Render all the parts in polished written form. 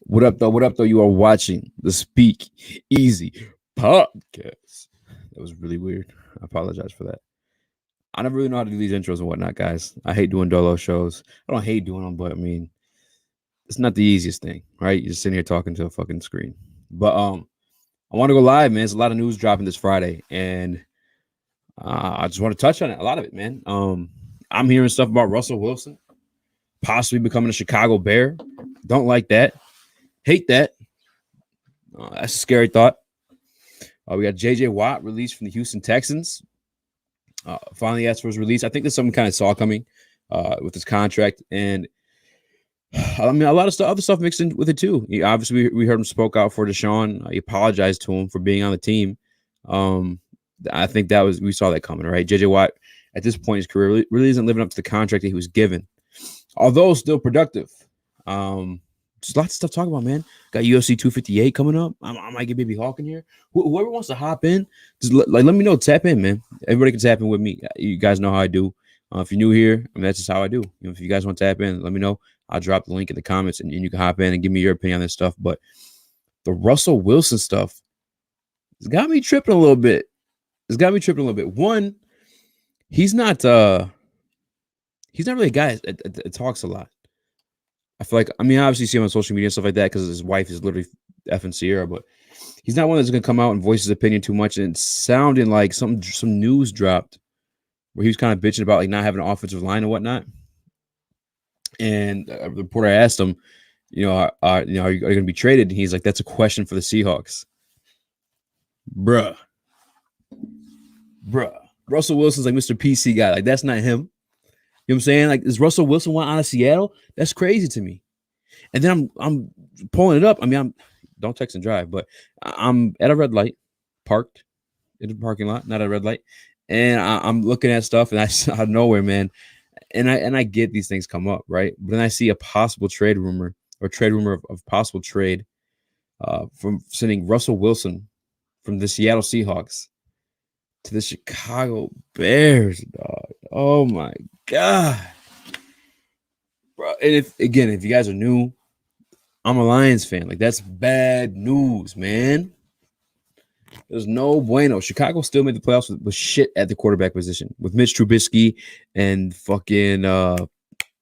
What up, though? What up, though? You are watching the Speak Easy podcast. That was really weird. I apologize for that. I never really know how to do these intros and whatnot, guys. I hate doing dolo shows. I don't hate doing them, but I mean, it's not the easiest thing, right? You're just sitting here talking to a fucking screen. But I want to go live, man. There's a lot of news dropping this Friday, and I just want to touch on it. A lot of it, man. I'm hearing stuff about Russell Wilson possibly becoming a Chicago Bear. Don't like that. Hate that. That's a scary thought. We got J.J. Watt released from the Houston Texans. Finally asked for his release. I think there's something kind of saw coming with his contract. And I mean, a lot of other stuff mixed in with it too. Obviously, we heard him spoke out for Deshaun. He apologized to him for being on the team. I think we saw that coming, right? J.J. Watt, at this point in his career, really isn't living up to the contract that he was given, although still productive. There's lots of stuff to talk about, man. Got UFC 258 coming up. I might get Baby Hawk in here. Whoever wants to hop in, just let me know. Tap in, man. Everybody can tap in with me. You guys know how I do. If you're new here, I mean, that's just how I do. If you guys want to tap in, let me know. I'll drop the link in the comments, and you can hop in and give me your opinion on this stuff. But the Russell Wilson stuff has got me tripping a little bit. One, he's not really a guy that talks a lot. I feel like, I mean, I obviously see him on social media and stuff like that because his wife is literally effing Sierra, but he's not one that's going to come out and voice his opinion too much. And it's sounding like some news dropped where he was kind of bitching about like not having an offensive line and whatnot. And a reporter asked him, are you going to be traded? And he's like, that's a question for the Seahawks. Bruh. Russell Wilson's like Mr. PC guy. Like, that's not him. You know what I'm saying? Like, is Russell Wilson want out of Seattle? That's crazy to me. And then I'm pulling it up. I mean, don't text and drive, but I'm at a red light, parked in the parking lot, not at a red light, and I'm looking at stuff, and I out of nowhere, man, and I get these things come up, right? But then I see a possible trade rumor of possible trade from sending Russell Wilson from the Seattle Seahawks to the Chicago Bears, dog. Oh my God. Bro, and if you guys are new, I'm a Lions fan. Like, that's bad news, man. There's no bueno. Chicago still made the playoffs with shit at the quarterback position with Mitch Trubisky and fucking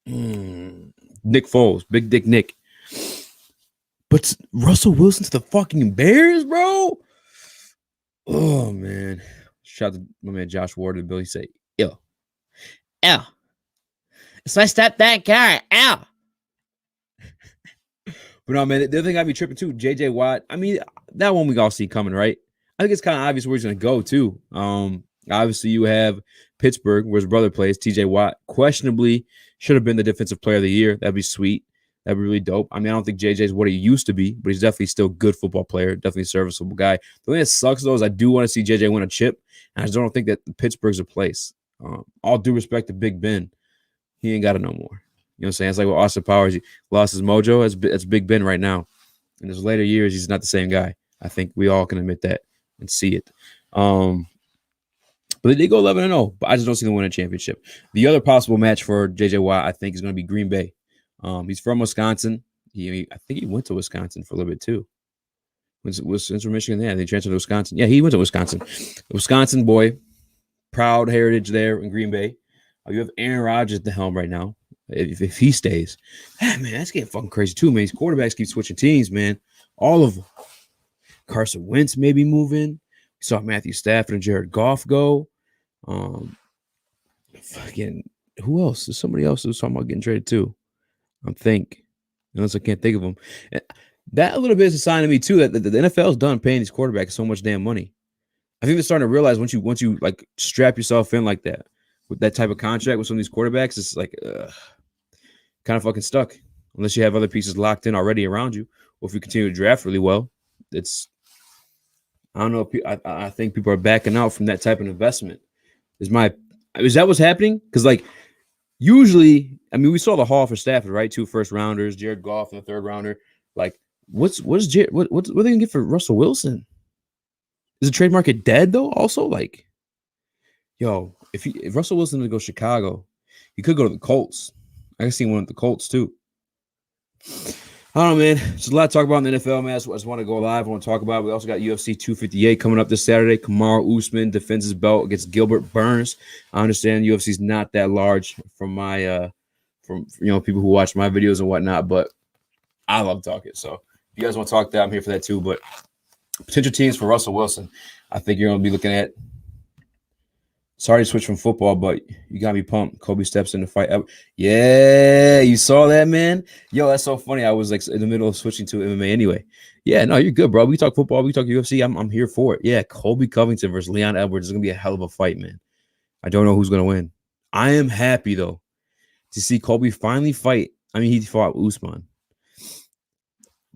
Nick Foles, Big Dick Nick. But Russell Wilson to the fucking Bears, bro. Oh man. Shout out to my man Josh Ward and Billy say, Ew. So I stopped that car. Ow. But no, man, the other thing I'd be tripping too, J.J. Watt. I mean, that one we all see coming, right? I think it's kind of obvious where he's going to go too. Obviously, you have Pittsburgh, where his brother plays, T.J. Watt. Questionably, should have been the defensive player of the year. That'd be sweet. That'd be really dope. I mean, I don't think J.J. is what he used to be, but he's definitely still a good football player, definitely a serviceable guy. The thing that sucks, though, is I do want to see J.J. win a chip, and I just don't think that Pittsburgh's a place. All due respect to Big Ben, he ain't got it no more. You know what I'm saying? It's like with Austin Powers, he lost his mojo. That's Big Ben right now. In his later years, he's not the same guy. I think we all can admit that and see it. But they did go 11-0, but I just don't see them winning a championship. The other possible match for J.J. Watt, I think, is going to be Green Bay. He's from Wisconsin. I think he went to Wisconsin for a little bit too. Was from Michigan? Yeah, they transferred to Wisconsin. Yeah, he went to Wisconsin. Wisconsin boy, proud heritage there in Green Bay. You have Aaron Rodgers at the helm right now. If he stays, man, that's getting fucking crazy too, man. These quarterbacks keep switching teams, man. All of them. Carson Wentz may be moving. We saw Matthew Stafford and Jared Goff go. Fucking who else? There's somebody else who's talking about getting traded too. Unless I can't think of them. That a little bit is a sign to me too that the NFL is done paying these quarterbacks so much damn money. I think they're starting to realize once you like strap yourself in like that with that type of contract with some of these quarterbacks, it's like kind of fucking stuck unless you have other pieces locked in already around you, or if you continue to draft really well. I don't know. I think people are backing out from that type of investment. Is that what's happening? Because like usually, I mean, we saw the haul for Stafford, right? 2 first rounders, Jared Goff and a 3rd rounder. Like, what are they gonna get for Russell Wilson? Is the trade market dead though? Also, like, yo, if Russell Wilson would go Chicago, he could go to the Colts. I can see one of the Colts too. I don't know, man. There's a lot to talk about in the NFL, man. I just want to go live. I want to talk about it. We also got UFC 258 coming up this Saturday. Kamaru Usman defends his belt against Gilbert Burns. I understand UFC's not that large from my from people who watch my videos and whatnot, but I love talking. So if you guys want to talk that, I'm here for that too. But potential teams for Russell Wilson, I think you're going to be looking at. Sorry to switch from football, but you got me pumped. Kobe steps in the fight. Yeah, you saw that, man? Yo, that's so funny. I was like in the middle of switching to MMA anyway. Yeah, no, you're good, bro. We talk football. We talk UFC. I'm here for it. Yeah, Colby Covington versus Leon Edwards is going to be a hell of a fight, man. I don't know who's going to win. I am happy, though, to see Colby finally fight. I mean, he fought Usman.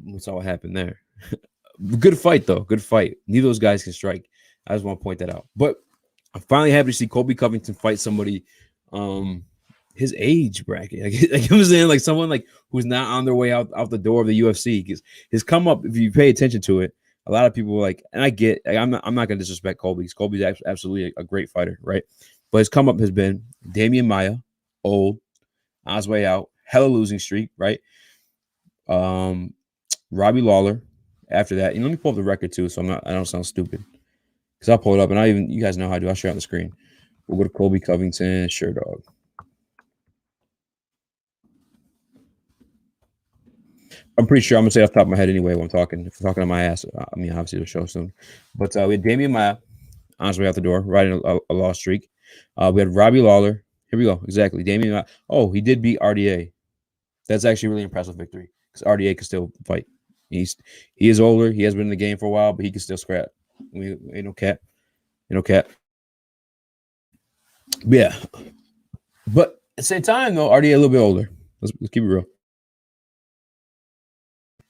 We saw what happened there. Good fight, though. Good fight. Neither of those guys can strike. I just want to point that out. But I'm finally happy to see Colby Covington fight somebody his age bracket. Like I was saying, like someone like who's not on their way out the door of the UFC. Because his come up, if you pay attention to it, a lot of people were like, and I get, like, I'm not gonna disrespect Colby, because Colby's absolutely a great fighter, right? But his come up has been Damian Maia, old, on his way out, hella losing streak, right? Robbie Lawler after that. And let me pull up the record too, so I don't sound stupid. Because I'll pull it up, and you guys know how I do. I'll share on the screen. We'll go to Colby Covington, sure, dog. I'm pretty sure I'm going to say off the top of my head anyway when I'm talking. If I'm talking on my ass, I mean, obviously, the show soon. But we had Damian Maia on his way out the door, riding a loss streak. We had Robbie Lawler. Here we go. Exactly. Damian Maia. Oh, he did beat RDA. That's actually a really impressive victory, because RDA can still fight. He is older. He has been in the game for a while, but he can still scrap. Ain't no cap. Yeah. But at the same time, though, RDA a little bit older. Let's keep it real.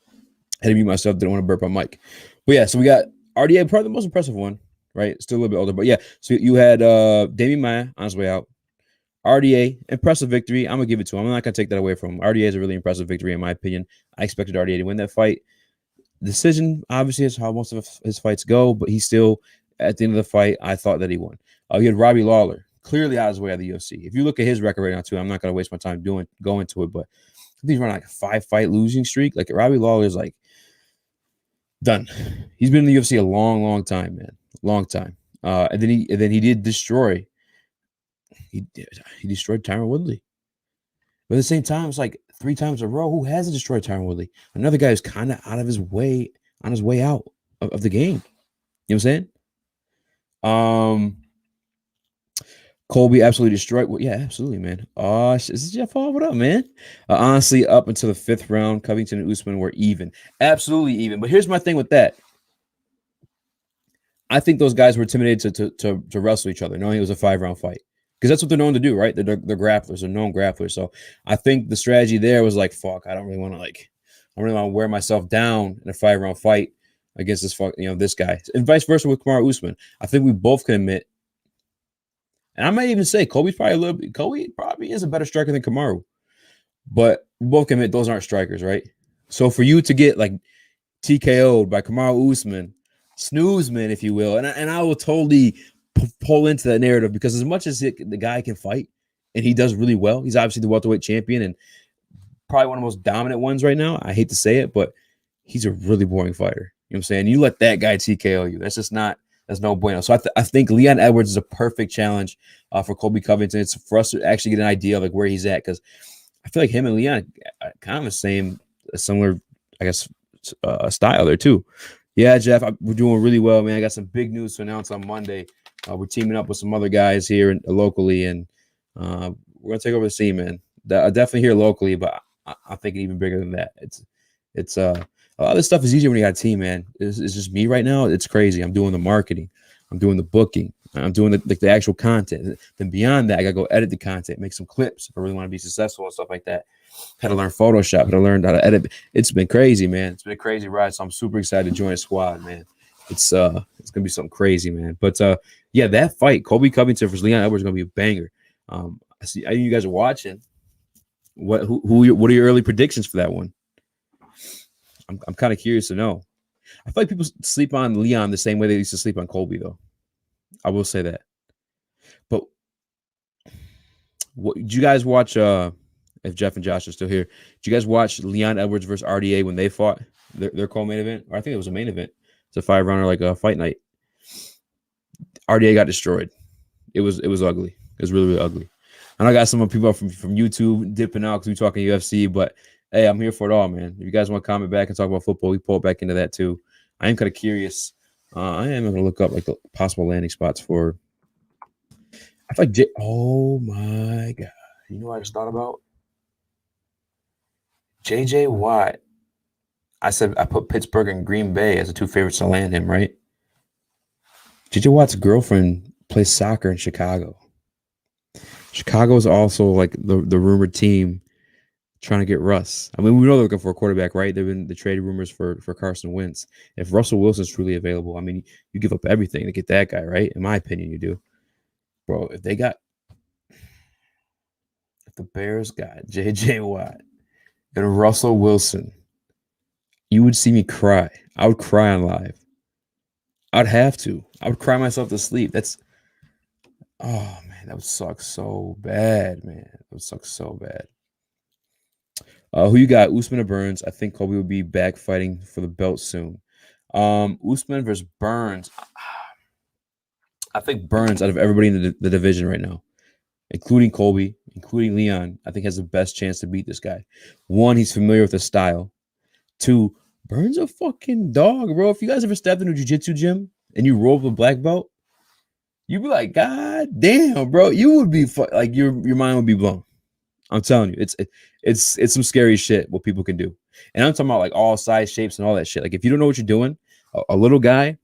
I had to mute myself. Didn't want to burp on mic. But yeah, so we got RDA, probably the most impressive one, right? Still a little bit older. But yeah, so you had Damian Maia on his way out. RDA, impressive victory. I'm going to give it to him. I'm not going to take that away from him. RDA is a really impressive victory, in my opinion. I expected RDA to win that fight. Decision, obviously, is how most of his fights go, but he still, at the end of the fight, I thought that he won. You had Robbie Lawler, clearly out of his way of the UFC. If you look at his record right now, too, I'm not going to waste my time going to it, but I think he's running like a 5-fight losing streak. Like, Robbie Lawler is like done. He's been in the UFC a long time, man. Long time. And then he did destroy. He destroyed Tyron Woodley. But at the same time, it's like 3 times in a row. Who hasn't destroyed Tyron Woodley? Another guy who's kind of out of his way, on his way out of the game. You know what I'm saying? Colby absolutely destroyed. Well, yeah, absolutely, man. This is Jeff Hall. What up, man? Honestly, up until the 5th round, Covington and Usman were even. Absolutely even. But here's my thing with that. I think those guys were intimidated to wrestle each other, knowing it was a 5-round fight. Because that's what they're known to do, right? They're grapplers. They're known grapplers. So I think the strategy there was like, fuck, I don't really want to wear myself down in a 5-round fight against this guy. And vice versa with Kamaru Usman. I think we both can admit, and I might even say Colby probably is a better striker than Kamaru. But we both can admit those aren't strikers, right? So for you to get like TKO'd by Kamaru Usman, snoozman, if you will, and I will totally pull into that narrative, because as much as the guy can fight, and he does really well, he's obviously the welterweight champion and probably one of the most dominant ones right now. I hate to say it, but he's a really boring fighter. You know what I'm saying? You let that guy TKO you. That's no bueno. So I think Leon Edwards is a perfect challenge for Colby Covington. It's for us to actually get an idea of like where he's at, because I feel like him and Leon are kind of a similar, I guess, style there too. Yeah, Jeff, we're doing really well, man. I got some big news to announce on Monday. We're teaming up with some other guys here locally, and we're gonna take over the scene, man. Definitely here locally, but I think even bigger than that. It's a lot of this stuff is easier when you got a team, man. It's just me right now. It's crazy. I'm doing the marketing, I'm doing the booking, I'm doing the actual content. Then beyond that, I gotta go edit the content, make some clips if I really want to be successful and stuff like that. Had to learn Photoshop, had to learn how to edit. It's been crazy, man. It's been a crazy ride. So I'm super excited to join the squad, man. It's gonna be something crazy, man. But yeah, that fight, Colby Covington versus Leon Edwards, is gonna be a banger. I see you guys are watching. What are your early predictions for that one? I'm kind of curious to know. I feel like people sleep on Leon the same way they used to sleep on Colby, though. I will say that. But what did you guys watch? if Jeff and Josh are still here. Did you guys watch Leon Edwards versus RDA when they fought their co-main event? Or I think it was a main event. It's a 5-rounder, like a fight night. RDA got destroyed. It was ugly. It was really, really ugly. And I got some people from YouTube dipping out because we talking UFC, but hey, I'm here for it all, man. If you guys want to comment back and talk about football, we pull back into that too. I am kind of curious. I am going to look up like the possible landing spots for. I feel like oh my god! You know what I just thought about? JJ Watt. I said I put Pittsburgh and Green Bay as the two favorites to land him, right? JJ Watt's girlfriend plays soccer in Chicago. Chicago is also like the rumored team trying to get Russ. I mean, we know they're looking for a quarterback, right? They've been the trade rumors for Carson Wentz. If Russell Wilson's truly available, I mean, you give up everything to get that guy, right? In my opinion, you do. Bro, if the Bears got JJ Watt and Russell Wilson, you would see me cry. I would cry on live. I'd have to. I would cry myself to sleep. Oh man, that would suck so bad, man. That would suck so bad. Who you got? Usman or Burns? I think Colby will be back fighting for the belt soon. Usman versus Burns. I think Burns, out of everybody in the division right now, including Colby, including Leon, I think has the best chance to beat this guy. One, he's familiar with the style. Two, Burns a fucking dog, bro. If you guys ever stepped into a jiu-jitsu gym and you roll up a black belt, you'd be like, God damn, bro. You would be like your mind would be blown. I'm telling you, it's some scary shit what people can do. And I'm talking about like all size, shapes, and all that shit. Like if you don't know what you're doing, a little guy,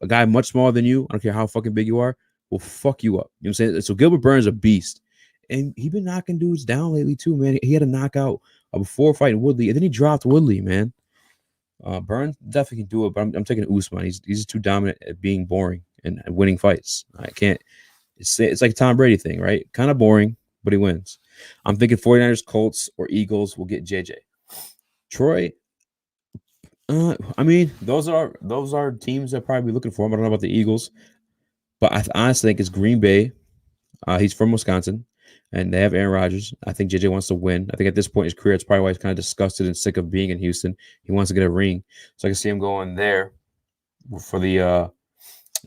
a guy much smaller than you, I don't care how fucking big you are, will fuck you up. You know what I'm saying? So Gilbert Burns is a beast. And he been knocking dudes down lately too, man. He had a knockout before fighting Woodley, and then he dropped Woodley, man. Burns definitely can do it, but I'm taking Usman. He's just too dominant at being boring and winning fights. I can't. It's like a Tom Brady thing, right? Kind of boring, but he wins. I'm thinking 49ers, Colts, or Eagles will get JJ. Troy. I mean, those are teams that probably be looking for him. I don't know about the Eagles, but I honestly think it's Green Bay. He's from Wisconsin, and they have Aaron Rodgers. I think JJ wants to win. I think at this point in his career, it's probably why he's kind of disgusted and sick of being in Houston. He wants to get a ring, so I can see him going there for the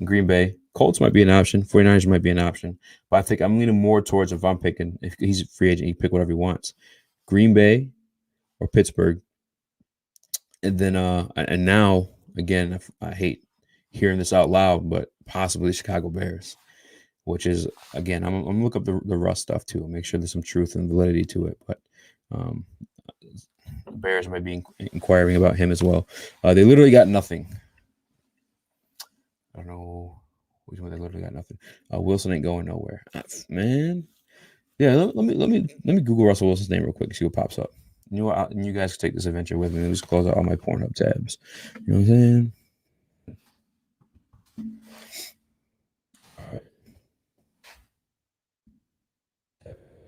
Green Bay. Colts might be an option. 49ers might be an option. But I think I'm leaning more towards, if I'm picking, if he's a free agent, he pick whatever he wants. Green Bay or Pittsburgh. And then and now, again, I hate hearing this out loud, but possibly Chicago Bears, which is, again, I'm going to look up the Russ stuff too, make sure there's some truth and validity to it. But Bears might be inquiring about him as well. They literally got nothing. I don't know. Which one? They literally got nothing. Wilson ain't going nowhere, man. Yeah, let me Google Russell Wilson's name real quick and see what pops up. You know what? You guys can take this adventure with me. Let me just close out all my Pornhub tabs. You know what I'm saying? All right.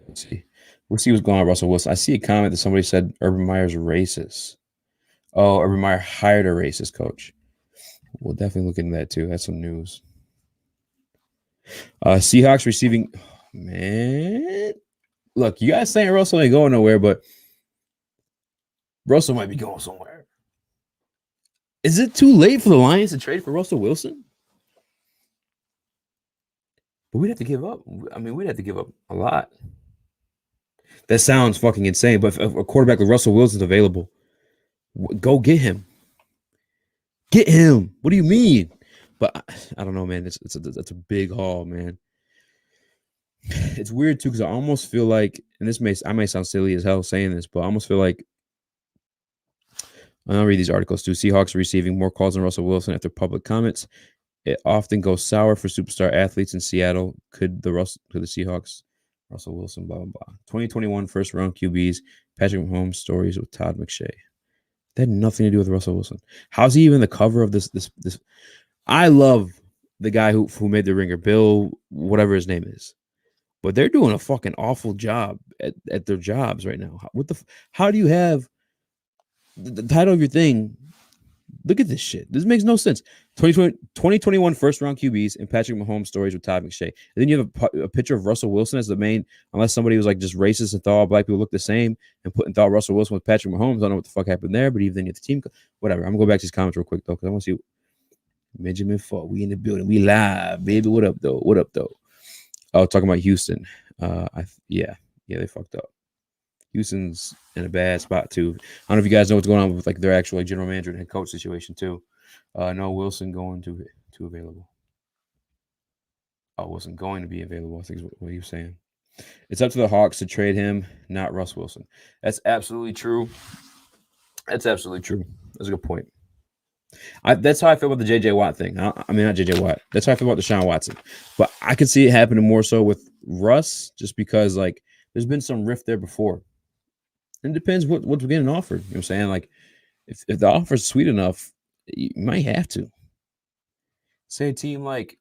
Let's see. We'll see what's going on with Russell Wilson. I see a comment that somebody said Urban Meyer's racist. Oh, Urban Meyer hired a racist coach. We'll definitely look into that too. That's some news. Seahawks receiving, man. Look, you guys saying Russell ain't going nowhere, but Russell might be going somewhere. Is it too late for the Lions to trade for Russell Wilson? But we'd have to give up. I mean, we'd have to give up a lot. That sounds fucking insane, but if a quarterback like Russell Wilson's available, go get him. Get him. What do you mean? But I don't know, man. It's a big haul, man. It's weird too because I almost feel like, and I may sound silly as hell saying this, but I almost feel like, I'll read these articles too. Seahawks are receiving more calls than Russell Wilson after public comments. It often goes sour for superstar athletes in Seattle. Could the Seahawks, Russell Wilson, blah blah blah. 2021 first round QBs, Patrick Mahomes stories with Todd McShay. That had nothing to do with Russell Wilson. How's he even the cover of this? I love the guy who made the ringer, Bill, whatever his name is. But they're doing a fucking awful job at their jobs right now. How do you have the title of your thing Look at this shit. This makes no sense. 2021 first round QBs and Patrick Mahomes stories with Todd McShay. And then you have a picture of Russell Wilson as the main, unless somebody was like just racist and thought all black people look the same and thought Russell Wilson with Patrick Mahomes. I don't know what the fuck happened there, but even then you have the team. Whatever. I'm gonna go back to these comments real quick though, because I want to see Benjamin Fall. We in the building. We live, baby. What up though? What up though? Oh, talking about Houston. Yeah, they fucked up. Houston's in a bad spot too. I don't know if you guys know what's going on with like their actual like, general manager and head coach situation too. No Wilson going to available. Oh, Wilson going to be available, I think is what he was saying. It's up to the Hawks to trade him, not Russ Wilson. That's absolutely true. That's absolutely true. That's a good point. That's how I feel about the JJ Watt thing. I mean, not JJ Watt. That's how I feel about Deshaun Watson. But I could see it happening more so with Russ, just because like there's been some rift there before. And it depends what's getting offered. You know what I'm saying? Like, if the offer's sweet enough, you might have to. Say a team like,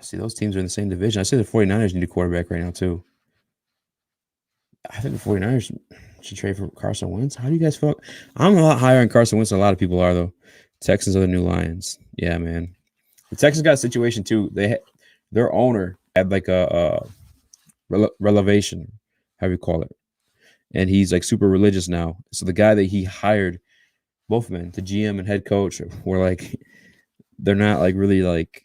see, those teams are in the same division. I say the 49ers need a quarterback right now, too. I think the 49ers should trade for Carson Wentz. How do you guys feel? I'm a lot higher on Carson Wentz than a lot of people are, though. Texans are the new Lions. Yeah, man. The Texans got a situation, too. Their owner had like a relevation, however you call it. And he's like super religious now. So the guy that he hired, both men, the GM and head coach, were like, they're not like really like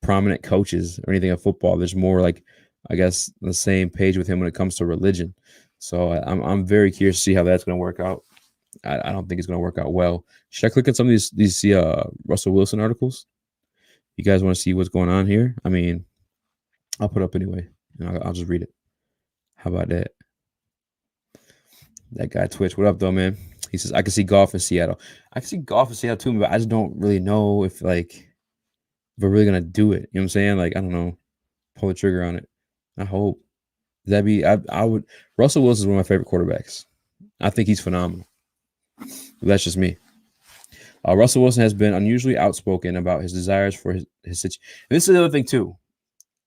prominent coaches or anything of football. There's more like, I guess, the same page with him when it comes to religion. So I'm very curious to see how that's going to work out. I don't think it's going to work out well. Should I click on some of these Russell Wilson articles? You guys want to see what's going on here? I mean, I'll put up anyway. I'll just read it. How about that? That guy Twitch. What up, though, man? He says, I can see golf in Seattle. I can see golf in Seattle, too, but I just don't really know if we're really going to do it. You know what I'm saying? Like, I don't know. Pull the trigger on it. I hope. I would. Russell Wilson is one of my favorite quarterbacks. I think he's phenomenal. But that's just me. Russell Wilson has been unusually outspoken about his desires for his situation. And this is the other thing, too.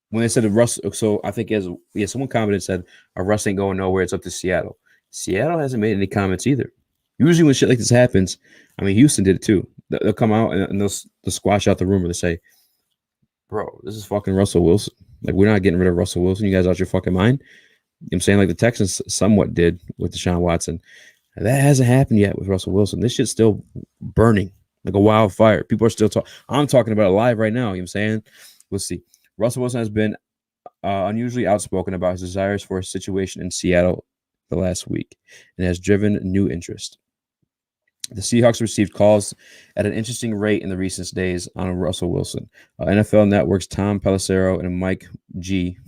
When they said Russ, so I think someone commented and said, Russ ain't going nowhere. It's up to Seattle. Seattle hasn't made any comments either. Usually when shit like this happens, I mean, Houston did it too. They'll come out and they'll squash out the rumor to say, bro, this is fucking Russell Wilson. Like, we're not getting rid of Russell Wilson. You guys out your fucking mind? You know what I'm saying? Like the Texans somewhat did with Deshaun Watson. And that hasn't happened yet with Russell Wilson. This shit's still burning like a wildfire. People are still talking. I'm talking about it live right now. You know what I'm saying? Let's see. Russell Wilson has been unusually outspoken about his desires for a situation in Seattle the last week and has driven new interest. The Seahawks received calls at an interesting rate in the recent days on Russell Wilson. NFL Network's Tom Pelissero and Mike G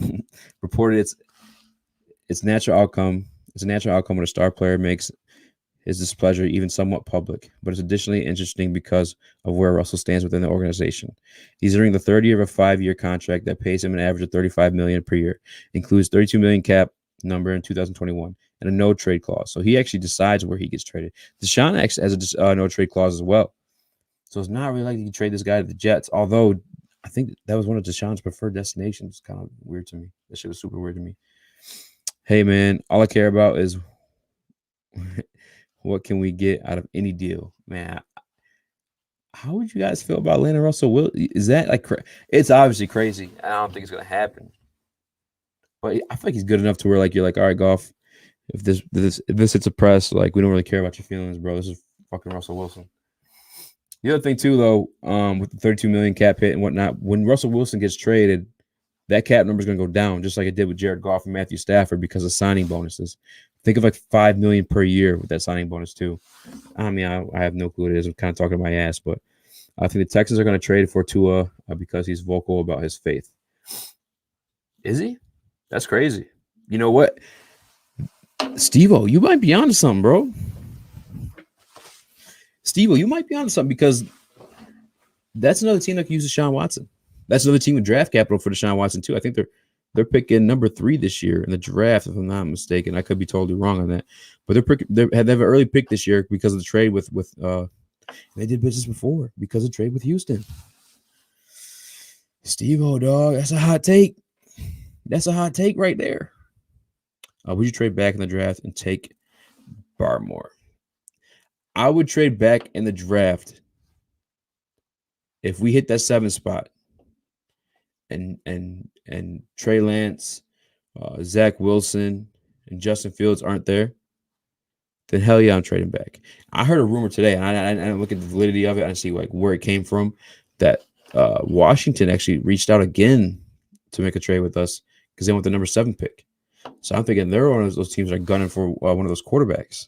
reported it's a natural outcome when a star player makes his displeasure even somewhat public, but it's additionally interesting because of where Russell stands within the organization. He's entering the third year of a 5-year contract that pays him an average of $35 million per year, includes $32 million cap number in 2021, and a no trade clause. So he actually decides where he gets traded. Deshaun actually has a no trade clause as well. So it's not really like you can trade this guy to the Jets, although I think that was one of Deshaun's preferred destinations. It's kind of weird to me. That shit was super weird to me. Hey, man, all I care about is what can we get out of any deal, man? How would you guys feel about landing Russell Wilson? Is that like it's obviously crazy. I don't think it's gonna happen, but I feel like he's good enough to where like you're like, all right, Goff, if this hits a press, like we don't really care about your feelings, bro. This is fucking Russell Wilson. The other thing too, though, with the 32 million cap hit and whatnot, when Russell Wilson gets traded, that cap number is going to go down, just like it did with Jared Goff and Matthew Stafford because of signing bonuses. Think of like $5 million per year with that signing bonus too. I mean, I have no clue what it is. I'm kind of talking my ass, but I think the Texans are going to trade for Tua because he's vocal about his faith. Is he? That's crazy. You know what? Steve-O, you might be onto something, bro. Steve-O, you might be onto something because that's another team that can use Deshaun Watson. That's another team with draft capital for Deshaun Watson too. I think they're picking number 3 this year in the draft, if I'm not mistaken. I could be totally wrong on that, but they have an early pick this year because of the trade with they did business before because of trade with Houston. Steve-O, dog, that's a hot take. That's a hot take right there. Would you trade back in the draft and take Barmore? I would trade back in the draft if we hit that 7 spot and Trey Lance, Zach Wilson, and Justin Fields aren't there. Then hell yeah, I'm trading back. I heard a rumor today, and I look at the validity of it. I see like where it came from. That Washington actually reached out again to make a trade with us because they want the number 7 pick. So I'm thinking they're one of those teams that are gunning for one of those quarterbacks.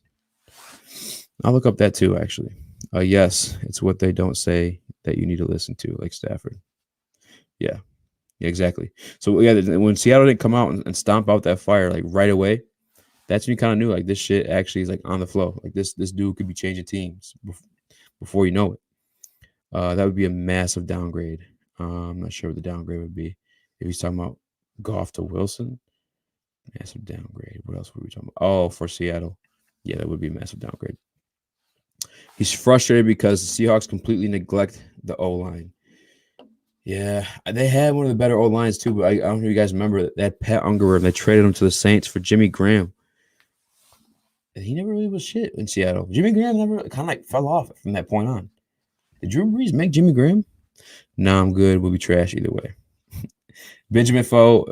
I'll look up that too, actually. Yes, it's what they don't say that you need to listen to, like Stafford. Yeah, exactly. So yeah, when Seattle didn't come out and stomp out that fire like right away, that's when you kind of knew like this shit actually is like on the flow. Like this dude could be changing teams before you know it. That would be a massive downgrade. I'm not sure what the downgrade would be if he's talking about Goff to Wilson. Massive downgrade. What else were we talking about? Oh, for Seattle. Yeah, that would be a massive downgrade. He's frustrated because the Seahawks completely neglect the O-line. Yeah, they had one of the better O-lines too, but I don't know if you guys remember that Pat Ungerworth. They traded him to the Saints for Jimmy Graham. And he never really was shit in Seattle. Jimmy Graham never kind of like fell off from that point on. Did Drew Brees make Jimmy Graham? Nah, I'm good. We'll be trash either way. Benjamin Foe.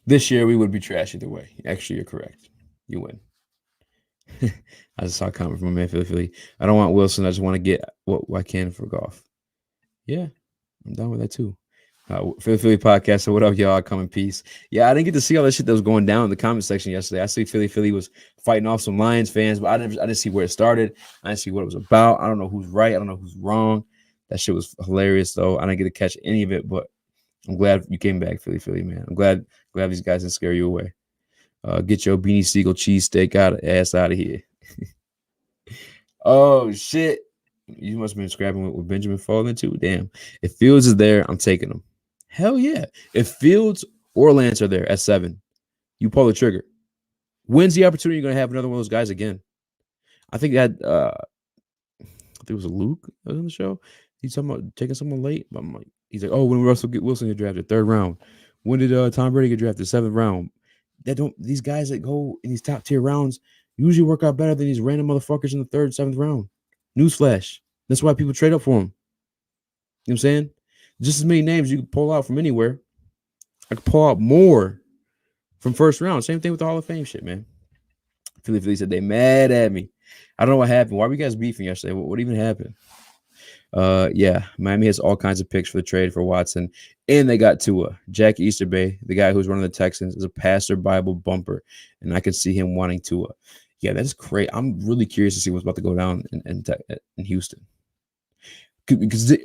This year we would be trash either way. Actually, you're correct. You win. I just saw a comment from a man Philly. I don't want Wilson. I just want to get what I can for Goff. Yeah, I'm done with that too. Philly podcast. So what up, y'all? Come in peace. Yeah, I didn't get to see all that shit that was going down in the comment section yesterday. I see Philly was fighting off some Lions fans, but I didn't see where it started. I didn't see what it was about. I don't know who's right. I don't know who's wrong. That shit was hilarious though. I didn't get to catch any of it, but I'm glad you came back, Philly, man. I'm glad these guys didn't scare you away. Get your Beanie Siegel cheesesteak ass out of here. Oh shit. You must have been scrapping with Benjamin Fallen too. Damn. If Fields is there, I'm taking him. Hell yeah. If Fields or Lance are there at 7, you pull the trigger. When's the opportunity you're going to have another one of those guys again? I think that I think it was Luke that was on the show. He's talking about taking someone late. I'm like, he's like, oh, when Russell Wilson get drafted, 3rd round. When did Tom Brady get drafted? 7th round. These guys that go in these top tier rounds usually work out better than these random motherfuckers in the 3rd, 7th round. Newsflash. That's why people trade up for them. You know what I'm saying? Just as many names you can pull out from anywhere. I could pull out more from 1st round. Same thing with the Hall of Fame shit, man. Philly said they mad at me. I don't know what happened. Why were you guys beefing yesterday? What even happened? Yeah, Miami has all kinds of picks for the trade for Watson, and they got Tua. Jack Easterbay, the guy who's running the Texans, is a passer Bible bumper, and I can see him wanting Tua. Yeah, that's great. I'm really curious to see what's about to go down in Houston, because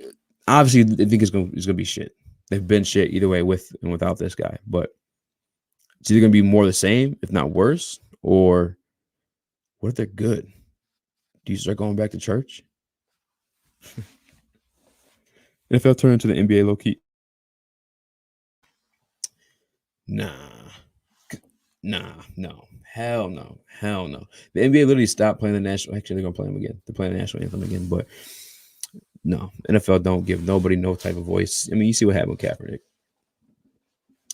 obviously they think it's gonna be shit. They've been shit either way with and without this guy, but it's either gonna be more the same, if not worse, or what if they're good? Do you start going back to church? NFL turn into the NBA low key. Nah, no, hell no. The NBA literally stopped playing the national. Actually, they're gonna play them again. They're playing the national anthem again, but no, NFL don't give nobody no type of voice. I mean, you see what happened with Kaepernick.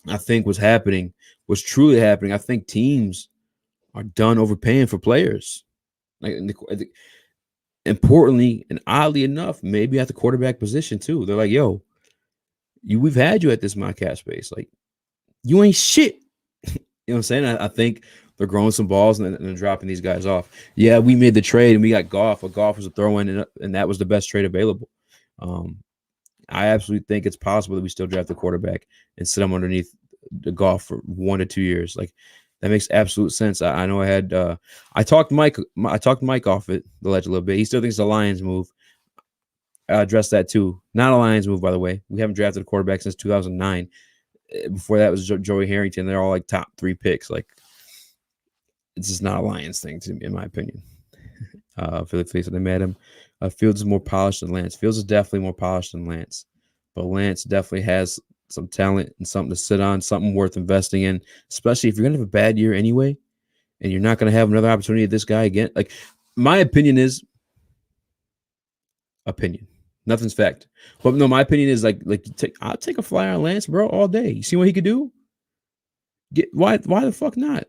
I think what's truly happening. I think teams are done overpaying for players. Like, importantly and oddly enough, maybe at the quarterback position too. They're like, yo, we've had you at this my cap space. Like, you ain't shit. You know what I'm saying? I think they're growing some balls and then dropping these guys off. Yeah, we made the trade and we got Goff. But Goff was a throw-in, and that was the best trade available. I absolutely think it's possible that we still draft the quarterback and sit him underneath the Goff for 1 to 2 years. Like, that makes absolute sense. I know I had I talked Mike off it the ledge a little bit. He still thinks it's a Lions move. I addressed that too. Not a Lions move, by the way. We haven't drafted a quarterback since 2009. Before that was Joey Harrington. They're all like top 3 picks. Like, it's just not a Lions thing, in my opinion. Philly said they met him. Fields is more polished than Lance. Fields is definitely more polished than Lance. But Lance definitely has some talent and something to sit on, something worth investing in, especially if you're going to have a bad year anyway, and you're not going to have another opportunity at this guy again. Like, my opinion is opinion. Nothing's fact. But no, my opinion is I'll take a flyer on Lance, bro, all day. You see what he could do? Why the fuck not?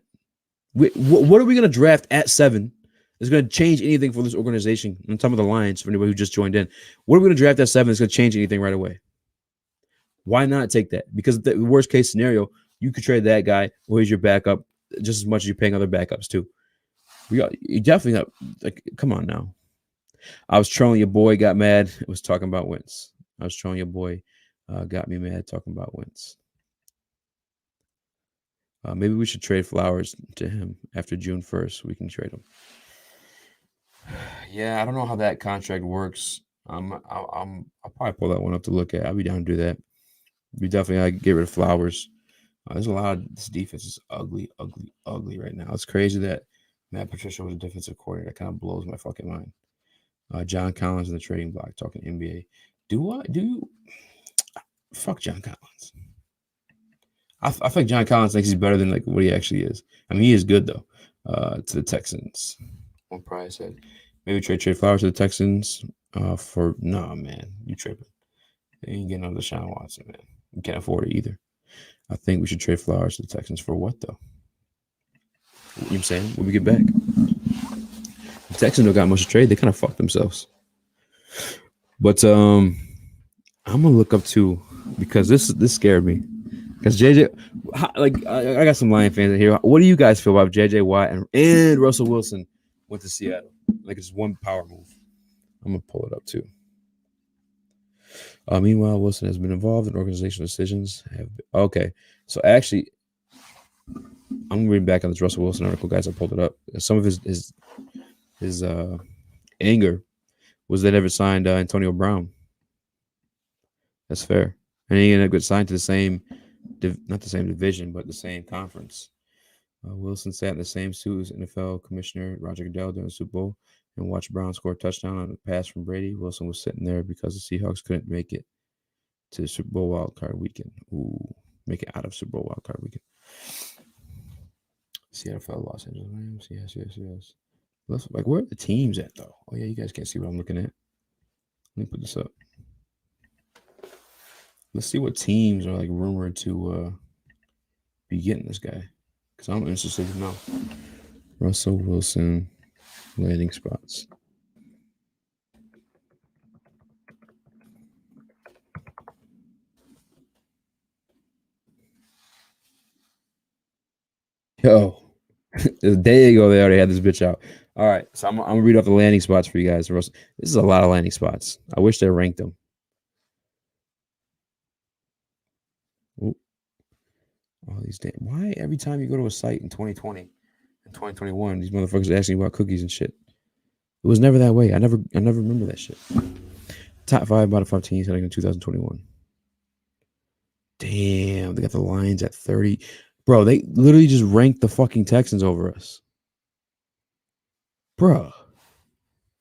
What are we going to draft at 7? Is going to change anything for this organization? On top of the Lions, for anybody who just joined in, what are we going to draft at 7 that's going to change anything right away? Why not take that? Because the worst case scenario, you could trade that guy, or he's your backup, just as much as you're paying other backups too. You definitely got, like, come on now. I was trolling your boy, got mad. It was talking about Wentz. I was trolling your boy, got me mad talking about Wentz. Maybe we should trade Flowers to him after June 1st. We can trade him. Yeah, I don't know how that contract works. I'll probably pull that one up to look at. I'll be down to do that. We definitely gotta get rid of Flowers. There's a lot of this defense is ugly right now. It's crazy that Matt Patricia was a defensive coordinator. That kind of blows my fucking mind. John Collins in the trading block talking NBA. Do you fuck John Collins? I think John Collins thinks he's better than like what he actually is. I mean, he is good though. To the Texans. One probably said maybe trade Flowers to the Texans. For no man, you tripping. You ain't getting on Deshaun Watson, man. You can't afford it either. I think we should trade Flowers to the Texans for what though? You know what I'm saying? When we get back. The Texans don't got much to trade. They kind of fucked themselves. But I'm gonna look up too, because this scared me. Because JJ, like I got some Lion fans in here. What do you guys feel about JJ Watt and Russell Wilson went to Seattle? Like it's one power move. I'm gonna pull it up too. Meanwhile, Wilson has been involved in organizational decisions. Okay, so actually, I'm reading back on this Russell Wilson article, guys. I pulled it up. Some of his anger was they never signed Antonio Brown. That's fair, and he ended up getting signed to the same, not the same division, but the same conference. Wilson sat in the same suit as NFL Commissioner Roger Goodell during the Super Bowl and watched Brown score a touchdown on a pass from Brady. Wilson was sitting there because the Seahawks couldn't make it to the Super Bowl wildcard weekend. Make it out of Super Bowl wildcard weekend. Seattle fell Los Angeles Rams. Yes. Like, where are the teams at, though? Oh, yeah, you guys can't see what I'm looking at. Let me put this up. Let's see what teams are, like, rumored to be getting this guy. Because I'm interested to know. Russell Wilson landing spots. Yo, a day ago they already had this bitch out. All right, so I'm gonna read off the landing spots for you guys. This is a lot of landing spots. I wish they ranked them. Ooh. All these damn. Why every time you go to a site in 2020 and 2021, these motherfuckers are asking you about cookies and shit? It was never that way. I never remember that shit. Top 5 bottom 5 teams heading in 2021. Damn, they got the Lions at 30. Bro, they literally just ranked the fucking Texans over us. Bro.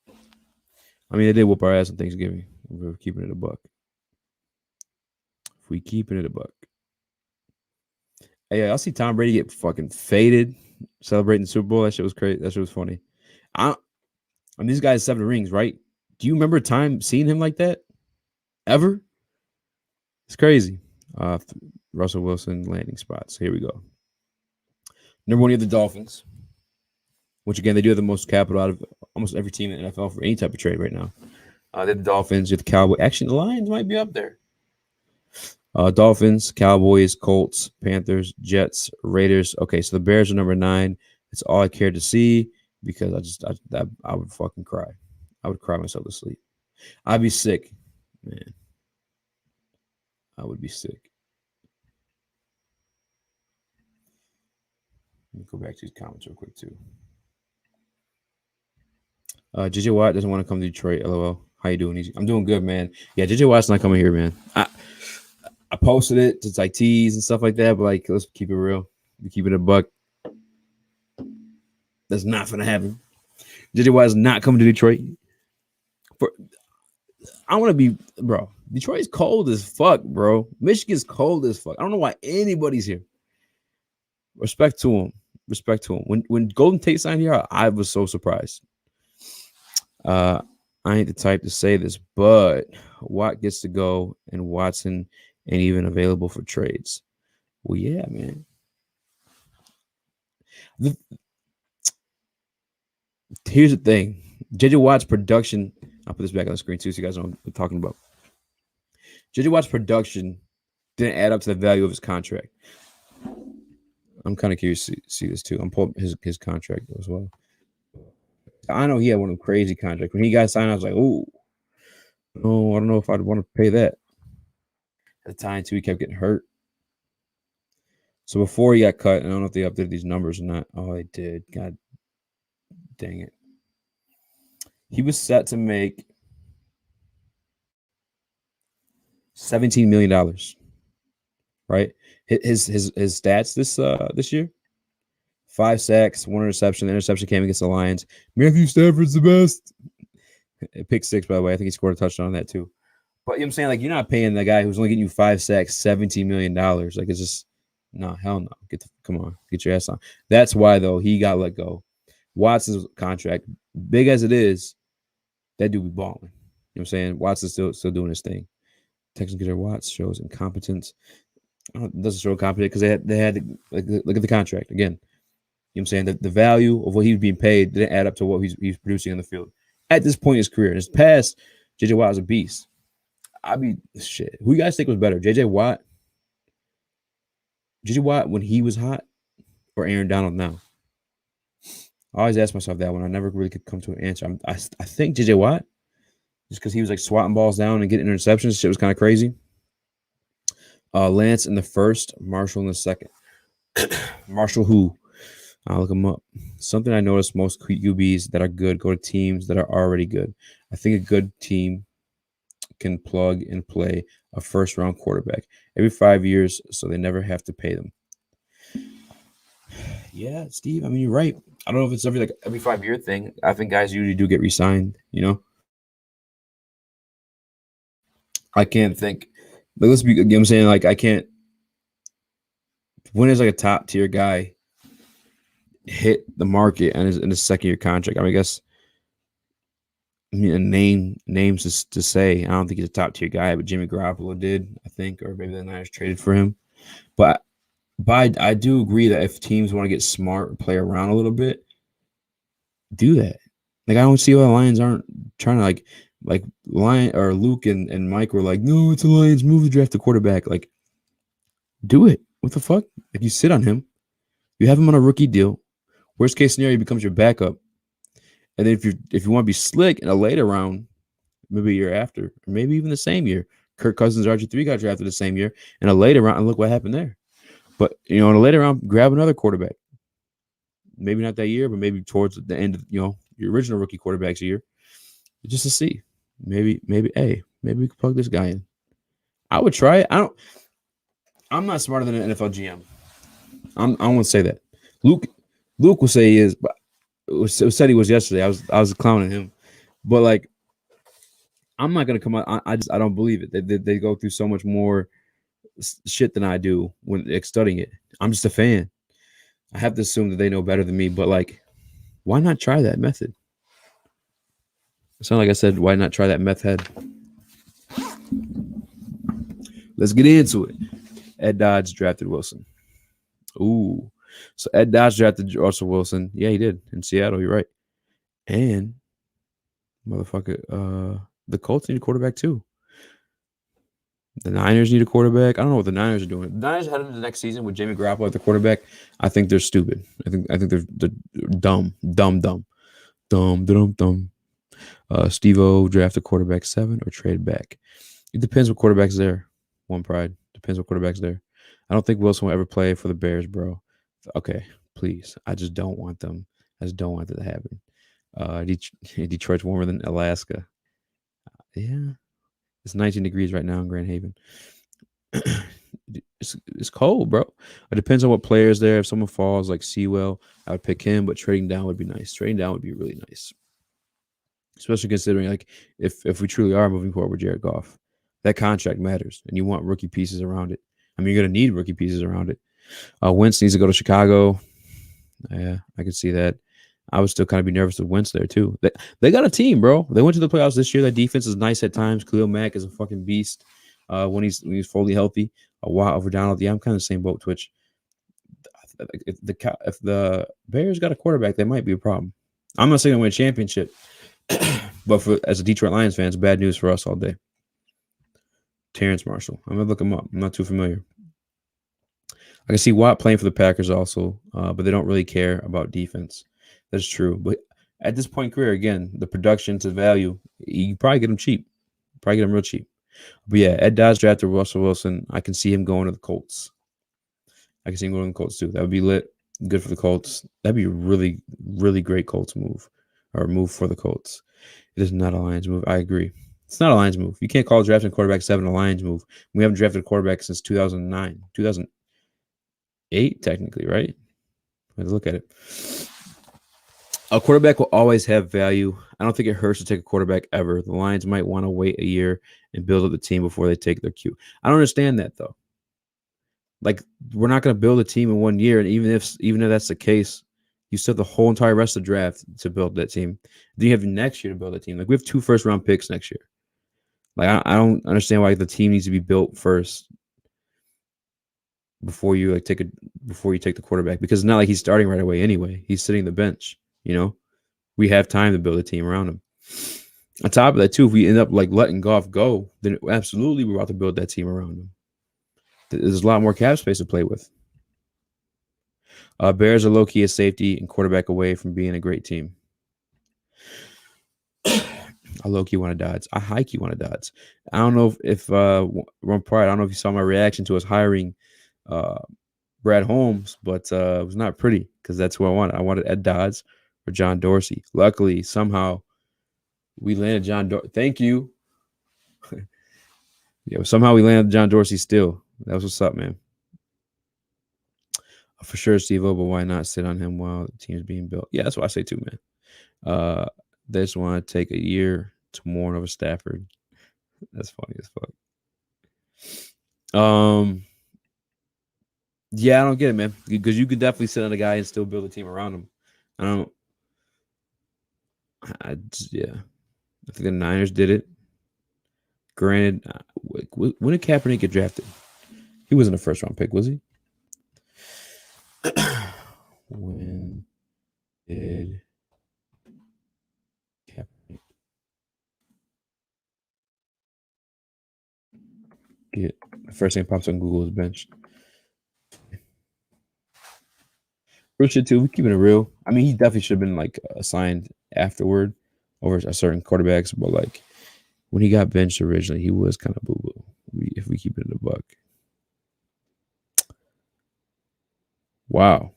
I mean, they did whoop our ass on Thanksgiving. We were keeping it a buck. If we keeping it a buck. Hey, I see Tom Brady get fucking faded celebrating the Super Bowl. That shit was crazy. That shit was funny. These guys 7 rings, right? Do you remember time seeing him like that? Ever? It's crazy. Russell Wilson landing spots. Here we go. Number 1, you have the Dolphins, which again, they do have the most capital out of almost every team in the NFL for any type of trade right now. They have the Dolphins, you have the Cowboys. Actually, the Lions might be up there. Dolphins, Cowboys, Colts, Panthers, Jets, Raiders. Okay, so the Bears are number 9. It's all I care to see because I would fucking cry. I would cry myself to sleep. I'd be sick, man. I would be sick. Let me go back to these comments real quick too. JJ Watt doesn't want to come to Detroit. LOL. How you doing? I'm doing good, man. Yeah, JJ Watt's not coming here, man. I posted it to like tease and stuff like that, but like, let's keep it real. We keep it a buck. That's not gonna happen. JJ Watt is not coming to Detroit. I want to be, bro. Detroit's cold as fuck, bro. Michigan's cold as fuck. I don't know why anybody's here. Respect to him. When Golden Tate signed here, I was so surprised. I ain't the type to say this, but Watt gets to go and Watson ain't even available for trades. Well, yeah, man. Here's the thing. JJ Watt's production, I'll put this back on the screen too so you guys know what I'm talking about. JJ Watt's production didn't add up to the value of his contract. I'm kind of curious to see this too. I'm pulling his contract as well. I know he had one of them crazy contracts. When he got signed, I was like, oh, no, I don't know if I'd want to pay that. At the time, too, he kept getting hurt. So before he got cut, I don't know if they updated these numbers or not. Oh, they did. God dang it. He was set to make $17 million, right? His stats this year: 5 sacks, 1 interception. The interception came against the Lions. Matthew Stafford's the best. Pick 6, by the way. I think he scored a touchdown on that too. But you know what I'm saying, like, you're not paying the guy who's only getting you 5 sacks, $17 million. Like, it's just no, hell no. Come on, get your ass on. That's why though he got let go. Watson's contract, big as it is, that dude be balling. You know what I'm saying? Watson's still doing his thing. Texans get their Watts shows incompetence. It doesn't show competence because they had like, look at the contract again. You know what I'm saying? The value of what he was being paid didn't add up to what he's producing in the field. At this point in his career, in his past, JJ Watt was a beast. Shit. Who you guys think was better, JJ Watt when he was hot, or Aaron Donald now? I always ask myself that one. I never really could come to an answer. I think JJ Watt, just because he was like swatting balls down and getting interceptions. Shit was kind of crazy. Lance in the first, Marshall in the second. Marshall who? I'll look him up. Something I noticed: most QBs that are good go to teams that are already good. I think a good team can plug and play a first-round quarterback every 5 years, so they never have to pay them. Yeah, Steve. I mean, you're right. I don't know if it's every 5-year thing. I think guys usually do get re-signed. You know, I can't think. But let's be. You know what I'm saying, like, I can't. When is like a top tier guy hit the market and is in his second year contract? I mean, I guess. I mean, names to say. I don't think he's a top tier guy, but Jimmy Garoppolo did, I think, or maybe the Niners traded for him. But I do agree that if teams want to get smart or play around a little bit, do that. Like, I don't see why the Lions aren't trying to like Lion or Luke and Mike were like, no, it's the Lions move to draft a quarterback. Like, do it. What the fuck? Like, you sit on him, you have him on a rookie deal. Worst case scenario, he becomes your backup. And then if you want to be slick in a later round, maybe a year after, or maybe even the same year, Kirk Cousins RG3 got drafted the same year, in a later round, and look what happened there. But in a later round, grab another quarterback. Maybe not that year, but maybe towards the end of your original rookie quarterback's year, just to see. Maybe we could plug this guy in. I would try it. I'm not smarter than an NFL GM. I won't say that. Luke will say he is, but it said he was yesterday. I was clowning him, but like, I'm not gonna come out. I don't believe it. They go through so much more shit than I do when studying it. I'm just a fan. I have to assume that they know better than me, but like, why not try that method? It's not like I said, why not try that method? Let's get into it. Ed Dodge drafted Wilson. Ooh. So Ed Dodge drafted Russell Wilson. Yeah, he did in Seattle. You're right. And motherfucker, the Colts need a quarterback too. The Niners need a quarterback. I don't know what the Niners are doing. The Niners heading into the next season with Jimmy Garoppolo at the quarterback. I think they're stupid. I think they're dumb. Steve-O draft a quarterback 7 or trade back. It depends what quarterback's there. One pride. Depends what quarterback's there. I don't think Wilson will ever play for the Bears, bro. Okay, please. I just don't want them. I just don't want that to happen. Detroit's warmer than Alaska. Yeah. It's 19 degrees right now in Grand Haven. It's cold, bro. It depends on what player's there. If someone falls like Sewell, I would pick him, but trading down would be nice. Trading down would be really nice. Especially considering like if we truly are moving forward with Jared Goff. That contract matters, and you want rookie pieces around it. I mean, you're going to need rookie pieces around it. Wentz needs to go to Chicago. Yeah, I can see that. I would still kind of be nervous with Wentz there, too. They got a team, bro. They went to the playoffs this year. That defense is nice at times. Khalil Mack is a fucking beast when he's fully healthy. A while over Donald. Yeah, I'm kind of the same boat, Twitch. If the Bears got a quarterback, that might be a problem. I'm not saying I win a championship, but as a Detroit Lions fan, it's bad news for us all day. Terrence Marshall. I'm gonna look him up. I'm not too familiar. I can see Watt playing for the Packers also, but they don't really care about defense. That's true. But at this point in career, again, the production to value, you probably get him cheap. Probably get him real cheap. But yeah, Ed Dodge drafted Russell Wilson. I can see him going to the Colts. I can see him going to the Colts too. That would be lit. Good for the Colts. That'd be a really, really great Colts move, or move for the Colts. It is not a Lions move. I agree. It's not a Lions move. You can't call drafting quarterback 7 a Lions move. We haven't drafted a quarterback since 2009, 2008, technically, right? Let's look at it. A quarterback will always have value. I don't think it hurts to take a quarterback ever. The Lions might want to wait a year and build up the team before they take their cue. I don't understand that though. Like, we're not going to build a team in 1 year, and even if that's the case, you still have the whole entire rest of the draft to build that team. Then you have next year to build a team. Like, we have 2 first-round picks next year. Like, I don't understand why the team needs to be built first before you take the quarterback, because it's not like he's starting right away anyway. He's sitting the bench. We have time to build a team around him. On top of that, too, if we end up letting Goff go, then absolutely we're about to build that team around him. There's a lot more cap space to play with. Bears are low-key a safety and quarterback away from being a great team. I low-key want to Dodds. I high-key want to Dodds. I don't know if Ron Pride, I don't know if you saw my reaction to us hiring Brad Holmes, but it was not pretty because that's who I wanted. I wanted Ed Dodds or John Dorsey. Luckily, somehow we landed John Dorsey. Thank you. Yeah, somehow we landed John Dorsey still. That was what's up, man. For sure, Steve-O, but why not sit on him while the team's being built? Yeah, that's what I say too, man. They just want to take a year to mourn over Stafford. That's funny as fuck. Yeah, I don't get it, man. Because you could definitely sit on a guy and still build a team around him. I think the Niners did it. Granted, when did Kaepernick get drafted? He wasn't a first-round pick, was he? When did Kaepernick get? The first thing pops on Google is benched. Real shit too. We keeping it real. I mean, he definitely should have been assigned afterward over a certain quarterbacks, but when he got benched originally, he was kind of boo boo. If we keep it in the buck. Wow.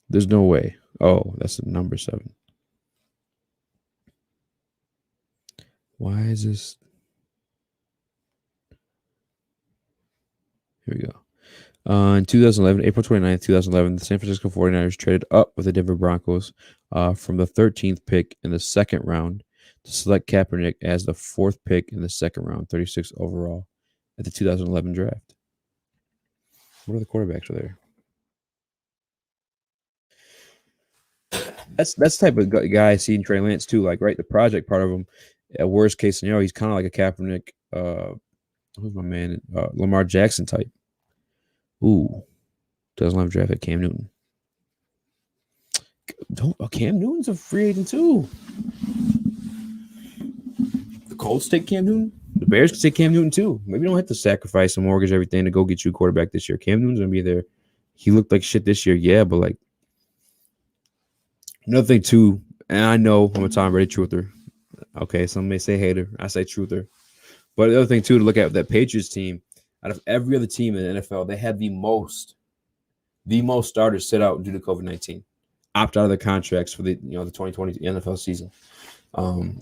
There's no way. Oh, that's the number 7. Why is this? Here we go. In 2011, April 29th, 2011, the San Francisco 49ers traded up with the Denver Broncos from the 13th pick in the second round to select Kaepernick as the 4th pick in the second round, 36th overall at the 2011 draft. What are the quarterbacks there? That's the type of guy I see in Trey Lance too. Right, the project part of him. At worst case scenario, he's kind of like a Kaepernick. Who's my man? Lamar Jackson type. Ooh, 2011 drafted Cam Newton. Cam Newton's a free agent too. The Colts take Cam Newton. The Bears can take Cam Newton too. Maybe don't have to sacrifice and mortgage everything to go get you a quarterback this year. Cam Newton's gonna be there. He looked like shit this year, yeah, but another thing too, and I know I'm a Tom Brady truther. Okay, some may say hater. I say truther. But the other thing too, to look at that Patriots team, out of every other team in the NFL, they had the most starters sit out due to COVID-19, opt out of their contracts for the 2020 NFL season.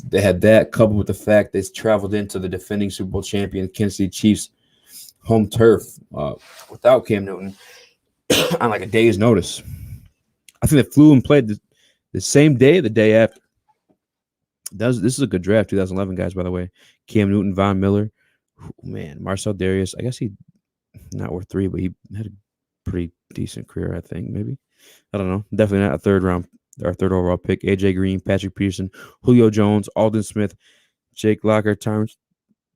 They had that coupled with the fact they traveled into the defending Super Bowl champion Kansas City Chiefs home turf without Cam Newton on a day's notice. I think they flew and played the same day, the day after. This is a good draft, 2011 guys, by the way. Cam Newton, Von Miller, man, Marcel Darius. I guess he not worth 3, but he had a pretty decent career, I think. Maybe, I don't know. Definitely not a third overall pick. AJ Green, Patrick Peterson, Julio Jones, Aldon Smith, Jake Locker, Terrence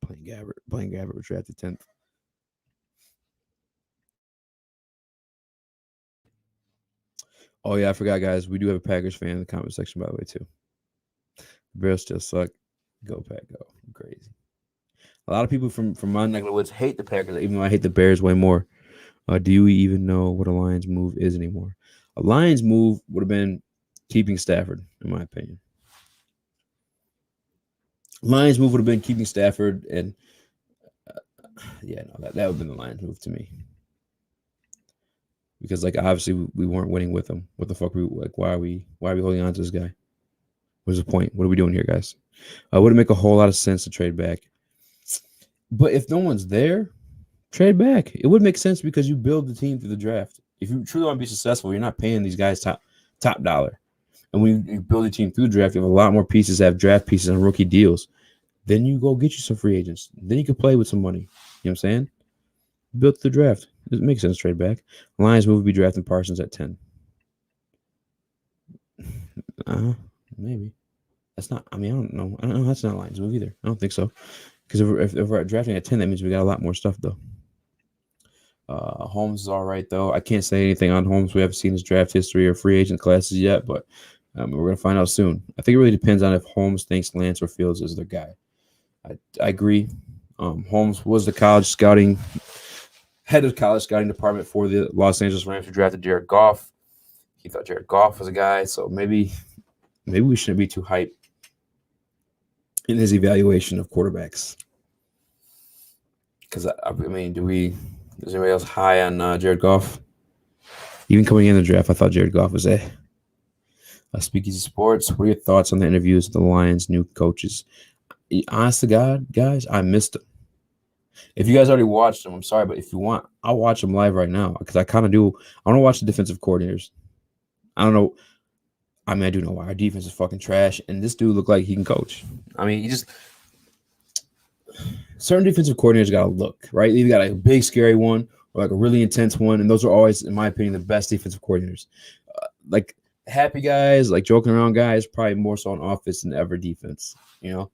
Blaine Gabbert was drafted 10th. Oh yeah, I forgot, guys. We do have a Packers fan in the comment section, by the way, too. The Bears still suck. Go Pack, go! Crazy. A lot of people from my neck of the woods hate the Packers, even though I hate the Bears way more. Do you even know what a Lions move is anymore? A Lions move would have been keeping Stafford, in my opinion. Lions move would have been keeping Stafford, and yeah, no, that would have been the Lions move to me. Because like obviously we weren't winning with him. What the fuck? Why are we holding on to this guy? What's the point? What are we doing here, guys? Would it make a whole lot of sense to trade back? But if no one's there, trade back. It would make sense because you build the team through the draft. If you truly want to be successful, you're not paying these guys top dollar. And when you build a team through the draft, you have a lot more pieces, have draft pieces and rookie deals. Then you go get you some free agents. Then you can play with some money. You know what I'm saying? Built the draft. It makes sense to trade back. Lions will be drafting Parsons at 10. Maybe. That's not, I mean, I don't know. That's not Lions move either. I don't think so. Because if we're drafting at 10, that means we got a lot more stuff, though. Holmes is all right, though. I can't say anything on Holmes. We haven't seen his draft history or free agent classes yet, but we're going to find out soon. I think it really depends on if Holmes thinks Lance or Fields is their guy. I agree. Holmes was the head of college scouting department for the Los Angeles Rams, who drafted Jared Goff. He thought Jared Goff was a guy, so maybe we shouldn't be too hyped in his evaluation of quarterbacks. Because I mean, is anybody else high on Jared Goff? Even coming in the draft, I thought Jared Goff was a Speakeasy Sports. What are your thoughts on the interviews with the Lions' new coaches? Honest to God, guys, I missed them. If you guys already watched them, I'm sorry, but if you want, I'll watch them live right now because I kind of do. I want to watch the defensive coordinators. I don't know. I mean, I do know why our defense is fucking trash, and this dude looked like he can coach. I mean, certain defensive coordinators got to look, right? You got a big, scary one or like a really intense one, and those are always, in my opinion, the best defensive coordinators. Like happy guys, like joking around guys, probably more so on offense than ever defense, you know?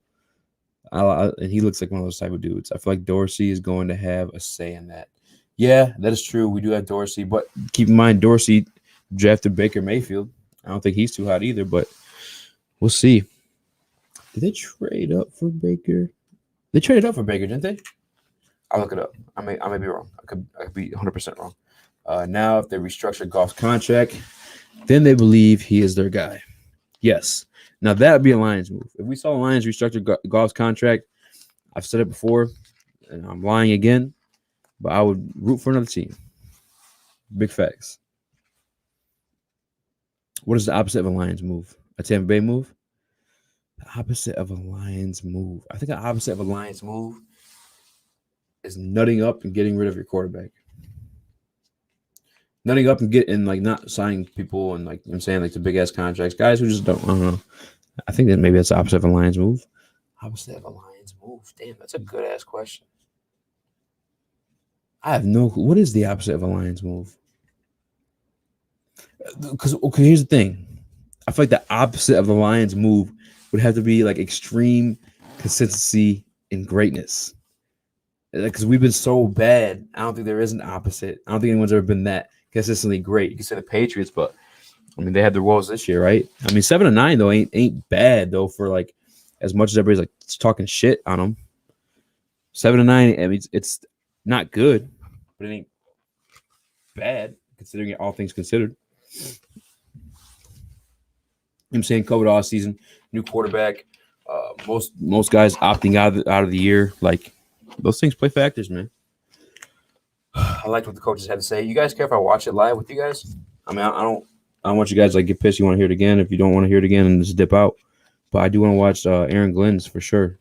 And he looks like one of those type of dudes. I feel like Dorsey is going to have a say in that. Yeah, that is true. We do have Dorsey, but keep in mind Dorsey drafted Baker Mayfield. I don't think he's too hot either, but we'll see. Did they trade up for Baker? They traded up for Baker, didn't they? I'll look it up. I may be wrong. I could be 100% wrong. Now, if they restructure Goff's contract, then they believe he is their guy. Yes. Now, that would be a Lions move. If we saw the Lions restructure Goff's contract, I've said it before, and I'm lying again, but I would root for another team. Big facts. What is the opposite of a Lions move? A Tampa Bay move? The opposite of a Lions move. I think the opposite of a Lions move is nutting up and getting rid of your quarterback. Nutting up and like not signing people and like, you know what I'm saying, like the big ass contracts. Guys who just don't, I don't know. I think that maybe that's the opposite of a Lions move. Opposite of a Lions move. Damn, that's a good ass question. I have no clue. What is the opposite of a Lions move? Because here's the thing. I feel like the opposite of the Lions move would have to be like extreme consistency and greatness. Because we've been so bad. I don't think there is an opposite. I don't think anyone's ever been that consistently great. You can say the Patriots, but I mean they had their woes this year, right? I mean 7-9 though ain't bad though for like as much as everybody's like talking shit on them. 7-9, I mean it's not good, but it ain't bad considering it all things considered. I'm saying COVID off season, new quarterback. Most guys opting out of the year. Like those things play factors, man. I liked what the coaches had to say. You guys care if I watch it live with you guys? I mean, I don't want you guys like get pissed. You want to hear it again? If you don't want to hear it again, and just dip out. But I do want to watch Aaron Glenn's for sure.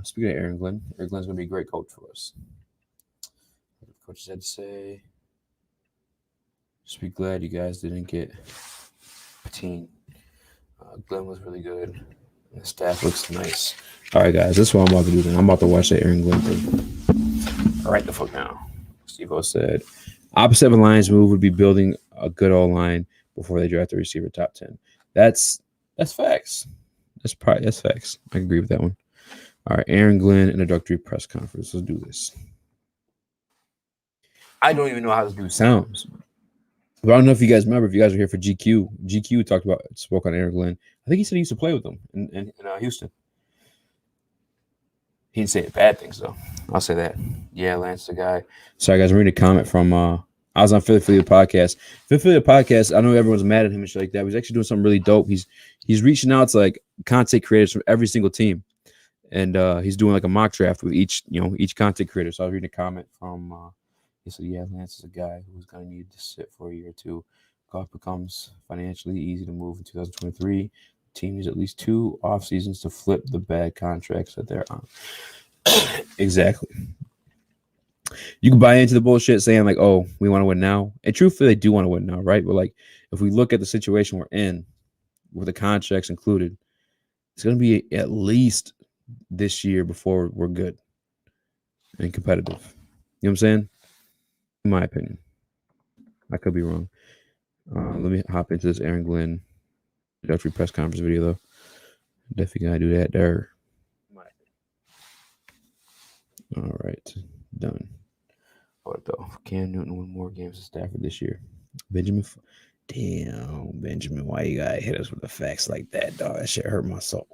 Speaking of Aaron Glenn's gonna be a great coach for us. What the coaches had to say. Just be glad you guys didn't get Patine. Glenn was really good. The staff looks nice. All right, guys, that's what I'm about to do then. I'm about to watch that Aaron Glenn thing. All right, the fuck now. Steve-O said, opposite of a Lions move would be building a good O-line before they draft a receiver top 10. That's facts. That's facts. I agree with that one. All right, Aaron Glenn introductory press conference. Let's do this. I don't even know how this dude sounds. But I don't know if you guys remember. If you guys were here for GQ spoke on Aaron Glenn. I think he said he used to play with them in Houston. He didn't say bad things though. I'll say that. Yeah, Lance, the guy. Sorry, guys. I'm reading a comment from. I was on Philly podcast. Philly podcast. I know everyone's mad at him and shit like that. But he's actually doing something really dope. He's reaching out to like content creators from every single team, and he's doing like a mock draft with each content creator. So I was reading a comment from. He said, "Yeah, Lance is a guy who's gonna need to sit for a year or two. Golf becomes financially easy to move in 2023. Team needs at least 2 off seasons to flip the bad contracts that they're on." Exactly. You can buy into the bullshit saying like, "Oh, we want to win now," and truthfully, they do want to win now, right? But like, if we look at the situation we're in, with the contracts included, it's going to be at least this year before we're good and competitive. You know what I'm saying? In my opinion, I could be wrong. Let me hop into this Aaron Glenn introductory press conference video though. Definitely gotta do that there. All right, done. What though? Cam Newton win more games than Stafford this year. Benjamin, damn Benjamin, why you gotta hit us with the facts like that, dog? That shit hurt my soul.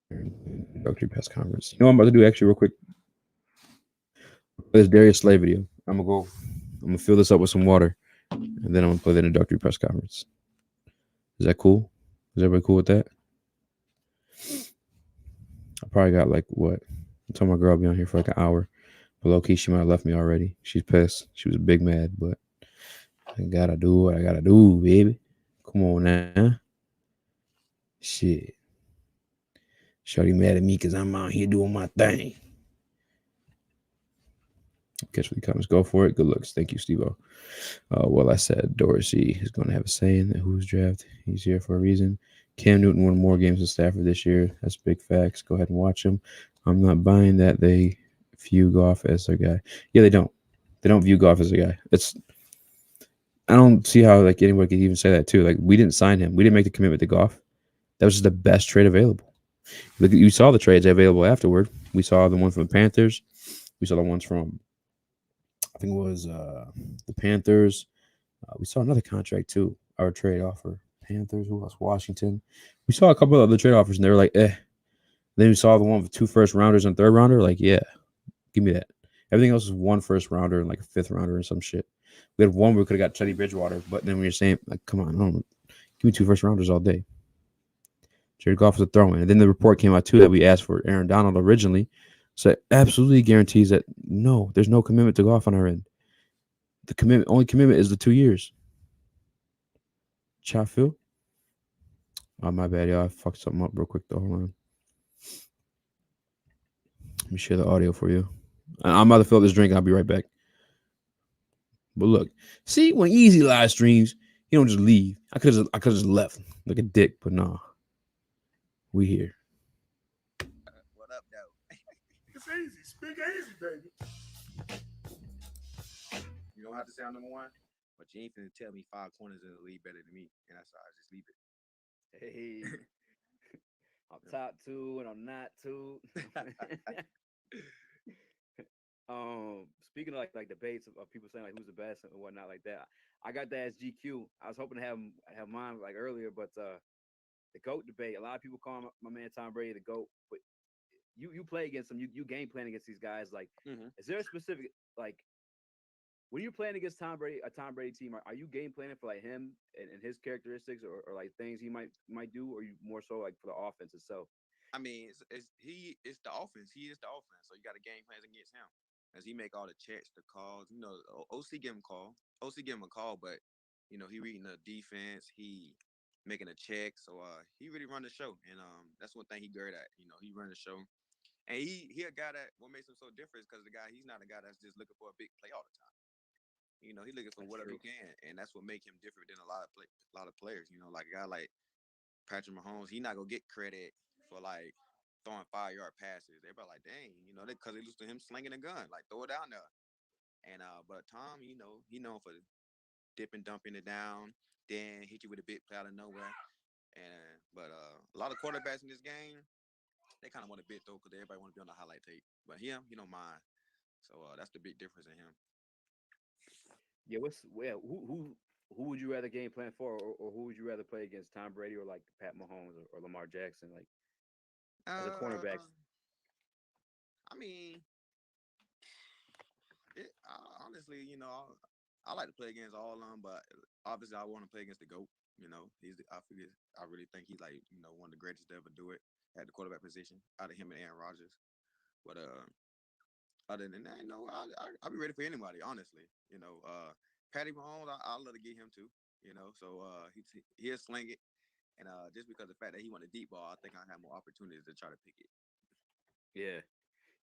Introductory press conference. You know what I'm about to do actually real quick? This Darius Slay video. I'm gonna fill this up with some water, and then I'm gonna play the introductory press conference. Is that cool? Is everybody cool with that? I probably got like what? I told my girl I'll be on here for like an hour. But low key, she might have left me already. She's pissed. She was big mad, but I gotta do what I gotta do, baby. Come on now. Shit. Shorty mad at me because I'm out here doing my thing. Catch what the comments. Go for it. Good looks. Thank you, Steve-O. Well, I said Dorsey is going to have a say in who's drafted. He's here for a reason. Cam Newton won more games than Stafford this year. That's big facts. Go ahead and watch him. I'm not buying that they view Goff as their guy. Yeah, they don't. They don't view Goff as a guy. I don't see how like anyone could even say that too. Like we didn't sign him. We didn't make the commitment to Goff. That was just the best trade available. Look, you saw the trades available afterward. We saw the one from the Panthers. We saw the ones from I think it was the Panthers. We saw another contract too. Our trade offer. Panthers. Who else? Washington. We saw a couple of other trade offers, and they were like, eh. Then we saw the one with 2 first rounders and 3rd rounder. Like, yeah, give me that. Everything else is 1 first rounder and like a 5th rounder and some shit. We had one where we could have got Teddy Bridgewater, but then we were saying, like, come on, give me 2 first rounders all day. Jared Goff was a throw in. And then the report came out too that we asked for Aaron Donald originally. So it absolutely guarantees that no, there's no commitment to Goff on our end. The only commitment is the 2 years. Chop Phil? Oh, my bad, y'all. I fucked something up real quick though. Hold on. Let me share the audio for you. I'm about to fill this drink and I'll be right back. But look, see, when Easy live streams, he don't just leave. I could have just left like a dick, but nah. We here. What up, though? It's easy. Speak easy, baby. You don't have to sound number one, but you ain't finna tell me 5 corners in the league better than me, and that's all. I just leave it. Hey, I'm top 2 and I'm not 2. Speaking of like debates of people saying like who's the best and whatnot like that, I got that as GQ. I was hoping to have mine like earlier, but the GOAT debate. A lot of people call my man Tom Brady the GOAT, but you play against him. You game plan against these guys. Like, is there a specific like when you're playing against a Tom Brady team, are you game planning for like him and his characteristics or like things he might do, or you more so like for the offense itself? I mean, it's the offense. He is the offense, so you got to game plans against him, as he make all the checks, the calls. You know, OC give him a call. OC give him a call, but he reading the defense. He making a check, so he really run the show, and that's one thing he good at. He run the show, and he a guy that what makes him so different is because he's not a guy that's just looking for a big play all the time. He looking for That's whatever true. he can, and that's what make him different than a lot of players. Like a guy like Patrick Mahomes, he not gonna get credit for like throwing 5-yard passes. Everybody like, dang, because they lose to him slinging a gun, like throw it down there. And but Tom, he known for dipping, dumping it down, then hit you with a big play out of nowhere. And but a lot of quarterbacks in this game, they kind of want a bit though, because everybody want to be on the highlight tape. But him, he don't mind. So that's the big difference in him. Yeah, who would you rather game plan for, or who would you rather play against, Tom Brady or like Pat Mahomes or Lamar Jackson, like as a cornerback? Uh, I mean, honestly, I like to play against all of them, but obviously I want to play against the goat. I figure I really think he's like one of the greatest to ever do it at the quarterback position out of him and Aaron Rodgers. But other than that, I'll be ready for anybody. Honestly, Patty Mahomes, I'll love to get him too. So he'll sling it, and just because of the fact that he won a deep ball, I think I have more opportunities to try to pick it. Yeah.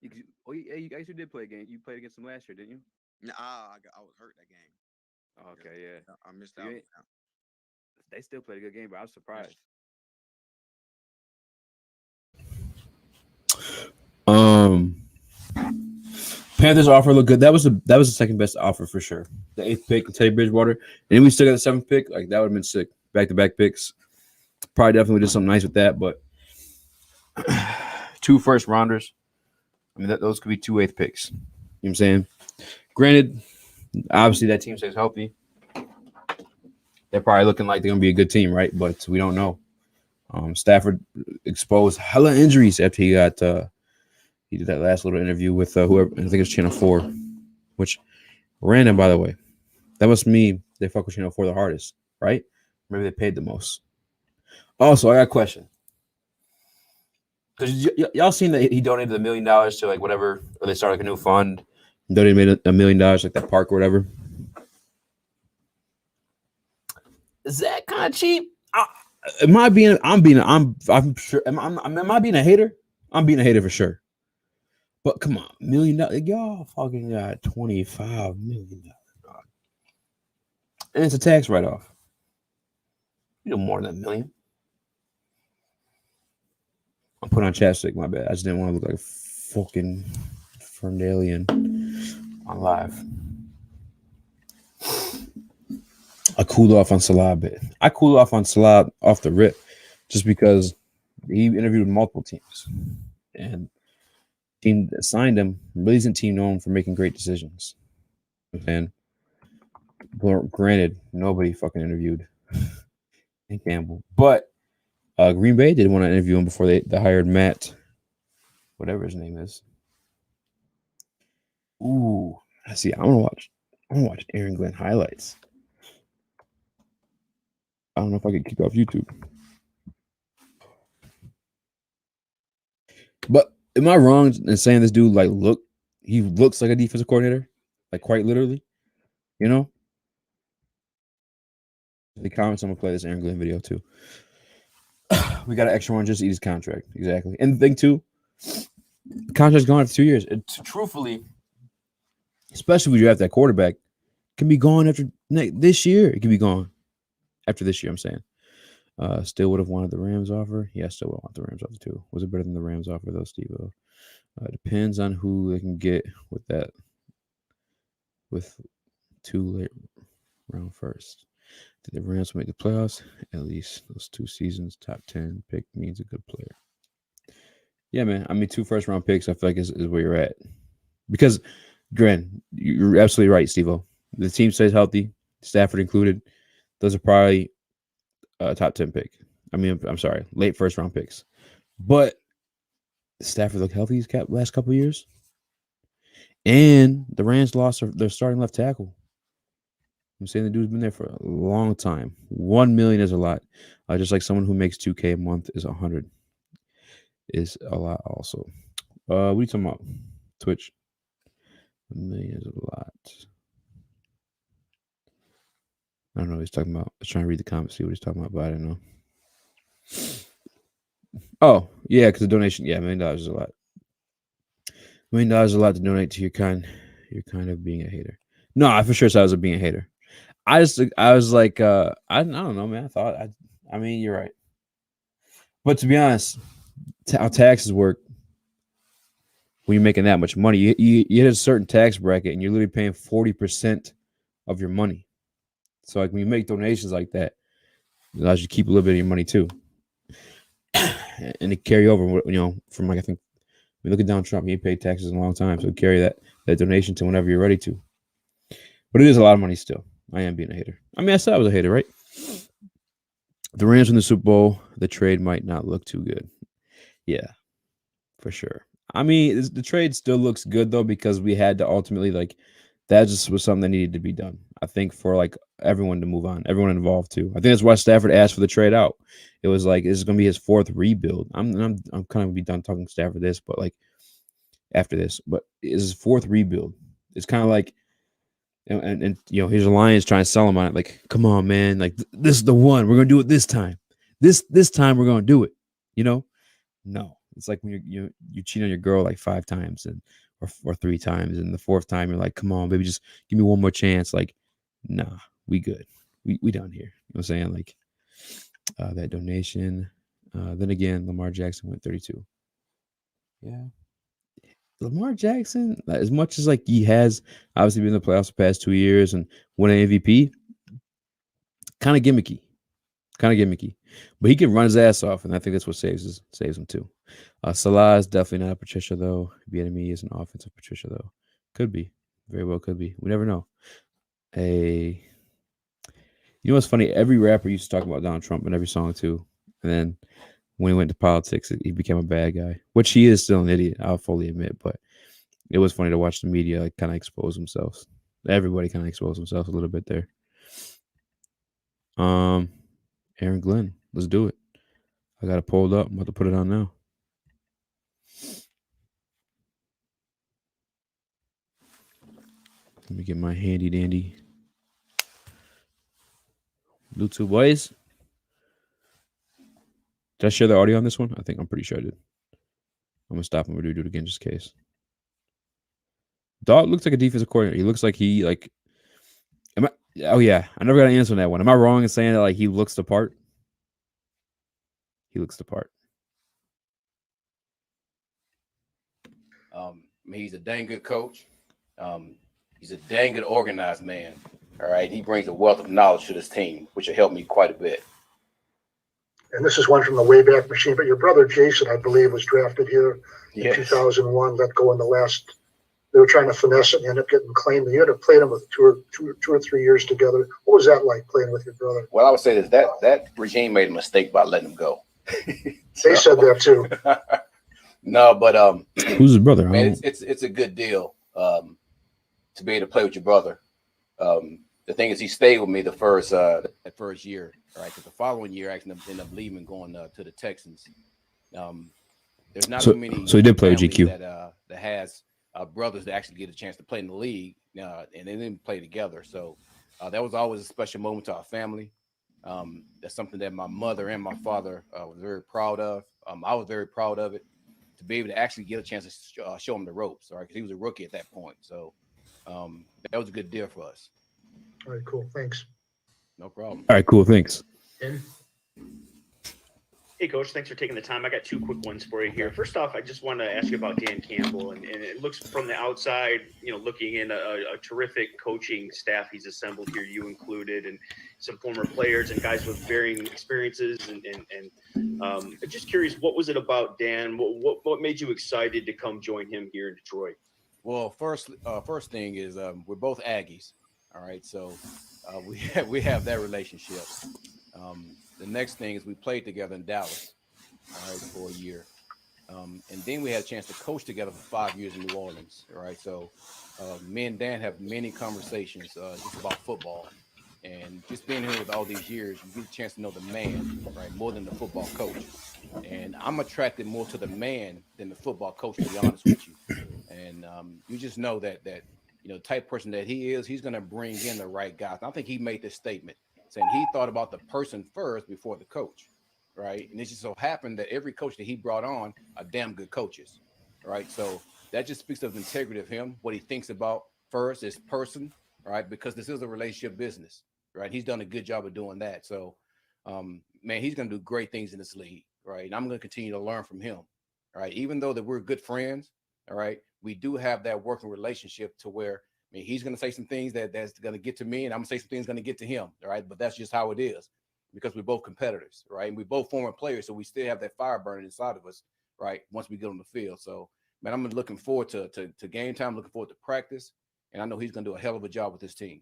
You actually did play a game. You played against him last year, didn't you? I was hurt that game. Okay, yeah. I missed So out. they still played a good game, but I was surprised. Um, Panthers offer looked good. That was the second best offer for sure. The eighth pick, Teddy Bridgewater, and then we still got the seventh pick. Like that would have been sick. Back to back picks. Probably definitely did something nice with that, but two first rounders. I mean, those could be two eighth picks. You know what I'm saying? Granted, obviously that team stays healthy. They're probably looking like they're gonna be a good team, right? But we don't know. Stafford exposed hella injuries after he did that last little interview with whoever, I think it's Channel 4, which random, by the way. That must mean they fuck with Channel 4 the hardest, right? Maybe they paid the most. Also, I got a question. Because y'all seen that he donated $1 million to like whatever, or they started like a new fund, and donated $1 million, like that park or whatever. Is that kind of cheap? Am I being? I'm sure. Am I being a hater? I'm being a hater for sure. But come on, $1 million, y'all fucking got $25 million, and it's a tax write off. You know more than a million. I'm putting on chapstick. My bad. I just didn't want to look like a fucking Ferndalian on live. I cooled off on Salah a bit. I cooled off on Salah off the rip, just because he interviewed with multiple teams, and team that signed him really isn't team known for making great decisions. And granted, nobody fucking interviewed Campbell, but Green Bay did want to interview him before they hired Matt, whatever his name is. Ooh, I see. I want to watch. I want to watch Aaron Glenn highlights. I don't know if I could kick off YouTube. But am I wrong in saying this dude he looks like a defensive coordinator, like quite literally? You know, in the comments, I'm gonna play this Aaron Glenn video too. We got an extra one just to eat his contract, exactly. And the thing too, the contract's gone for 2 years. Truthfully, especially if you draft that quarterback, can be gone after this year. It can be gone after this year. I'm saying. Still would have wanted the Rams offer. Yeah, still would want the Rams offer too. Was it better than the Rams offer though, Steve? Depends on who they can get with that. With 2 late round first. Did the Rams make the playoffs? At least those 2 seasons, top 10 pick means a good player. Yeah, man. I mean, 2 first round picks, I feel like is where you're at. Because, Gren, you're absolutely right, Steve-O. The team stays healthy, Stafford included. Those are probably top 10 pick. I mean, I'm sorry, late first round picks. But Stafford looked healthy these last couple of years. And the Rams lost their starting left tackle. I'm saying the dude's been there for a long time. 1 million is a lot. Just like someone who makes 2K a month is 100 is a lot also. What are you talking about? Twitch. 1 million is a lot. I don't know what he's talking about. I was trying to read the comments, see what he's talking about, but I don't know. Oh, yeah, because the donation, yeah, $1 million is a lot. $1 million is a lot to donate to your kind of being a hater. No, I for sure said I was being a hater. I was like, I don't know, man. I mean, you're right. But to be honest, how taxes work when you're making that much money, you hit a certain tax bracket and you're literally paying 40% of your money. So like when you make donations like that, it allows you to keep a little bit of your money too, and to carry over. From like I think we look at Donald Trump, he paid taxes in a long time, so carry that donation to whenever you're ready to. But it is a lot of money still. I am being a hater. I mean, I said I was a hater, right? The Rams in the Super Bowl, the trade might not look too good. Yeah, for sure. I mean, the trade still looks good though because we had to ultimately like that just was something that needed to be done. I think for like everyone to move on, everyone involved too. I think that's why Stafford asked for the trade out. It was like this is going to be his fourth rebuild. I'm kind of be done talking Stafford this, but like after this, but it's his fourth rebuild. It's kind of like and you know here's the Lions trying to sell him on it. Like, come on, man! Like this is the one we're gonna do it this time. This time we're gonna do it. You know, no. It's like when you cheat on your girl like 5 times or 3 times, and the fourth time you're like, come on, baby, just give me one more chance. Like, nah, we good. We done here. You know what I'm saying? Like that donation. Then again, Lamar Jackson went 32. Yeah. Lamar Jackson, as much as like he has obviously been in the playoffs the past 2 years and won an MVP, kind of gimmicky. Kind of gimmicky. But he can run his ass off, and I think that's what saves him too. Salah is definitely not a Patricia, though. Bieniemy is an offensive Patricia, though. Could be. Very well could be. We never know. You know what's funny? Every rapper used to talk about Donald Trump in every song, too. And then when he went to politics, he became a bad guy, which he is still an idiot, I'll fully admit. But it was funny to watch the media like kind of expose themselves. Everybody kind of exposed themselves a little bit there. Aaron Glenn, let's do it. I got it pulled up. I'm about to put it on now. Let me get my handy dandy Bluetooth boys. Did I share the audio on this one? I'm pretty sure I did. I'm gonna stop and we're gonna do it again just in case. Dog looks like a defensive coordinator. He looks like he like. Am I? Oh yeah, I never got an answer on that one. Am I wrong in saying that like he looks the part? He looks the part. I mean, he's a dang good coach. He's a dang good organized man. All right, he brings a wealth of knowledge to this team, which will help me quite a bit. And this is one from the Wayback Machine. But your brother Jason, I believe, was drafted here in 2001. Let go in the last. They were trying to finesse it and ended up getting claimed. You ended up playing him with two or 3 years together. What was that like playing with your brother? Well, I would say that regime made a mistake by letting him go. They said that too. No, but who's his brother? Man, it's a good deal to be able to play with your brother. The thing is, he stayed with me the first year, right? Because the following year, I actually ended up leaving, going to the Texans. There's not too many. So he did play with GQ that has brothers that actually get a chance to play in the league, and they didn't play together. So that was always a special moment to our family. That's something that my mother and my father was very proud of. I was very proud of it, to be able to actually get a chance to show him the ropes, right? Because he was a rookie at that point. So that was a good deal for us. All right, cool. Thanks. No problem. All right, cool. Thanks. Hey, Coach, thanks for taking the time. I got 2 quick ones for you here. First off, I just want to ask you about Dan Campbell. And it looks from the outside, looking in a terrific coaching staff he's assembled here, you included, and some former players and guys with varying experiences. And just curious, what was it about Dan? What made you excited to come join him here in Detroit? Well, first thing is we're both Aggies. All right, so we have that relationship. The next thing is we played together in Dallas, all right, for a year. And then we had a chance to coach together for 5 years in New Orleans, all right? So me and Dan have many conversations just about football. And just being here with all these years, you get a chance to know the man, right, more than the football coach. And I'm attracted more to the man than the football coach, to be honest with you. And you just know that the type of person that he is, he's going to bring in the right guys. And I think he made this statement, saying he thought about the person first before the coach, right? And it just so happened that every coach that he brought on are damn good coaches, right? So that just speaks of the integrity of him, what he thinks about first is person, right? Because this is a relationship business, right? He's done a good job of doing that. So, man, he's going to do great things in this league, right? And I'm going to continue to learn from him, right? Even though that we're good friends, all right, we do have that working relationship to where, I mean, he's going to say some things that's going to get to me, and I'm going to say some things going to get to him, all right? But that's just how it is, because we're both competitors, right? And we're both former players, so we still have that fire burning inside of us, right, once we get on the field. So, man, I'm looking forward to game time, looking forward to practice, and I know he's going to do a hell of a job with this team.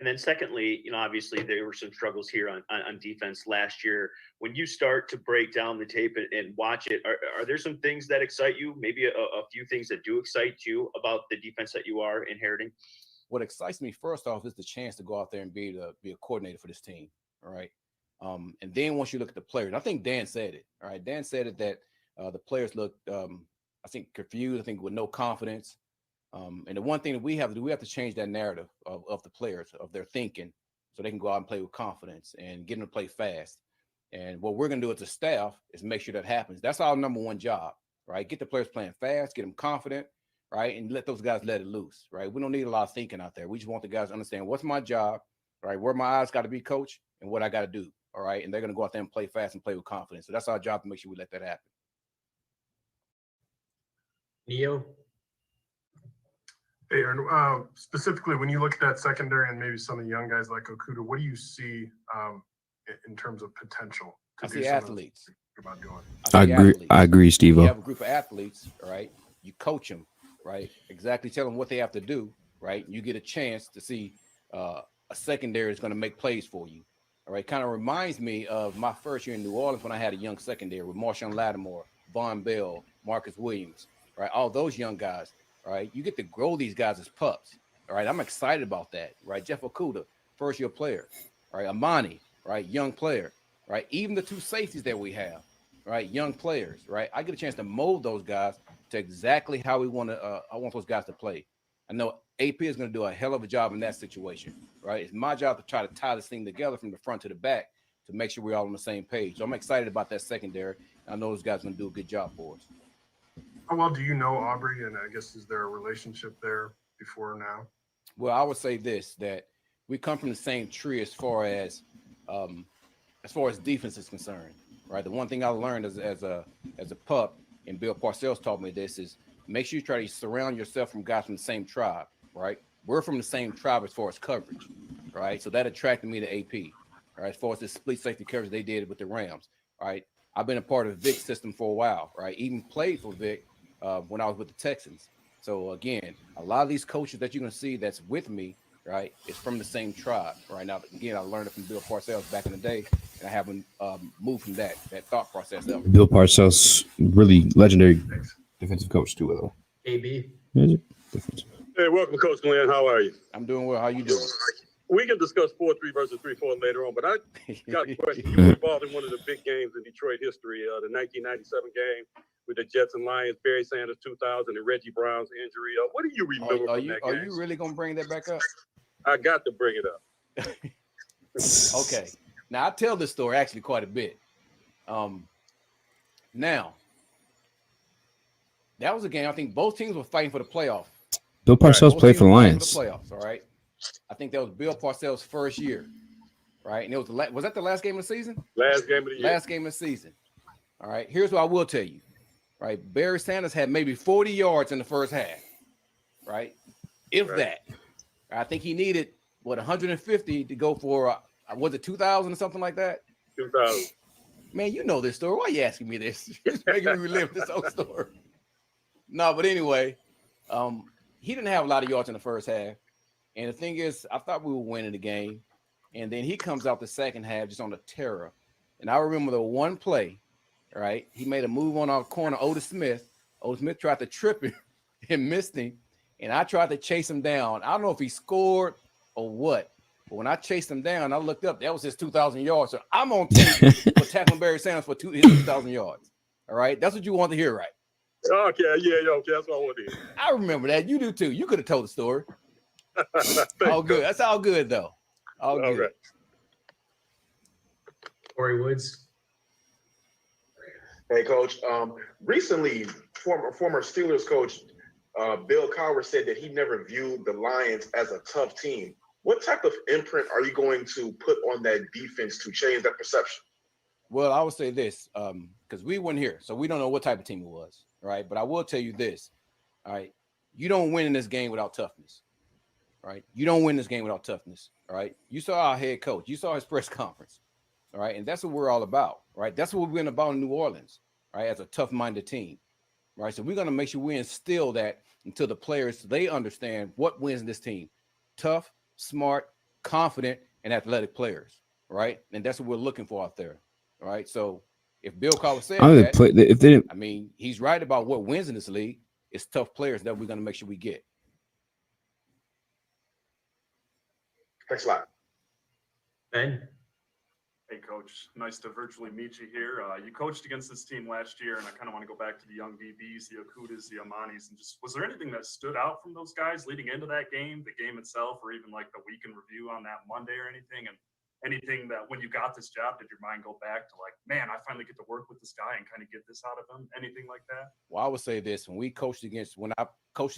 And then secondly, obviously there were some struggles here on defense last year. When you start to break down the tape and watch it, are there some things that excite you? Maybe a few things that do excite you about the defense that you are inheriting? What excites me first off is the chance to go out there and be a coordinator for this team. All right. And then once you look at the players, I think Dan said it. All right. Dan said it that the players looked, I think, confused, I think with no confidence. And the one thing that we have to do, we have to change that narrative of the players, of their thinking, so they can go out and play with confidence and get them to play fast. And what we're going to do as a staff is make sure that happens. That's our number one job, right? Get the players playing fast, get them confident, right? And let those guys let it loose, right? We don't need a lot of thinking out there. We just want the guys to understand what's my job, right? Where my eyes got to be, coach, and what I got to do, all right? And they're going to go out there and play fast and play with confidence. So that's our job, to make sure we let that happen. Neo? Hey, Aaron, specifically when you look at that secondary and maybe some of the young guys like Okuda, what do you see in terms of potential? I see athletes. About doing? I agree, Steve-O. You have a group of athletes, right? You coach them, right? Exactly, tell them what they have to do, right? You get a chance to see a secondary is going to make plays for you, all right? Kind of reminds me of my first year in New Orleans when I had a young secondary with Marshawn Lattimore, Von Bell, Marcus Williams, right? All those young guys. Right, you get to grow these guys as pups. All right, I'm excited about that. Right, Jeff Okuda, first-year player. Right, Amani, right, young player. Right, even the two safeties that we have, right, young players. Right, I get a chance to mold those guys to exactly how we want to. I want those guys to play. I know AP is going to do a hell of a job in that situation. Right, it's my job to try to tie this thing together from the front to the back to make sure we're all on the same page. So I'm excited about that secondary. I know those guys are going to do a good job for us. How well do you know Aubrey? And I guess, is there a relationship there before now? Well, I would say this, that we come from the same tree as far as defense is concerned, right? The one thing I learned as a pup, and Bill Parcells taught me this, is make sure you try to surround yourself from guys from the same tribe, right? We're from the same tribe as far as coverage, right? So that attracted me to AP, right? As far as the split safety coverage they did with the Rams, right? I've been a part of Vic's system for a while, right? Even played for Vic when I was with the Texans. So again, a lot of these coaches that you're going to see that's with me, right, is from the same tribe. Right now, again, I learned it from Bill Parcells back in the day, and I haven't moved from that thought process ever. Bill Parcells, really legendary defensive coach too, though. AB. Hey, welcome, Coach Glenn. How are you? I'm doing well. How you doing? We can discuss 4-3 versus 3-4 later on, but I got a question. You were involved in one of the big games in Detroit history, the 1997 game with the Jets and Lions, Barry Sanders 2000, and Reggie Brown's injury. What do you remember from that game? Are you really going to bring that back up? I got to bring it up. Okay. Now, I tell this story actually quite a bit. Now, that was a game I think both teams were fighting for the playoff. Bill Parcells played for the Lions. For the playoffs, all right? I think that was Bill Parcells' first year, right? And it was that the last game of the season? Last game of the year. Last game of the season. All right. Here's what I will tell you, right? Barry Sanders had maybe 40 yards in the first half, right? If that. I think he needed, 150 to go for, was it 2,000 or something like that? 2,000. Man, you know this story. Why are you asking me this? Just making me relive this whole story. No, but anyway, he didn't have a lot of yards in the first half. And the thing is, I thought we were winning the game. And then he comes out the second half just on a terror. And I remember the one play, right? He made a move on our corner, Otis Smith. Otis Smith tried to trip him and missed him. And I tried to chase him down. I don't know if he scored or what. But when I chased him down, I looked up. That was his 2,000 yards. So I'm on tape for tackling Barry Sanders for his 2,000 yards. All right? That's what you want to hear, right? Okay, yeah, okay. That's what I want to hear. I remember that. You do too. You could have told the story. All good. That's all good, though. All good. Right. Corey Woods. Hey, Coach. Recently, former Steelers coach Bill Cowher said that he never viewed the Lions as a tough team. What type of imprint are you going to put on that defense to change that perception? Well, I would say this, because we weren't here, so we don't know what type of team it was, right? But I will tell you this, all right? You don't win in this game without toughness, right? You don't win this game without toughness, all right? You saw our head coach. You saw his press conference, all right? And that's what we're all about, right? That's what we've been about in New Orleans, right, as a tough-minded team, right? So we're going to make sure we instill that until the players, they understand what wins this team. Tough, smart, confident, and athletic players, right? And that's what we're looking for out there, right? So if Bill Cowher says that, if they didn't, I mean, he's right about what wins in this league. It's tough players that we're going to make sure we get. Thanks a lot. Ben? Hey, Coach. Nice to virtually meet you here. You coached against this team last year, and I kind of want to go back to the young DBs, the Okudas, the Amanis, and just was there anything that stood out from those guys leading into that game, the game itself, or even like the week in review on that Monday or anything? And anything that when you got this job, did your mind go back to like, man, I finally get to work with this guy and kind of get this out of him? Anything like that? Well, I would say this: when I coached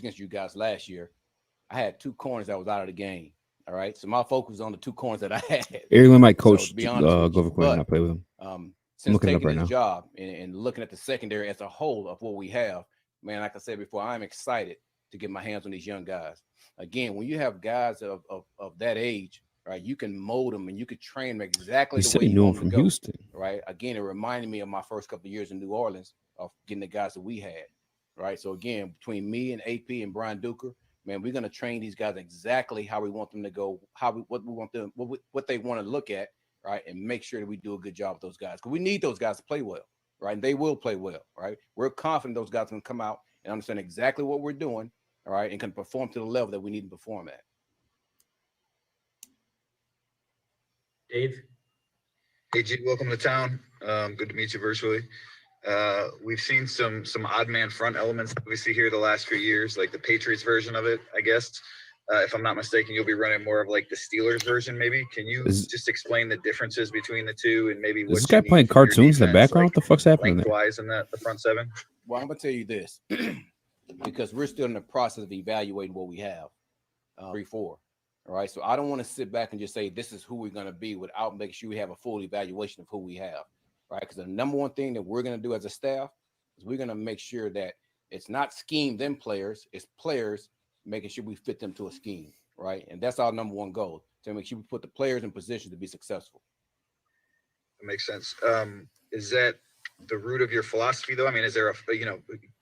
against you guys last year, I had 2 corners that was out of the game. All right, so my focus was on the 2 corners that I had. Everyone might coach. So, to be honest, Glover Quinn, I play with him. Since looking taking right this now. job and looking at the secondary as a whole of what we have, man, like I said before, I'm excited to get my hands on these young guys. Again, when you have guys of that age, right, you can mold them and you could train them exactly the way you knew him want them from to go, Houston. right? Again, it reminded me of my first couple of years in New Orleans of getting the guys that we had, right? So again, between me and AP and Brian Duker, man, we're going to train these guys exactly how we want them to go, what we want them, what they want to look at, right? And make sure that we do a good job with those guys, because we need those guys to play well, right? And they will play well, right? We're confident those guys can come out and understand exactly what we're doing, all right, and can perform to the level that we need to perform at. Dave? Hey, G, welcome to town. Good to meet you virtually. We've seen some odd man front elements that we see here the last few years, like the Patriots version of it, I guess. If I'm not mistaken, you'll be running more of like the Steelers version, maybe. Can you just explain the differences between the two and maybe what Is this guy playing cartoons in the background? What the fuck's happening there? Lengthwise in the front seven? Well, I'm going to tell you this, because we're still in the process of evaluating what we have, 3-4. All right. So I don't want to sit back and just say this is who we're going to be without making sure we have a full evaluation of who we have. Right. Because the number one thing that we're going to do as a staff is we're going to make sure that it's not scheme them players, it's players making sure we fit them to a scheme. Right. And that's our number one goal, to make sure we put the players in position to be successful. That makes sense. Is that the root of your philosophy, though? I mean, is there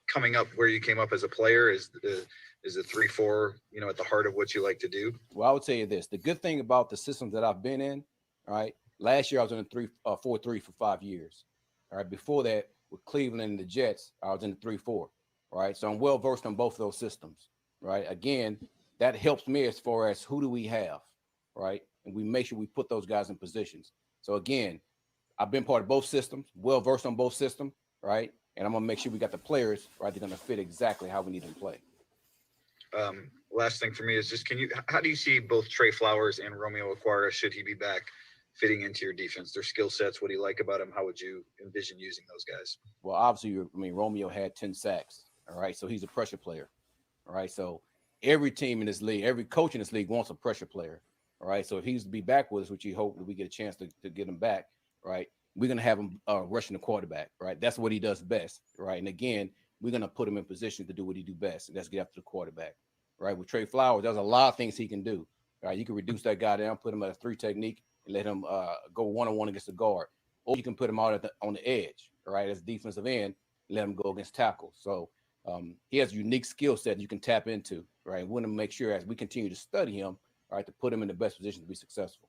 coming up where you came up as a player, is the 3-4, at the heart of what you like to do? Well, I would tell you this. The good thing about the systems that I've been in, all right, last year I was in the 4-3 for 5 years. All right, before that with Cleveland and the Jets, I was in the 3-4. All right, so I'm well versed on both of those systems. Right, again, that helps me as far as who do we have, right, and we make sure we put those guys in positions. So again, I've been part of both systems, well versed on both systems, right, and I'm gonna make sure we got the players right. They're gonna fit exactly how we need them to play. Last thing for me is just, how do you see both Trey Flowers and Romeo Okwara, should he be back, fitting into your defense? Their skill sets, what do you like about them? How would you envision using those guys? Well, obviously, Romeo had 10 sacks. All right, so he's a pressure player. All right, so every team in this league, every coach in this league wants a pressure player. All right, so if he's to be back with us, which you hope that we get a chance to get him back, right, we're gonna have him rushing the quarterback. Right, that's what he does best. Right, and again, we're gonna put him in position to do what he do best, and that's get after the quarterback. Right, with Trey Flowers, there's a lot of things he can do. Right, you can reduce that guy down, put him at a 3 technique, and let him go one-on-one against the guard, or you can put him out on the edge, right, as a defensive end, let him go against tackles. So he has a unique skill set you can tap into, right? We want to make sure as we continue to study him, right, to put him in the best position to be successful.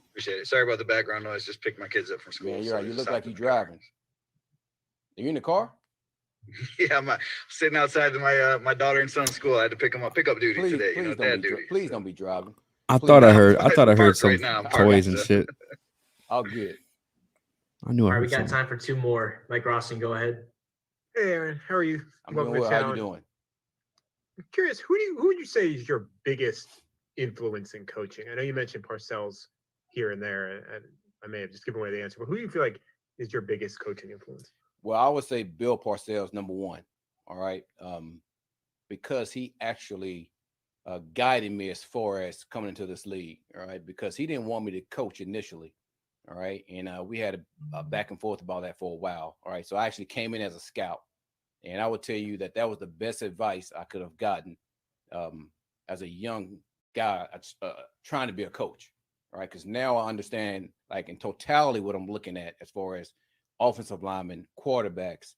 Appreciate it. Sorry about the background noise. Just picked my kids up from school. Yeah, you're right. You look like you're driving. Are you in the car? Yeah, I'm sitting outside my daughter and son's school. I had to pick them up, pickup duty today. Please don't be driving. I thought I heard some toys and shit. All good. I knew. All right, we got time for 2 more. Mike Rossin, go ahead. Hey, Aaron, how are you? I'm doing well. How you doing? I'm curious, who would you say is your biggest influence in coaching? I know you mentioned Parcells here and there, and I may have just given away the answer, but who do you feel like is your biggest coaching influence? Well, I would say Bill Parcells, number one. All right, because he actually guided me as far as coming into this league. All right, because he didn't want me to coach initially. All right. And we had a back and forth about that for a while. All right. So I actually came in as a scout. And I would tell you that was the best advice I could have gotten as a young guy trying to be a coach. All right. Because now I understand, like, in totality, what I'm looking at as far as offensive linemen, quarterbacks,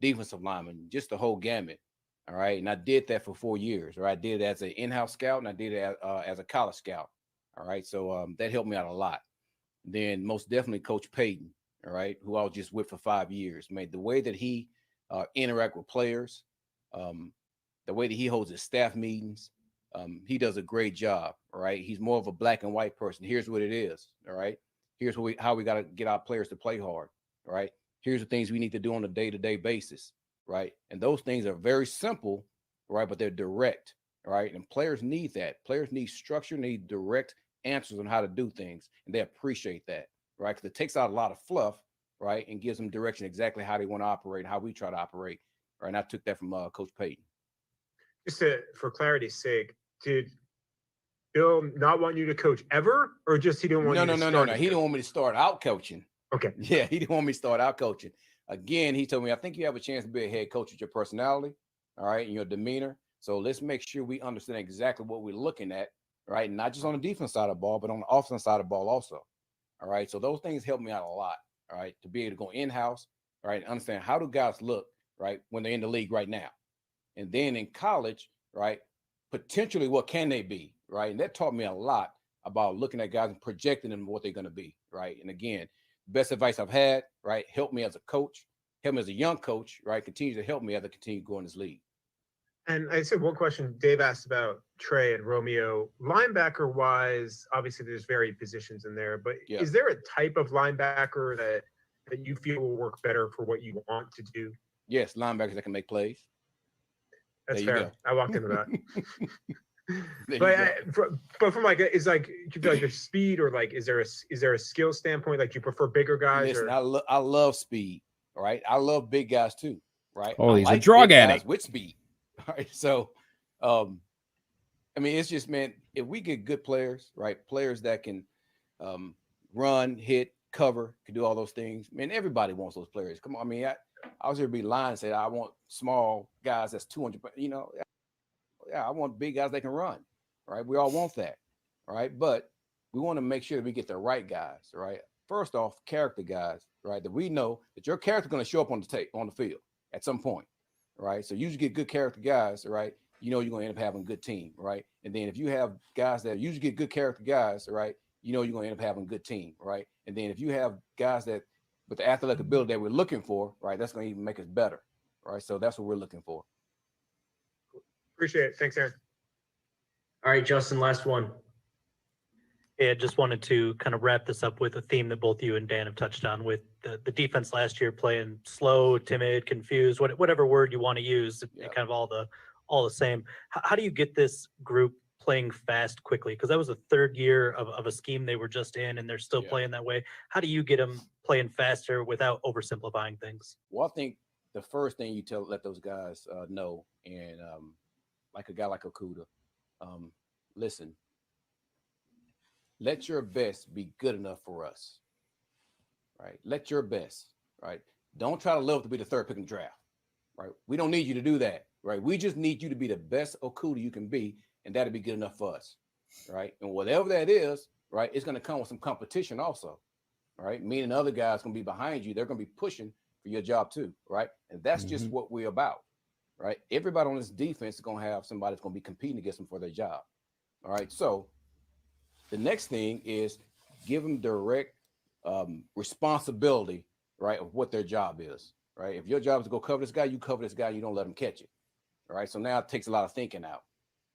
defensive linemen, just the whole gamut. All right. And I did that for 4 years. Right. I did it as an in-house scout, and I did it as a college scout. All right. So that helped me out a lot. Then most definitely Coach Payton, all right, who I was just with for 5 years. Man, the way that he interact with players, the way that he holds his staff meetings, he does a great job. All right. He's more of a black and white person. Here's what it is. All right. Here's how we got to get our players to play hard. All right. Here's the things we need to do on a day-to-day basis. Right. And those things are very simple, right? But they're direct. Right. And players need that. Players need structure, need direct answers on how to do things. And they appreciate that. Right. Because it takes out a lot of fluff, right? And gives them direction exactly how they want to operate, how we try to operate. Right. And I took that from Coach Payton. Just for clarity's sake, did Bill not want you to coach ever, or just he didn't want you to start? No. He didn't want me to start out coaching. Okay. Yeah, he didn't want me to start out coaching. Again, he told me, I think you have a chance to be a head coach with your personality, all right, and your demeanor. So let's make sure we understand exactly what we're looking at, right? Not just on the defense side of the ball, but on the offense side of the ball also. All right. So those things help me out a lot, all right, to be able to go in-house, all right, and understand how do guys look, right, when they're in the league right now. And then in college, right, potentially what can they be, right? And that taught me a lot about looking at guys and projecting them what they're going to be, right? And again, best advice I've had, right? Help me as a coach, help me as a young coach, right? Continue to help me as I continue growing this league. And I said one question Dave asked about Trey and Romeo. Linebacker wise, obviously there's varied positions in there, but is there a type of linebacker that you feel will work better for what you want to do? Yes, linebackers that can make plays. That's fair. I walked into that. But from like, is like, do you feel like there's speed, or like, is there a skill standpoint? Like, you prefer bigger guys? Listen, I love speed. All right. I love big guys too. Right. Oh, he's like a drug addict with speed. All right. So, I mean, it's just, man, if we get good players, right? Players that can run, hit, cover, can do all those things. Man, everybody wants those players. Come on. I mean, I was here to be lying and say I want small guys that's 200, you know. Yeah, I want big guys that can run, right? We all want that, right? But we want to make sure that we get the right guys, right? First off, character guys, right? That we know that your character is going to show up on the field at some point, right? So usually get good character guys, right? You know you're going to end up having a good team, right? And then if you have guys that usually get good character guys, right? You know you're going to end up having a good team, right? And then if you have guys that with the athletic ability that we're looking for, right? That's going to even make us better, right? So that's what we're looking for. Appreciate it. Thanks, Aaron. All right, Justin, last one. Yeah, just wanted to kind of wrap this up with a theme that both you and Dan have touched on, with the defense last year playing slow, timid, confused, whatever word you want to use, kind of all the same. How do you get this group playing fast quickly? Because that was the third year of a scheme they were just in, and they're still playing that way. How do you get them playing faster without oversimplifying things? Well, I think the first thing you let those guys know, and like a guy like Okuda, listen, let your best be good enough for us, right? Let your best, right? Don't try to live to be the third pick in the draft, right? We don't need you to do that, right? We just need you to be the best Okuda you can be, and that'll be good enough for us, right? And whatever that is, right, it's going to come with some competition also, right? Meaning other guys going to be behind you. They're going to be pushing for your job too, right? And that's just what we're about, right? Everybody on this defense is going to have somebody that's going to be competing against them for their job, all right? So the next thing is give them direct responsibility, right, of what their job is, right? If your job is to go cover this guy, you cover this guy, you don't let him catch it, all right? So now it takes a lot of thinking out,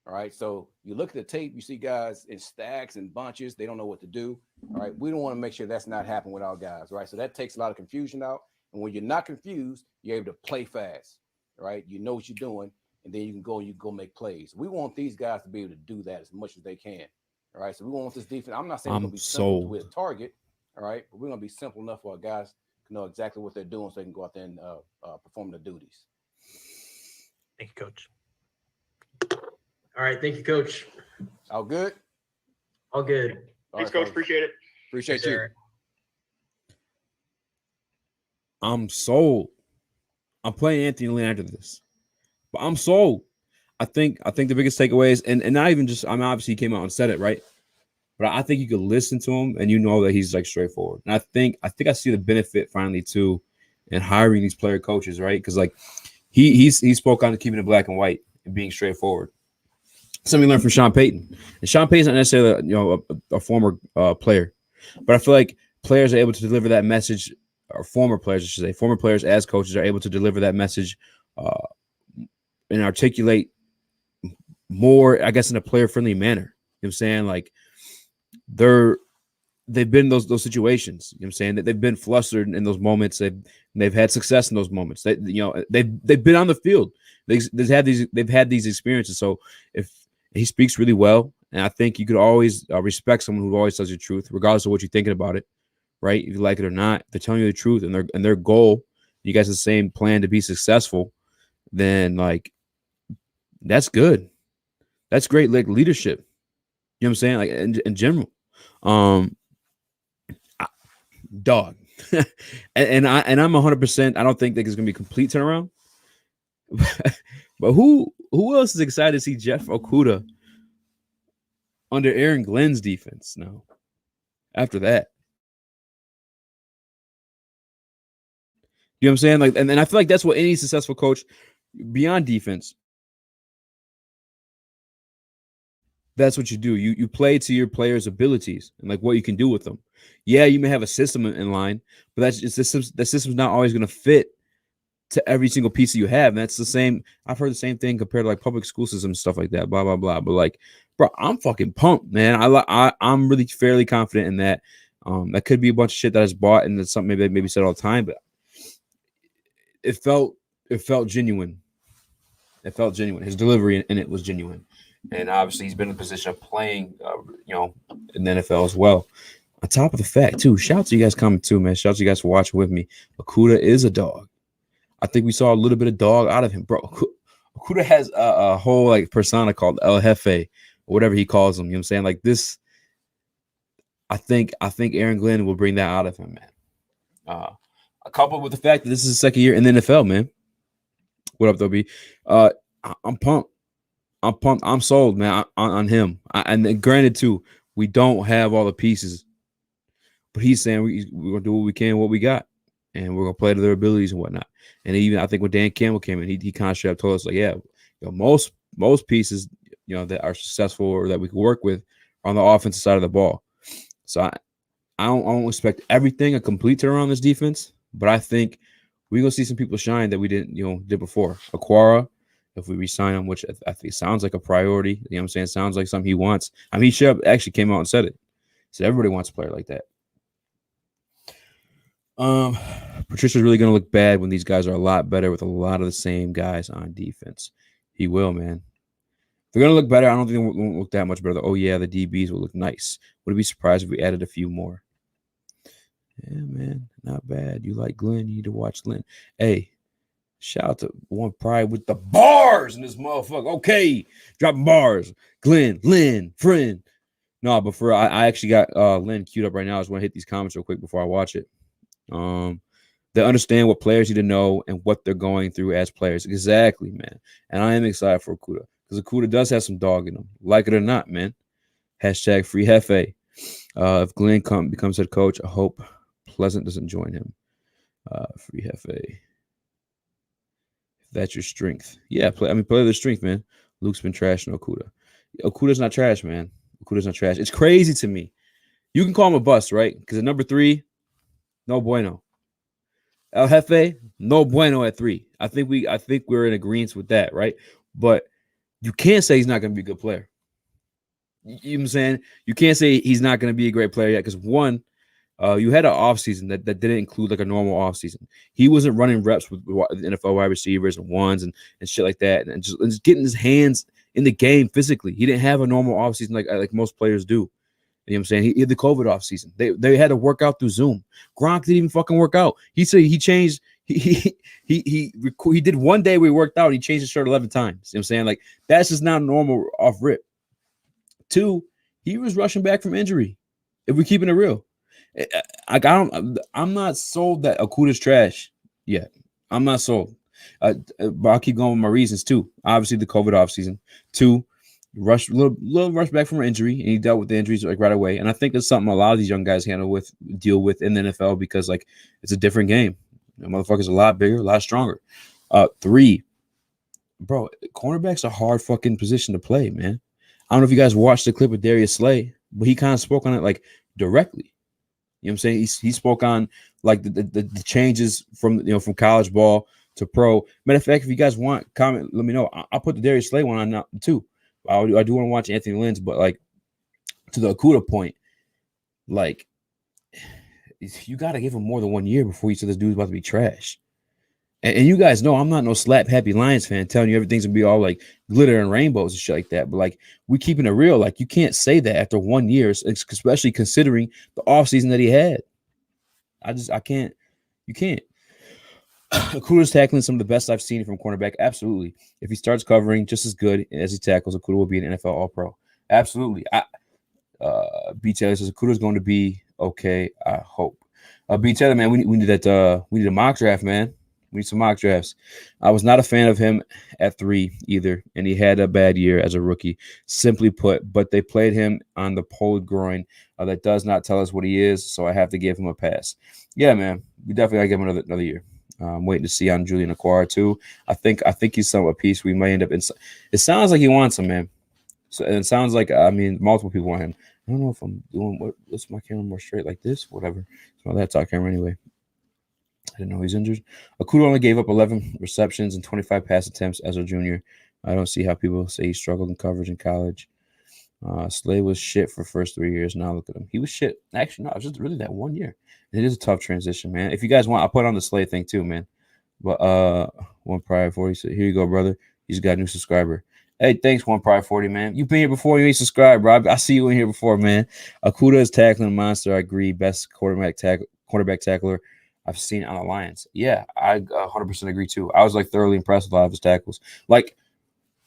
all right? So you look at the tape, you see guys in stacks and bunches, they don't know what to do, all right? We don't want to make sure that's not happening with our guys, right? So that takes a lot of confusion out. And when you're not confused, you're able to play fast, right? You know what you're doing, and then you can go make plays. We want these guys to be able to do that as much as they can, all right? So we want this defense. I'm not saying we're going to be simple with a target, all right? But we're going to be simple enough for our guys to know exactly what they're doing so they can go out there and perform their duties. Thank you, Coach. All right. Thank you, Coach. All good? All good. Thanks, Coach. Appreciate it. Appreciate you. I'm sold. I'm playing Anthony Lynn after this, but I'm sold. I think the biggest takeaways, and not even just, I mean, obviously he came out and said it, right? But I think you could listen to him and you know that he's like straightforward. And I think I see the benefit finally too in hiring these player coaches, right? Because like he spoke on keeping it black and white and being straightforward. Something we learned from Sean Payton. And Sean Payton's not necessarily a former player, but I feel like players are able to deliver that message, or former players, I should say, former players as coaches are able to deliver that message and articulate more, I guess, in a player-friendly manner. You know what I'm saying? Like they've been in those situations. You know what I'm saying? That they've been flustered in those moments. They've had success in those moments. They've been on the field. They've had these experiences. So if he speaks really well, and I think you could always respect someone who always tells you the truth, regardless of what you're thinking about it, right? If you like it or not, they're telling you the truth, and their goal, you guys have the same plan to be successful, then like that's good. That's great, like leadership. You know what I'm saying? Like in general, dog. and I'm 100%. I don't think that it's gonna be a complete turnaround. But who else is excited to see Jeff Okudah under Aaron Glenn's defense now? After that, you know what I'm saying? Like, and I feel like that's what any successful coach, beyond defense, that's what you do. You play to your players' abilities and like what you can do with them. Yeah, you may have a system in line, but that system's not always going to fit to every single piece that you have. And that's the same. I've heard the same thing compared to like public school systems and stuff like that. Blah blah blah. But like, bro, I'm fucking pumped, man. I'm really fairly confident in that. That could be a bunch of shit that is bought and it's something maybe said all the time, but it felt genuine. It felt genuine. His delivery in it was genuine. And obviously he's been in the position of playing, in the NFL as well. On top of the fact, too, shout out to you guys coming too, man. Shout out to you guys for watching with me. Okudah is a dog. I think we saw a little bit of dog out of him, bro. Okudah has a whole like persona called El Jefe, or whatever he calls him. You know what I'm saying? Like this, I think Aaron Glenn will bring that out of him, man. Coupled with the fact that this is his second year in the NFL, man. What up, Dobie? I'm pumped. I'm sold, man, on him. And granted, too, we don't have all the pieces, but he's saying we're gonna do what we can, what we got, and we're gonna play to their abilities and whatnot. And even I think when Dan Campbell came in, he kind of straight up told us like, yeah, most pieces, that are successful or that we can work with are on the offensive side of the ball. So I don't expect everything a complete turnaround on this defense, but I think we're gonna see some people shine that we did before. Aquara, if we resign him, which I think sounds like a priority, you know what I'm saying? Sounds like something he wants. I mean, he should have actually came out and said it. So everybody wants a player like that. Patricia's really gonna look bad when these guys are a lot better with a lot of the same guys on defense. He will, man. They're gonna look better. I don't think they won't look that much better. Oh yeah, the DBs will look nice. Would be surprised if we added a few more. Yeah, man, not bad. You like Glenn? You need to watch Glenn. Hey, shout out to One Pride with the bars in this motherfucker. Okay, dropping bars. Glenn, Lynn, friend. No, but I actually got Lynn queued up right now. I just want to hit these comments real quick before I watch it. They understand what players need to know and what they're going through as players. Exactly, man. And I am excited for Okudah because Okudah does have some dog in him, like it or not, man. Hashtag free Hefe. If Glenn becomes head coach, I hope Pleasant doesn't join him. Free Hefe. If that's your strength. Yeah, play the strength, man. Luke's been trashing Okudah. Okudah's not trash, man. Okudah's not trash. It's crazy to me. You can call him a bust, right? Because at number 3, no bueno. El Jefe, no bueno at 3. I think we're in agreement with that, right? But you can't say he's not going to be a good player. You know what I'm saying? You can't say he's not going to be a great player yet because one, you had an offseason that didn't include like a normal offseason. He wasn't running reps with NFL wide receivers and ones and shit like that, and just getting his hands in the game physically. He didn't have a normal offseason like most players do. You know what I'm saying? He had the COVID offseason. They had to work out through Zoom. Gronk didn't even fucking work out. He said he changed. He did one day where he worked out. He changed his shirt 11 times. You know what I'm saying? Like that's just not normal off rip. 2, he was rushing back from injury. If we're keeping it real, I'm not sold that Okudah's trash yet. I'm not sold. But I'll keep going with my reasons too. Obviously, the COVID offseason. 2, little rush back from an injury, and he dealt with the injuries like right away. And I think it's something a lot of these young guys deal with in the NFL because like it's a different game. The motherfucker's a lot bigger, a lot stronger. Three, bro, cornerback's a hard fucking position to play, man. I don't know if you guys watched the clip of Darius Slay, but he kind of spoke on it like directly. You know what I'm saying? He spoke on like the changes from college ball to pro. Matter of fact, if you guys want, comment, let me know. I'll put the Darius Slay one on now too. I do want to watch Anthony Lynn's, but like to the Okudah point, like you got to give him more than 1 year before you say this dude's about to be trash. And you guys know I'm not no slap happy Lions fan telling you everything's gonna be all like glitter and rainbows and shit like that. But like we keeping it real. Like you can't say that after 1 year, especially considering the offseason that he had. I can't. You can't. Okudah's tackling some of the best I've seen from cornerback. Absolutely. If he starts covering just as good as he tackles, Okudah will be an NFL All-Pro. Absolutely. B. Taylor says Okudah's going to be okay. I hope. B. Taylor, man, we need that. We need a mock draft, man. We need some mock drafts. I was not a fan of him at 3 either, and he had a bad year as a rookie, simply put. But they played him on the pulled groin. That does not tell us what he is, so I have to give him a pass. Yeah, man, we definitely got to give him another year. I'm waiting to see on Julian Okwara too. I think he's a piece we might end up in. It sounds like he wants him, man. So and it sounds like multiple people want him. I don't know if I'm doing what's my camera more straight like this, whatever. It's my laptop camera anyway. I didn't know he's injured. Okudah only gave up 11 receptions and 25 pass attempts as a junior. I don't see how people say he struggled in coverage in college. Slay was shit for first 3 years. Now look at him. He was shit. Actually, no, it was just really that 1 year. It is a tough transition, man. If you guys want, I'll put on the Slay thing too, man. But One Pride 40 said, here you go, brother. He's got a new subscriber. Hey, thanks, One Pride 40, man. You've been here before. You ain't subscribed, bro. I see you in here before, man. Okudah is tackling a monster. I agree. Best quarterback tackler I've seen on the Lions. Yeah, I 100% agree too. I was like thoroughly impressed with a lot of his tackles. Like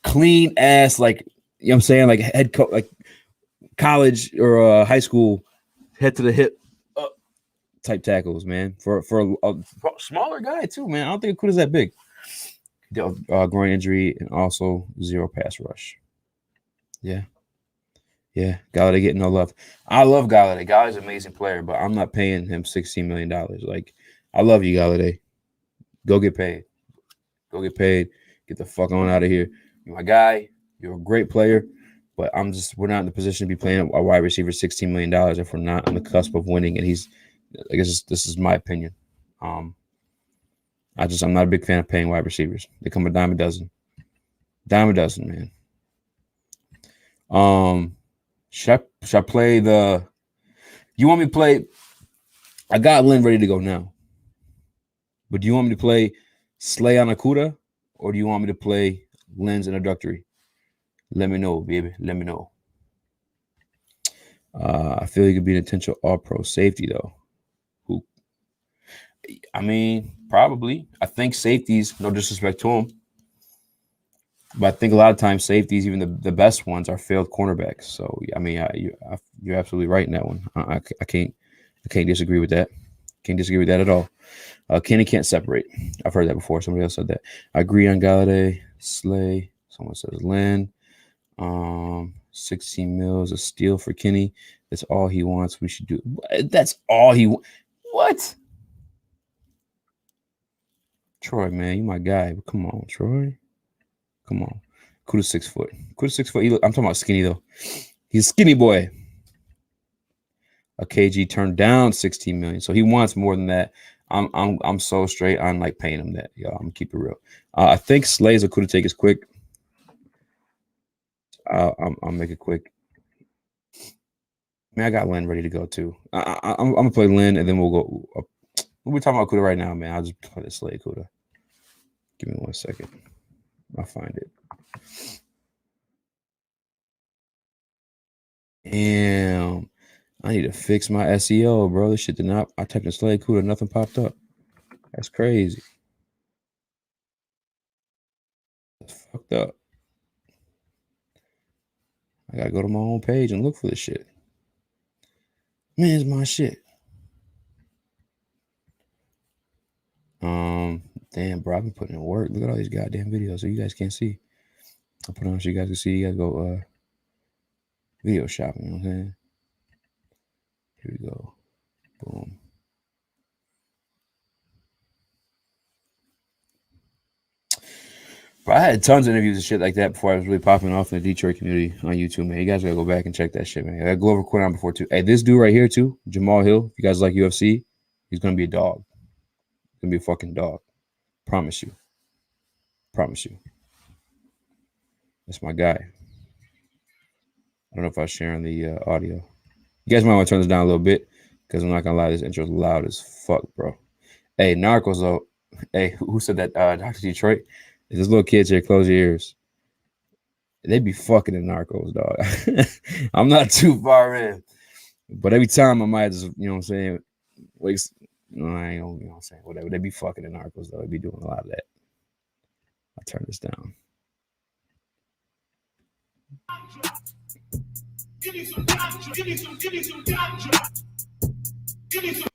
clean ass, like, you know what I'm saying? Like head coach, like college or high school, head to the hip type tackles, man. For a smaller guy too, man. I don't think Okudah's that big. Groin injury and also 0 pass rush. Yeah. Galladay getting no love. I love Galladay. Galladay's an amazing player, but I'm not paying him $16 million. Like, I love you, Galladay. Go get paid. Get the fuck on out of here. You're my guy. You're a great player, but we're not in the position to be playing a wide receiver $16 million if we're not on the cusp of winning. And I guess this is my opinion. I'm not a big fan of paying wide receivers. They come a dime a dozen. Man. Should I play the? You want me to play? I got Lynn ready to go now. But do you want me to play Slay on Okudah, or do you want me to play Lynn's introductory? Let me know, baby. Let me know. I feel he could be a potential all-pro safety though. I mean, probably. I think safeties, no disrespect to them, but I think a lot of times safeties, even the best ones, are failed cornerbacks. So I mean, you're absolutely right in that one. I can't disagree with that. Can't disagree with that at all. Kenny can't separate. I've heard that before. Somebody else said that. I agree on Galladay, Slay. Someone says Lynn. 16 mils a steal for Kenny. That's all he wants. We should do. That's all he wants. What? Troy, man, you my guy. But come on, Troy. Come on. Okudah's 6 foot. Okudah's 6 foot. I'm talking about skinny though. He's a skinny boy. A KG turned down 16 million, so he wants more than that. I'm so straight on like paying him that. Yo, I'm gonna keep it real. I think Slay's Okudah take is quick. I'll make it quick. Man, I got Lynn ready to go too. I'm gonna play Lynn, and then we'll go. We're talking about Okudah right now, man. I'll just play the Slay Okudah. Give me 1 second. I'll find it. Damn. I need to fix my SEO, bro. This shit did not. I typed in Slay Okudah, nothing popped up. That's crazy. That's fucked up. I gotta go to my own page and look for this shit. Man, it's my shit. Damn, bro, I've been putting in work. Look at all these goddamn videos, so you guys can't see. I'll put on so you guys can see. You guys go video shopping. You know what I'm saying? Here we go. Boom. But I had tons of interviews and shit like that before I was really popping off in the Detroit community on YouTube, man. You guys gotta go back and check that shit, man. I got Glover quit on before too. Hey, this dude right here too, Jamal Hill. If you guys like UFC, he's gonna be a dog. He's gonna be a fucking dog. Promise you. Promise you. That's my guy. I don't know if I was sharing the audio. You guys might want to turn this down a little bit because I'm not gonna lie, this intro is loud as fuck, bro. Hey, Narcos though. Hey, who said that? Dr. Detroit. If this little kids here, close your ears. They be fucking in Narcos, dog. I'm not too far in, but every time I might just, you know what I'm saying, wakes. I ain't gonna, you know what I'm saying, whatever. They be fucking in Narcos though. They be doing a lot of that. I'll turn this down.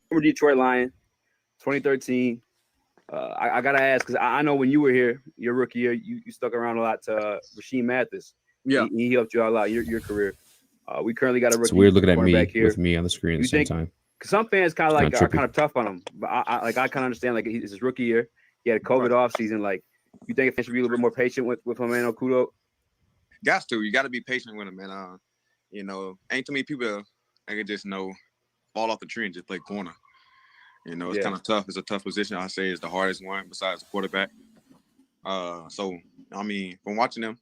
Former Detroit Lion, 2013. I gotta ask because I know when you were here, your rookie year, you stuck around a lot to Rasheem Mathis. Yeah, he helped you out a lot your career. We currently got a rookie. It's weird looking at me back here. with me on the screen at the same time. Because some fans kind of like Kinda are kind of tough on him, but I kind of understand. Like it's his rookie year, he had a COVID off season. Like you think fans should be a little bit more patient with my man Okudo? Got to. You got to be patient with him, man. You know, ain't too many people that can just fall off the tree and just play corner. You know, it's kind of tough. It's a tough position. I say it's the hardest one besides the quarterback. So I mean, from watching him,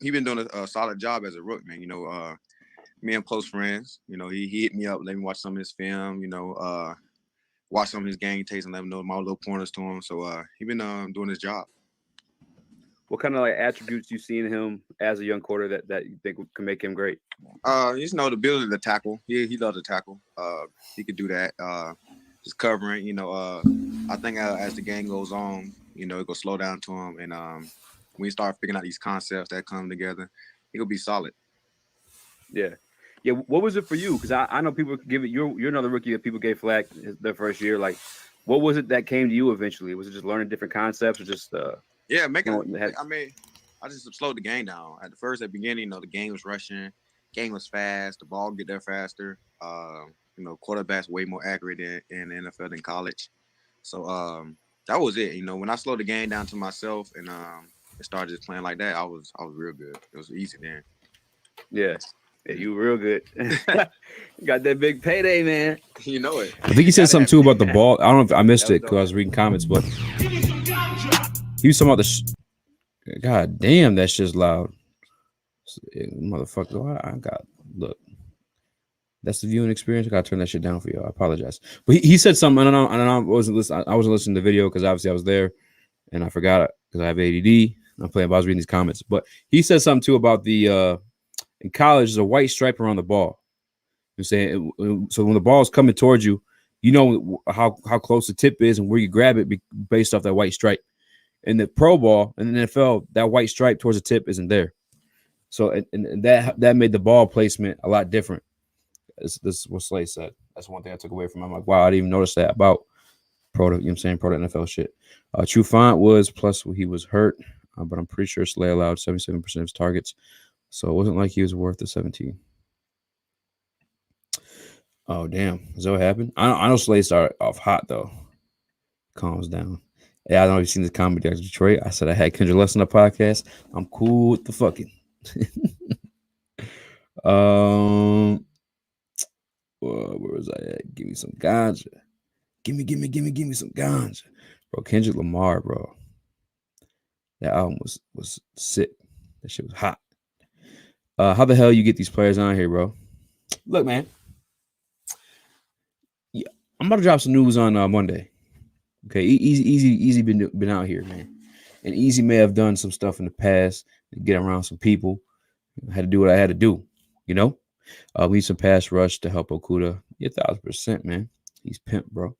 he been doing a solid job as a rook, man. You know, me and close friends. You know, he hit me up, let me watch some of his film. You know, watch some of his game tapes and let him know my little pointers to him. So he been doing his job. What kind of like attributes you see in him as a young quarter that you think can make him great? You know, the ability to tackle. He loves to tackle. He could do that. Just covering. You know, I think as the game goes on, you know, it will slow down to him, and when you start figuring out these concepts that come together, he'll be solid. Yeah. What was it for you? Because I know people give it. You're another rookie that people gave flack their first year. Like, what was it that came to you eventually? Was it just learning different concepts, or just Yeah, I just slowed the game down. At the beginning, you know, the game was rushing, game was fast, the ball get there faster. You know, quarterbacks way more accurate in the NFL than college. So that was it. You know, when I slowed the game down to myself and started just playing like that, I was real good. It was easy then. Yeah, you were real good. You got that big payday, man. You know it. I think he said something too about the ball. I don't know if I missed it because I was reading comments, but he was talking about God damn, that shit's loud. Motherfucker, I got look. That's the viewing experience. I gotta turn that shit down for you. I apologize. But he said something. I don't know. I wasn't listening to the video because obviously I was there and I forgot it because I have ADD. I was reading these comments. But he said something too about the in college there's a white stripe around the ball. You're saying so when the ball is coming towards you, you know how close the tip is and where you grab it based off that white stripe. In the pro ball in the NFL, that white stripe towards the tip isn't there. So and that made the ball placement a lot different. This is what Slay said. That's one thing I took away from him. I'm like, wow, I didn't even notice that about pro to NFL shit. True Font was plus he was hurt, but I'm pretty sure Slay allowed 77% of his targets. So it wasn't like he was worth the 17. Oh, damn. Is that what happened? I know Slay started off hot, though. Calms down. Yeah, I don't know if you've seen this comedy Dr. Detroit. I said I had Kendra Less on the podcast. I'm cool with the fucking. Where was I at? Give me some ganja. Give me some ganja. Bro, Kendrick Lamar, bro. That album was sick. That shit was hot. How the hell you get these players on here, bro? Look, man. Yeah, I'm about to drop some news on Monday. Okay, Easy been out here, man. And Easy may have done some stuff in the past to get around some people. I had to do what I had to do, you know? We need some pass rush to help Okuda. Yeah, 1,000%, man. He's pimp, bro.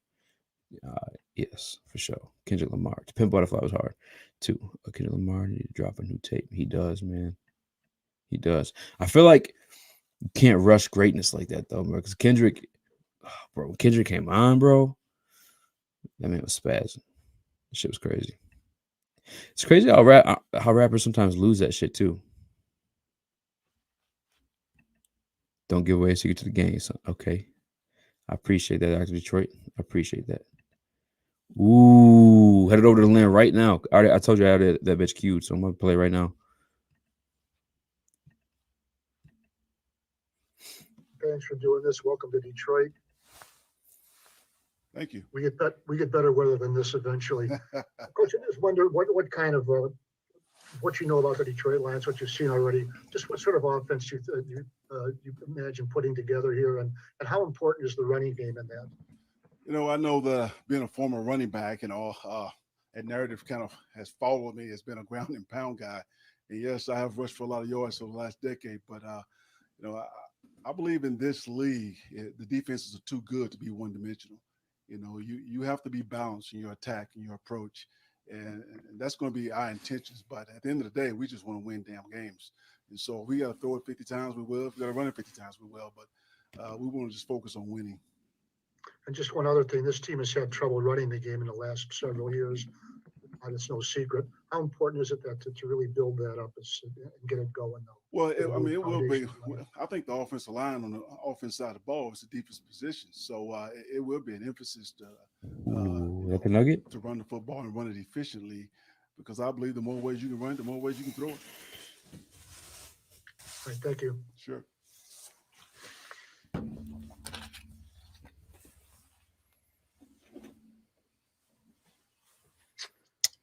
Yes, for sure. Kendrick Lamar. To Pimp Butterfly was hard, too. Kendrick Lamar need to drop a new tape. He does, man. He does. I feel like you can't rush greatness like that, though, bro. Because Kendrick came on, bro. That man was spazzing. That shit was crazy. It's crazy how rappers sometimes lose that shit, too. Don't give away a secret to the game. So, okay. I appreciate that, Dr. Detroit. I appreciate that. Ooh. Ooh, headed over to the land right now. I told you I had that bitch queued, so I'm gonna play right now. Thanks for doing this. Welcome to Detroit. Thank you. We get better weather than this eventually. Coach, I just wonder what kind of what you know about the Detroit Lions, what you've seen already. Just what sort of offense you imagine putting together here, and how important is the running game in that? You know, I know that being a former running back and all, that narrative kind of has followed me as being a ground and pound guy. And yes, I have rushed for a lot of yards over the last decade, but you know, I believe in this league, the defenses are too good to be one-dimensional. You know, you have to be balanced in your attack and your approach, and that's going to be our intentions. But at the end of the day, we just want to win damn games. And so if we got to throw it 50 times, we will. If we got to run it 50 times, we will. But we want to just focus on winning. And just one other thing, this team has had trouble running the game in the last several years. And it's no secret. How important is it that to really build that up and get it going, though? Well, it will be. I think the offensive line on the offense side of the ball is the deepest position, so it will be an emphasis to the nugget to run the football and run it efficiently, because I believe the more ways you can run it, the more ways you can throw it. All right, thank you. Sure.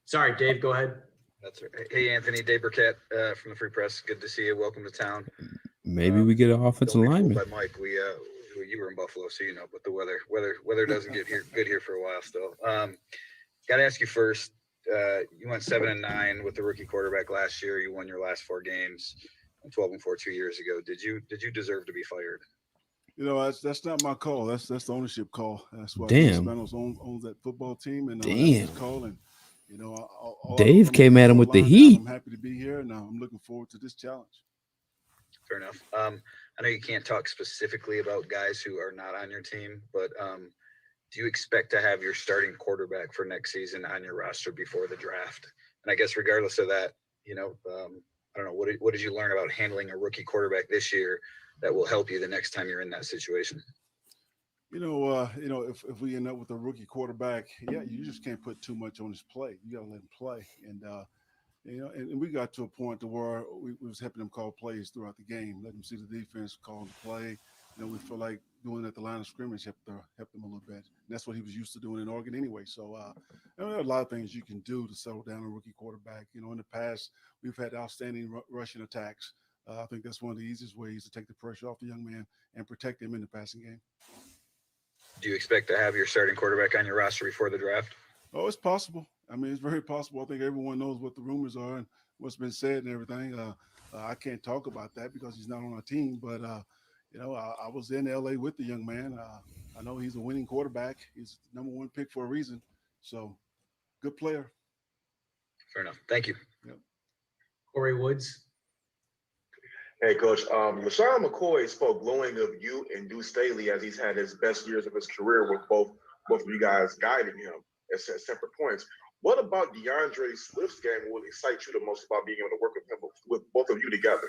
Sorry, Dave, go ahead. That's right. Hey, Anthony, Dave Burkett from the Free Press. Good to see you. Welcome to town. Maybe we get an offensive lineman. By Mike, you were in Buffalo, so you know. But the weather doesn't get good here for a while still. Got to ask you first. You went 7-9 with the rookie quarterback last year. You won your last 4 games, 12-4 2 years ago. Did you deserve to be fired? You know, that's not my call. That's the ownership call. That's why Spanos owns that football team, and that's his call. And you know, Dave came at him with the heat. I'm happy to be here, and I'm looking forward to this challenge. Fair enough. I know you can't talk specifically about guys who are not on your team, but do you expect to have your starting quarterback for next season on your roster before the draft? And I guess regardless of that, you know, I don't know, what did you learn about handling a rookie quarterback this year that will help you the next time you're in that situation? You know, if we end up with a rookie quarterback, yeah, you just can't put too much on his plate. You got to let him play, and you know, and we got to a point to where we was helping him call plays throughout the game, let him see the defense call the play. You know, we feel like doing it at the line of scrimmage helped him a little bit. And that's what he was used to doing in Oregon anyway. So, there are a lot of things you can do to settle down a rookie quarterback. You know, in the past, we've had outstanding rushing attacks. I think that's one of the easiest ways to take the pressure off the young man and protect him in the passing game. Do you expect to have your starting quarterback on your roster before the draft? Oh, it's possible. I mean, it's very possible. I think everyone knows what the rumors are and what's been said and everything. I can't talk about that because he's not on our team. But, you know, I was in L.A. with the young man. I know he's a winning quarterback. He's the #1 pick for a reason. So, good player. Fair enough. Thank you. Yep. Corey Woods. Hey, Coach. LaShawn McCoy spoke glowing of you and Deuce Staley as he's had his best years of his career with both of you guys guiding him at separate points. What about DeAndre Swift's game will excite you the most about being able to work with him, with both of you together?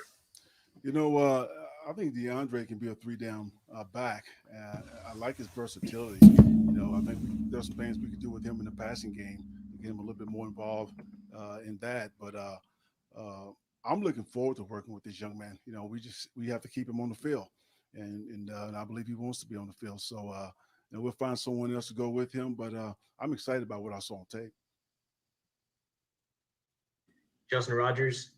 You know, I think DeAndre can be a 3-down back. I like his versatility. You know, I think there's some things we could do with him in the passing game to get him a little bit more involved in that. But I'm looking forward to working with this young man. You know, we have to keep him on the field, and I believe he wants to be on the field. So, you know, we'll find someone else to go with him. But I'm excited about what I saw on tape. Justin Rogers.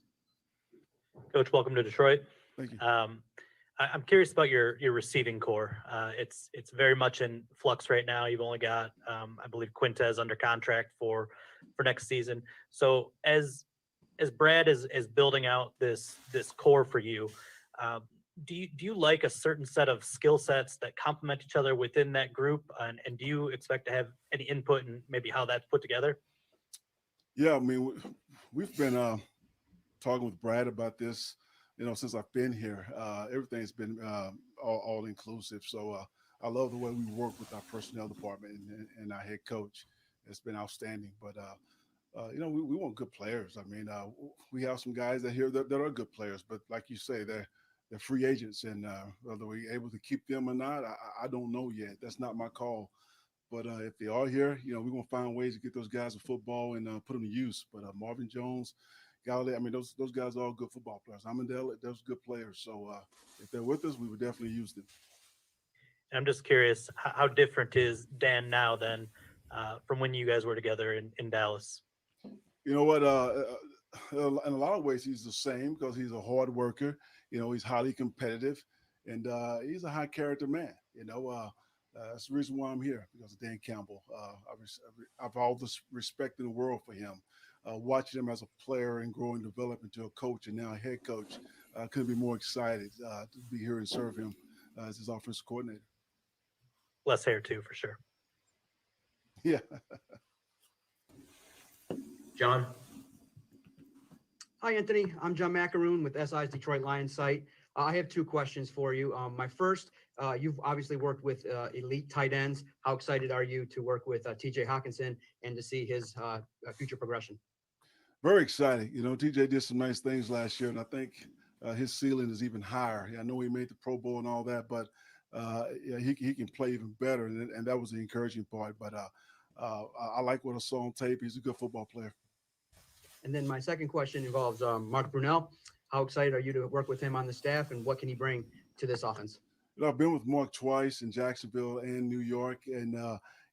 Coach, welcome to Detroit. Thank you. I'm curious about your receiving core. It's very much in flux right now. You've only got, I believe, Quintez under contract for next season. So as Brad is building out this core for you, do you like a certain set of skill sets that complement each other within that group? And do you expect to have any input in maybe how that's put together? Yeah, I mean, we've been talking with Brad about this, you know, since I've been here. Everything's been all inclusive. So I love the way we work with our personnel department and our head coach. It's been outstanding. But you know, we want good players. I mean, we have some guys that are good players, but like you say, they're free agents, and whether we're able to keep them or not, I don't know yet. That's not my call. But if they are here, we're going to find ways to get those guys to football and put them to use. But Marvin Jones, Gallaudet, I mean, those guys are all good football players. Amandale, those good players. So if they're with us, we would definitely use them. And I'm just curious, how different is Dan now than from when you guys were together in Dallas? You know what? In a lot of ways, he's the same because he's a hard worker. He's highly competitive, and he's a high character man. That's the reason why I'm here, because of Dan Campbell. I've all this respect in the world for him. Watching him as a player and grow and develop into a coach and now a head coach, I couldn't be more excited to be here and serve him as his offensive coordinator. Less hair too, for sure. Yeah. John. Hi, Anthony. I'm John Macaroon with SI's Detroit Lions site. I have two questions for you. My first, you've obviously worked with elite tight ends. How excited are you to work with TJ Hawkinson and to see his future progression? Very exciting. TJ did some nice things last year, and I think his ceiling is even higher. I know he made the Pro Bowl and all that, but he can play even better, and that was the encouraging part. But I like what I saw on tape. He's a good football player. And then my second question involves Mark Brunell. How excited are you to work with him on the staff, and what can he bring to this offense? I've been with Mark twice in Jacksonville and New York, and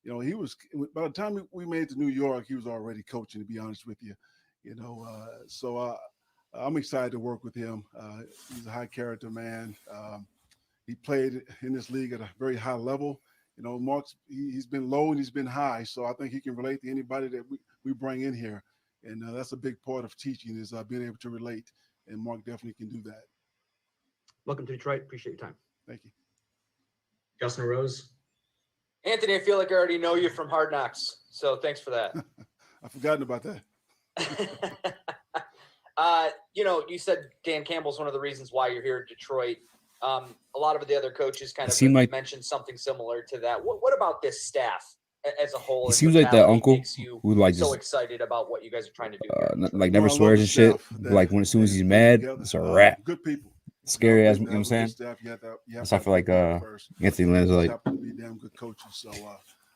he was, by the time we made it to New York, he was already coaching, to be honest with you. So I'm excited to work with him. He's a high character man. He played in this league at a very high level. Mark's he's been low and he's been high, so I think he can relate to anybody that we bring in here, and that's a big part of teaching is being able to relate, and Mark definitely can do that. Welcome to Detroit. Appreciate your time. Thank you. Justin Rose. Anthony, I feel like I already know you from Hard Knocks, so thanks for that. I've forgotten about that. You said Dan Campbell's one of the reasons why you're here in Detroit. A lot of the other coaches kind of mentioned something similar to that. What about this staff as a whole? He seems like that uncle who like so just excited about what you guys are trying to do. like never swears and shit. Like as soon as he's mad, it's a wrap. Good people. Scary as, you know what I'm saying? That's I feel like Anthony Lynn's like be damn good coaches. So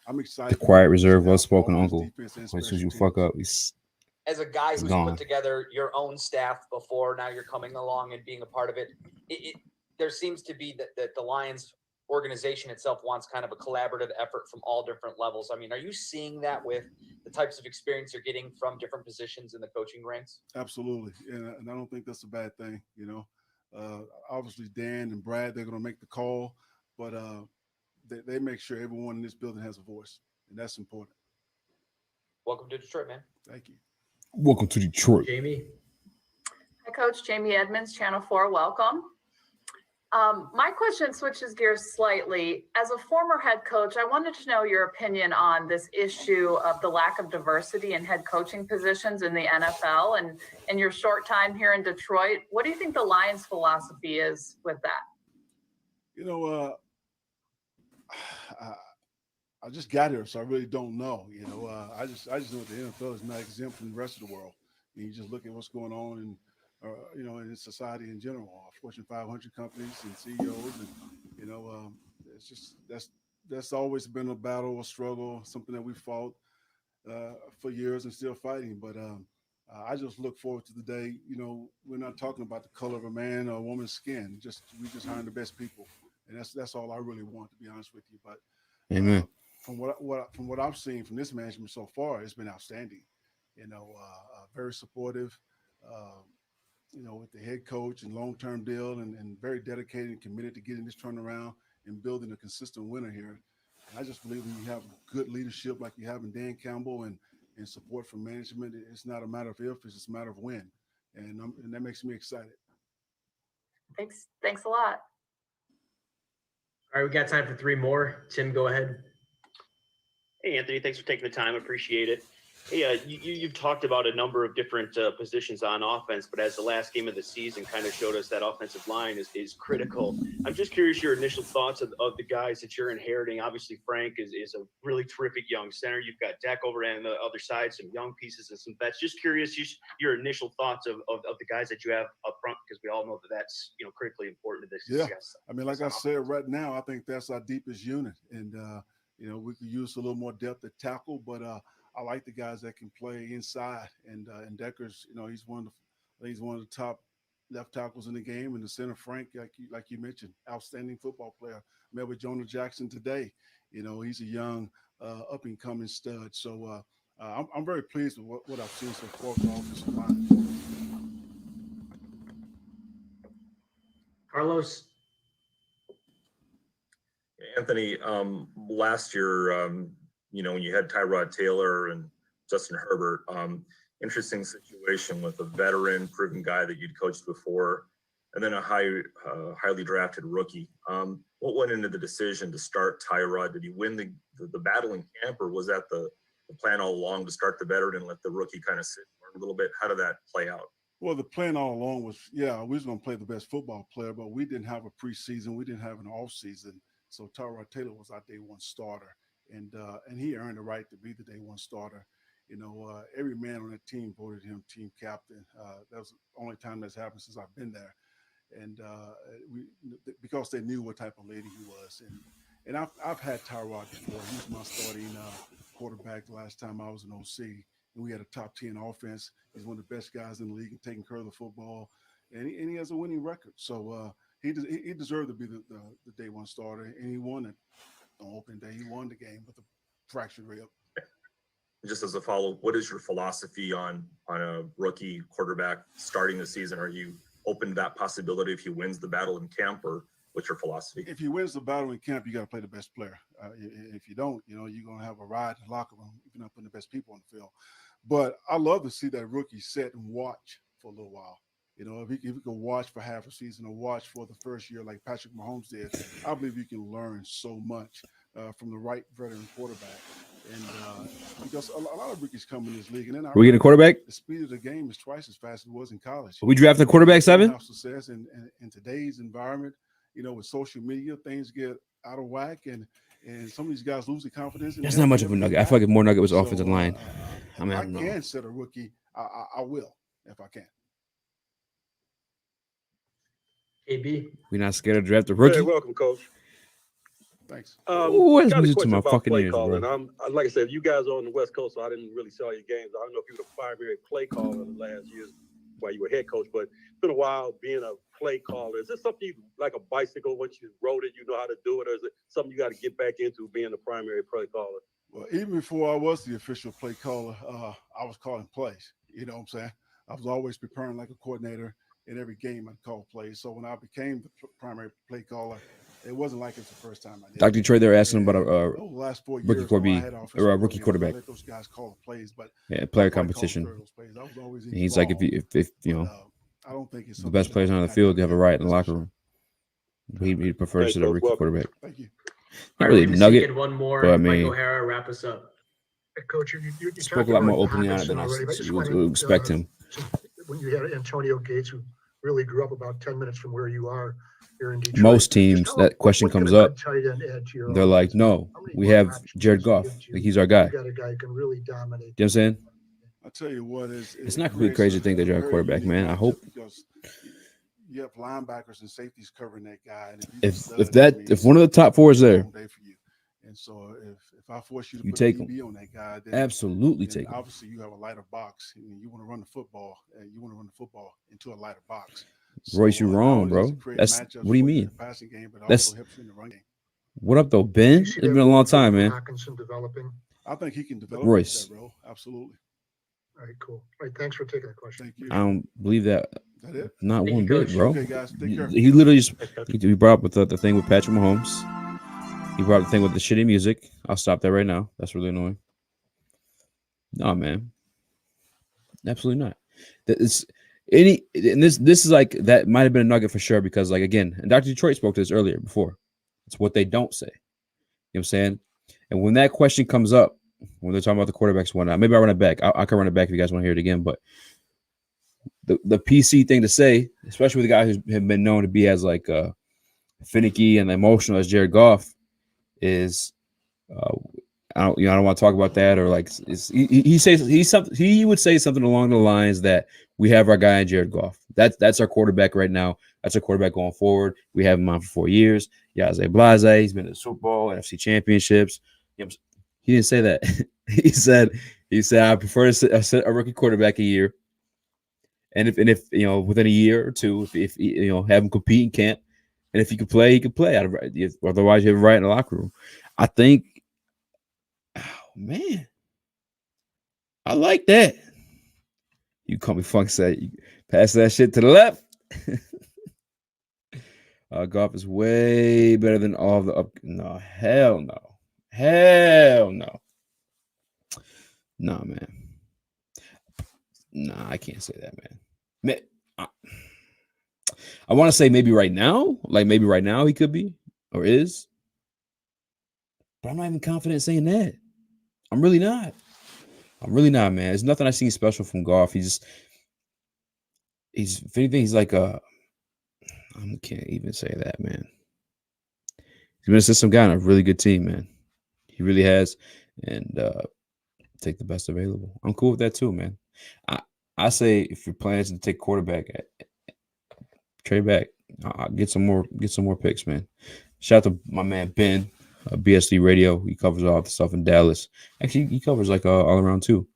I'm excited. The quiet, reserved, well-spoken uncle. As soon as you fuck up, he's as a guy who's gone. put together your own staff before, now you're coming along and being a part of it. There seems to be that the Lions organization itself wants kind of a collaborative effort from all different levels. I mean, are you seeing that with the types of experience you're getting from different positions in the coaching ranks? Absolutely, and I don't think that's a bad thing. Obviously Dan and Brad, they're going to make the call, but they make sure everyone in this building has a voice, and that's important. Welcome to Detroit, man. Thank you. Welcome to Detroit. Jamie. Hi, Coach. Jamie Edmonds, Channel 4. Welcome. My question switches gears slightly. As a former head coach, I wanted to know your opinion on this issue of the lack of diversity in head coaching positions in the NFL. And in your short time here in Detroit, what do you think the Lions' philosophy is with that? I just got here, so I really don't know. I just know that the NFL is not exempt from the rest of the world. You just look at what's going on in in society in general, Fortune 500 companies and CEOs, and it's just that's always been a battle, a struggle, something that we fought for years and still fighting. But I just look forward to the day. We're not talking about the color of a man or a woman's skin. We just hiring the best people, and that's all I really want, to be honest with you. But amen. From what I've seen from this management so far, it's been outstanding. Very supportive. With the head coach and long-term deal and very dedicated and committed to getting this turnaround and building a consistent winner here. And I just believe when you have good leadership like you have in Dan Campbell and support from management, it's not a matter of if, it's just a matter of when. And that makes me excited. Thanks a lot. All right, we got time for three more. Tim, go ahead. Hey, Anthony, thanks for taking the time. Appreciate it. Hey, you've talked about a number of different positions on offense, but as the last game of the season kind of showed us, that offensive line is critical. I'm just curious your initial thoughts of the guys that you're inheriting. Obviously, Frank is a really terrific young center. You've got Dak over on the other side, some young pieces and some vets. Just curious, your initial thoughts of the guys that you have up front, because we all know that's critically important to this success. I mean, like I said, right now, I think that's our deepest unit, and we could use a little more depth at tackle, but I like the guys that can play inside. And Decker's, he's one of the top left tackles in the game, and the center Frank, like you mentioned, outstanding football player. Met with Jonah Jackson today. He's a young, up and coming stud. So I'm very pleased with what I've seen so far from the offensive line. Carlos. Anthony, last year, when you had Tyrod Taylor and Justin Herbert, interesting situation with a veteran, proven guy that you'd coached before, and then a highly drafted rookie. What went into the decision to start Tyrod? Did he win the battle in camp, or was that the plan all along to start the veteran and let the rookie kind of sit and learn a little bit? How did that play out? Well, the plan all along was, we was going to play the best football player, but we didn't have a preseason. We didn't have an off season. So Tyrod Taylor was our day one starter, and he earned the right to be the day one starter. Every man on that team voted him team captain. That was the only time that's happened since I've been there, and because they knew what type of lady he was. And I've had Tyrod before. He was my starting quarterback the last time I was in OC, and we had a top 10 offense. He's one of the best guys in the league and taking care of the football, and he has a winning record. So he deserved to be the day one starter, and he won it on opening day. He won the game with a fractured rib. Just as a follow-up, what is your philosophy on a rookie quarterback starting the season? Are you open to that possibility if he wins the battle in camp, or what's your philosophy? If he wins the battle in camp, you got to play the best player. If you don't, you're going to have a ride in the locker room if you're not putting the best people on the field. But I love to see that rookie sit and watch for a little while. If he can watch for half a season or watch for the first year like Patrick Mahomes did, I believe you can learn so much from the right veteran quarterback. And because a lot of rookies come in this league, and then we getting a quarterback? The speed of the game is twice as fast as it was in college. We drafted a quarterback, Seven? Have success in today's environment, with social media, things get out of whack, and some of these guys lose their confidence. There's not much of a nugget. I feel like more nugget was offensive line. I can set a rookie. I will if I can. AB. We're not scared to draft a rookie. Hey, welcome, Coach. Thanks. What is got a music to question my about fucking play ears, calling. bro? Like I said, you guys are on the West Coast, so I didn't really saw your games. I don't know if you were the primary play caller the last years while you were head coach, but it's been a while being a play caller. Is this something you like a bicycle? Once you rode it, you know how to do it, or is it something you got to get back into being the primary play caller? Well, even before I was the official play caller, I was calling plays. You know what I'm saying? I was always preparing like a coordinator. In every game, I'd call plays. So when I became the primary play caller, it wasn't like it's the first time I did. Dr. Detroit, they're asking about a last 4 rookie years, QB or a rookie quarterback. Let those guys call the plays, but Player competition. And he's like, if I don't think it's the best players on the field, you have a right in the locker room. He prefers to the rookie quarterback. Thank you. Not really nugget, one more. but I Mike mean, O'Hara, wrap us up. Coach, you spoke a lot more openly on it than I would expect him. When you had Antonio Gates, who really grew up about 10 minutes from where you are here in Detroit. Most teams, that question comes up. They're like, no, we have Jared Goff. Like, he's our guy. You got a guy who can really dominate. You know what I'm saying? I'll tell you what, it's not completely crazy to think that you're a quarterback, man. I hope. You have linebackers and safeties covering that guy. And if one of the top four is there, and so if I force you to put take DB on that guy, then absolutely take him. Obviously, you have a lighter box, and you want to run the football, and you want to run the football into a lighter box. Royce, you're wrong, bro. That's what do you mean? That's what up, though, Ben? It's been a long time, man. Developing. I think he can develop Royce. That role. Absolutely. All right, cool. All right, thanks for taking the question. Thank you. I don't believe that. That not one bit, bro. Okay, guys, take care. He literally just he brought up the thing with Patrick Mahomes. He brought up the thing with the shitty music. I'll stop that right now. That's really annoying. No, man. Absolutely not. This is like that might have been a nugget for sure because, like, again, and Dr. Detroit spoke to this earlier before. It's what they don't say. You know what I'm saying? And when that question comes up, when they're talking about the quarterbacks and whatnot, maybe I run it back. I can run it back if you guys want to hear it again. But the PC thing to say, especially with a guy who's been known to be as like finicky and emotional as Jared Goff, is I don't want to talk about that, or like he would say something along the lines that we have our guy in Jared Goff. That's our quarterback right now. That's our quarterback going forward. We have him on for 4 years. Yeah, Blase, he's been to the Super Bowl, NFC championships. He didn't say that. he said I prefer to sit a rookie quarterback a year. And if you know, within a year or two, if you know, have him compete in camp, and if he could play, he could play. Otherwise, you have it right in the locker room. I think, oh man, I like that. You call me Funk said, you pass that shit to the left. Golf is way better than all the up. No, hell no. Hell no. Nah, man. Nah, I can't say that, man. I want to say maybe right now, he could be or is. But I'm not even confident saying that. I'm really not, man. There's nothing I've seen special from Golf. He's if anything, he's like I can't even say that, man. He's been a system guy on a really good team, man. He really has. And take the best available. I'm cool with that too, man. I say if your plan is to take quarterback, trade back. Get some more picks, man. Shout out to my man Ben, BSD Radio. He covers all the stuff in Dallas. Actually, he covers like all around too.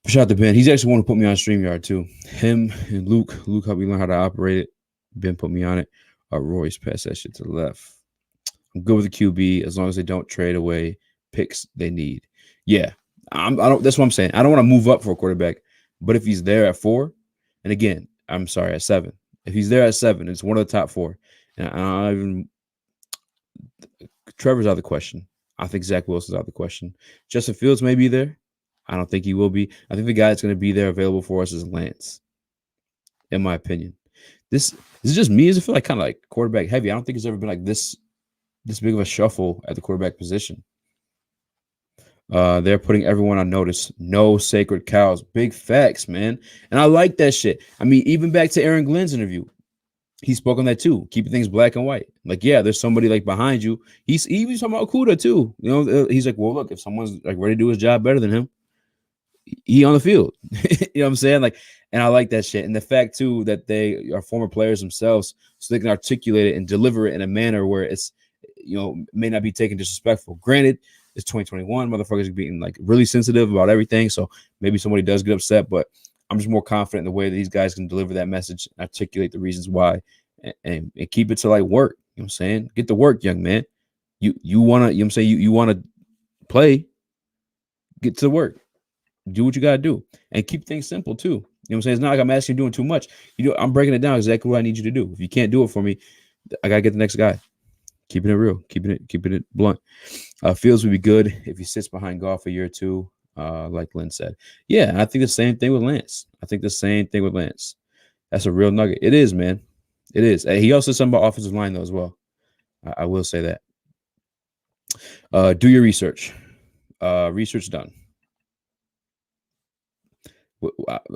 Shout out to Ben. He's actually one who put me on StreamYard too. Him and Luke helped me learn how to operate it. Ben put me on it. Royce passed that shit to the left. I'm good with the QB as long as they don't trade away picks they need. Yeah, I don't. That's what I'm saying. I don't want to move up for a quarterback, but if he's there at 4, and again, I'm sorry, at 7. If he's there at 7, it's one of the top 4. And I don't even. Trevor's out of the question. I think Zach Wilson's out of the question. Justin Fields may be there. I don't think he will be. I think the guy that's going to be there available for us is Lance, in my opinion. This is just me. Does it feel like kind of like quarterback heavy? I don't think it's ever been like this big of a shuffle at the quarterback position. They're putting everyone on notice. No sacred cows. Big facts, man. And I like that shit. I mean, even back to Aaron Glenn's interview, he spoke on that too. Keeping things black and white. Like, yeah, there's somebody like behind you. He was talking about Kuda too. You know, he's like, well, look, if someone's like ready to do his job better than him, he on the field. You know what I'm saying? Like, and I like that shit. And the fact too that they are former players themselves, so they can articulate it and deliver it in a manner where it's, you know, may not be taken disrespectful. Granted, it's 2021. Motherfuckers are being like really sensitive about everything. So maybe somebody does get upset, but I'm just more confident in the way that these guys can deliver that message, articulate the reasons why, and keep it to like work. You know what I'm saying? Get to work, young man. You wanna, you know what I'm saying? You wanna play, get to work. Do what you gotta do. And keep things simple too. You know what I'm saying? It's not like I'm asking you doing too much. I'm breaking it down exactly what I need you to do. If you can't do it for me, I gotta get the next guy. Keeping it real, keeping it blunt. Fields would be good if he sits behind Golf a year or two, like Lynn said. Yeah, I think the same thing with Lance. That's a real nugget. It is, man. It is. He also said something about offensive line though as well. I will say that. Do your research. Research done.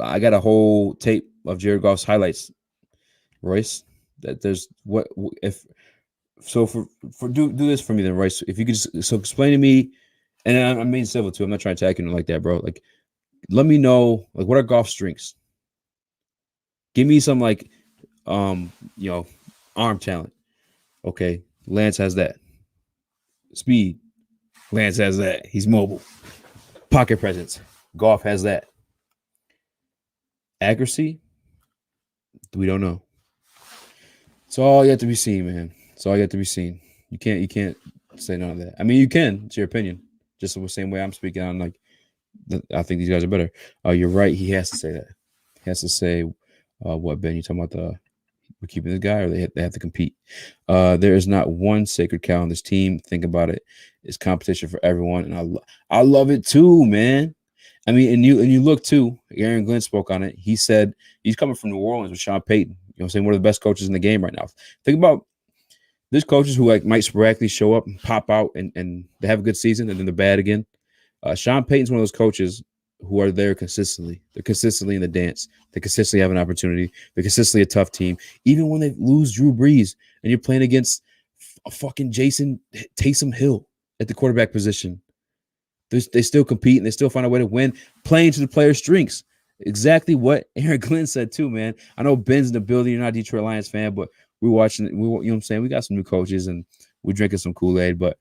I got a whole tape of Jared Goff's highlights, Royce. That there's what if. So for do this for me then, Royce. If you could just explain to me, and I'm being civil too. I'm not trying to attack you like that, bro. Like, let me know like what are Goff's strengths. Give me some like, you know, arm talent. Okay, Lance has that. Speed. Lance has that. He's mobile. Pocket presence. Goff has that. Accuracy. We don't know. It's all yet to be seen, man. It's all yet to be seen. You can't say none of that. I mean, you can. It's your opinion. Just the same way I'm speaking on. Like, I think these guys are better. You're right. He has to say that. He has to say, what, Ben? You talking about we're keeping this guy, or they have to compete? There is not one sacred cow on this team. Think about it. It's competition for everyone, and I love it too, man. I mean, and you look too. Aaron Glenn spoke on it. He said he's coming from New Orleans with Sean Payton. You know what I'm saying? One of the best coaches in the game right now. Think about there's coaches who like might sporadically show up and pop out and they have a good season and then they're bad again. Sean Payton's one of those coaches who are there consistently. They're consistently in the dance. They consistently have an opportunity. They're consistently a tough team. Even when they lose Drew Brees and you're playing against a fucking Jason Taysom Hill at the quarterback position, they still compete and they still find a way to win, playing to the players' strengths. Exactly what Aaron Glenn said too, man. I know Ben's in the building. You're not a Detroit Lions fan, but we're watching. You know what I'm saying? We got some new coaches and we're drinking some Kool-Aid. But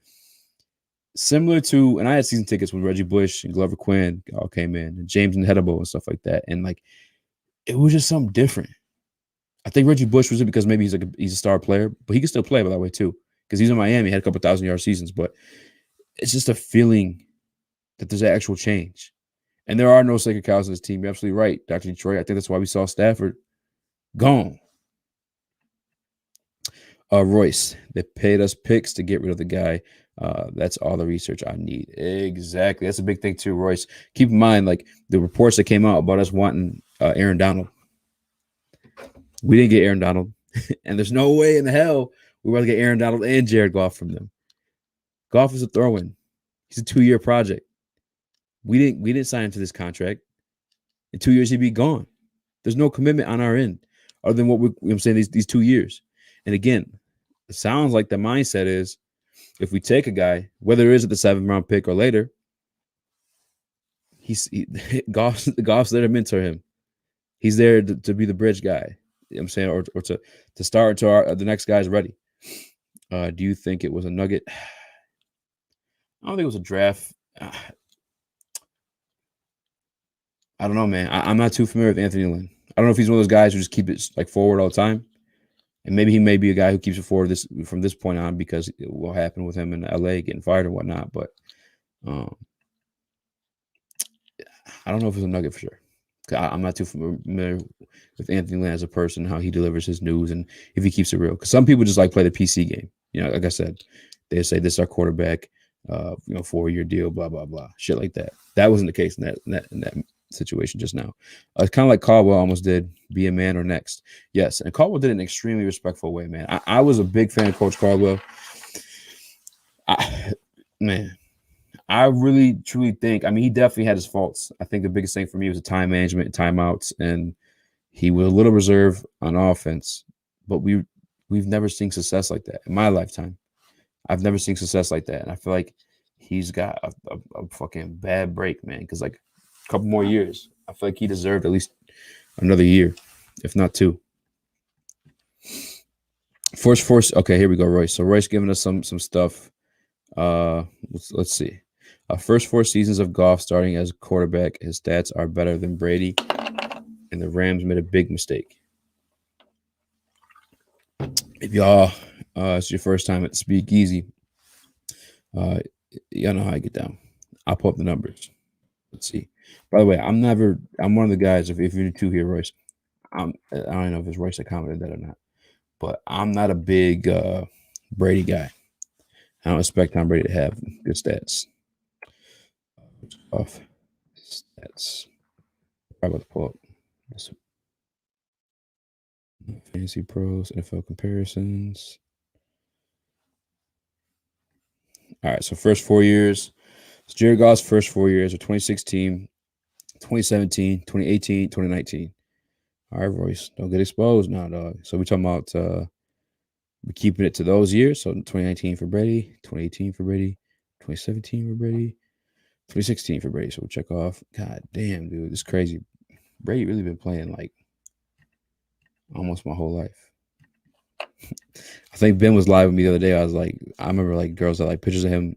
similar to, and I had season tickets when Reggie Bush and Glover Quinn all came in, and James and Hedabo and stuff like that, and like it was just something different. I think Reggie Bush was it because maybe he's a star player, but he can still play by that way too because he's in Miami, had a couple 1,000-yard seasons, but it's just a feeling that there's an actual change, and there are no sacred cows in this team. You're absolutely right, Dr. Detroit. I think that's why we saw Stafford gone. Royce, they paid us picks to get rid of the guy. That's all the research I need. Exactly. That's a big thing too, Royce. Keep in mind, like the reports that came out about us wanting Aaron Donald. We didn't get Aaron Donald, and there's no way in the hell we were going to get Aaron Donald and Jared Goff from them. Goff is a throw-in. He's a 2-year project. We didn't sign him to this contract. In 2 years, he'd be gone. There's no commitment on our end other than what I'm saying these 2 years. And again, it sounds like the mindset is if we take a guy, whether it is at the 7th round pick or later, Goff's there to mentor him. He's there to be the bridge guy. You know what I'm saying, or to start until the next guy's ready. Do you think it was a nugget? I don't think it was a draft. I don't know, man. I'm not too familiar with Anthony Lynn. I don't know if he's one of those guys who just keep it like forward all the time. And maybe he may be a guy who keeps it forward from this point on because it will happen with him in LA getting fired and whatnot. But I don't know if it's a nugget for sure. I'm not too familiar with Anthony Lynn as a person, how he delivers his news, and if he keeps it real. Because some people just like play the PC game. You know, like I said, they say this is our quarterback, 4-year deal, blah blah blah, shit like that. That wasn't the case in that situation just now. It's kind of like Caldwell almost did. Be a man or next. Yes, and Caldwell did it in an extremely respectful way, man. I was a big fan of Coach Caldwell. I really, truly think, I mean, he definitely had his faults. I think the biggest thing for me was the time management and timeouts, and he was a little reserved on offense, but we've never seen success like that in my lifetime. I've never seen success like that, and I feel like he's got a fucking bad break, man, because like a couple more years, I feel like he deserved at least another year, if not 2. Force. Okay, here we go, Royce. So Royce giving us some stuff. Let's see. First 4 seasons of Goff starting as a quarterback, his stats are better than Brady, and the Rams made a big mistake. If y'all, it's your first time at the Speakeasy, y'all know how I get down. I'll pull up the numbers. Let's see. By the way, I'm one of the guys, if you're new here, Royce, I don't know if it's Royce that commented that or not, but I'm not a big Brady guy. I don't expect Tom Brady to have good stats. Off stats. I'm about to pull up this. Fantasy Pros, NFL comparisons. All right, so first 4 years. So Jared Goff's first 4 years are 2016, 2017, 2018, 2019. All right, Royce, don't get exposed now, dog. So we're talking about we're keeping it to those years. So 2019 for Brady, 2018 for Brady, 2017 for Brady, 2016 for Brady. So we'll check off. God damn, dude, this is crazy. Brady really been playing like almost my whole life. I think Ben was live with me the other day. I remember like girls that like pictures of him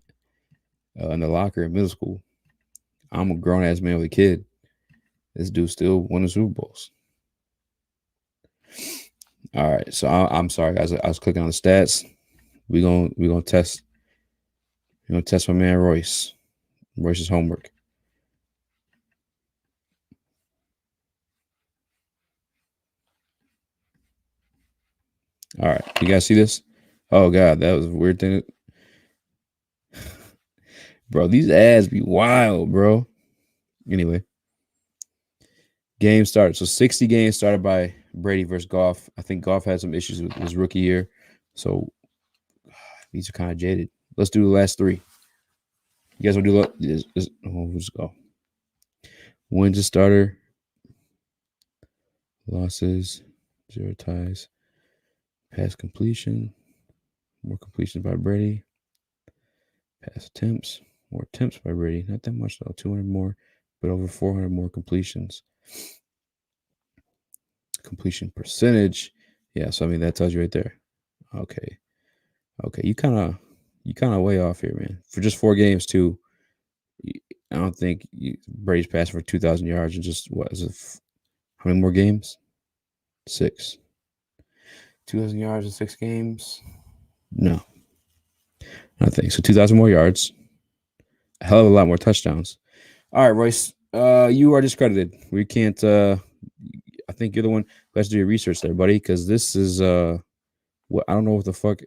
in the locker in middle school. I'm a grown ass man with a kid. This dude still winning Super Bowls. All right, so I'm sorry, guys. I was clicking on the stats. We're gonna test. We're gonna test my man Royce. Royce's homework. All right, you guys see this? Oh God, that was a weird thing. Bro, these ads be wild, bro. Anyway, game started. So 60 games started by Brady versus Goff. I think Goff had some issues with his rookie year, so these are kind of jaded. Let's do the last 3. You guys want to do we'll just go. Wins a starter, losses, 0 ties, pass completion, more completions by Brady, pass attempts, more attempts by Brady. Not that much though, 200 more, but over 400 more completions. Completion percentage, yeah. So I mean that tells you right there. Okay, you kind of You kind of way off here, man. For just 4 games, too. I don't think Brady's passing for 2,000 yards in just what is it? How many more games? 6. 2,000 yards in 6 games? No, I think so. 2,000 more yards. A hell of a lot more touchdowns. All right, Royce. You are discredited. We can't. I think you're the one who has to do your research there, buddy, because this is what I don't know what the fuck.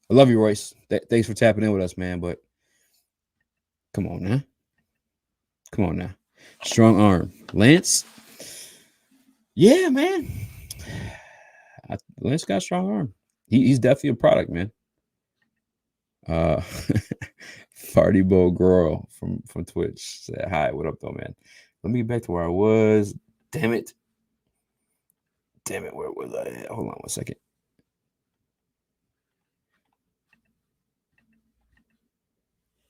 I love you, Royce. Thanks for tapping in with us, man. But come on now. Come on now. Strong arm. Lance. Yeah, man. Lance got a strong arm. He's definitely a product, man. Farty Bo Girl from Twitch said, hi, what up, though, man? Let me get back to where I was. Damn it. Where was I at? Hold on one second.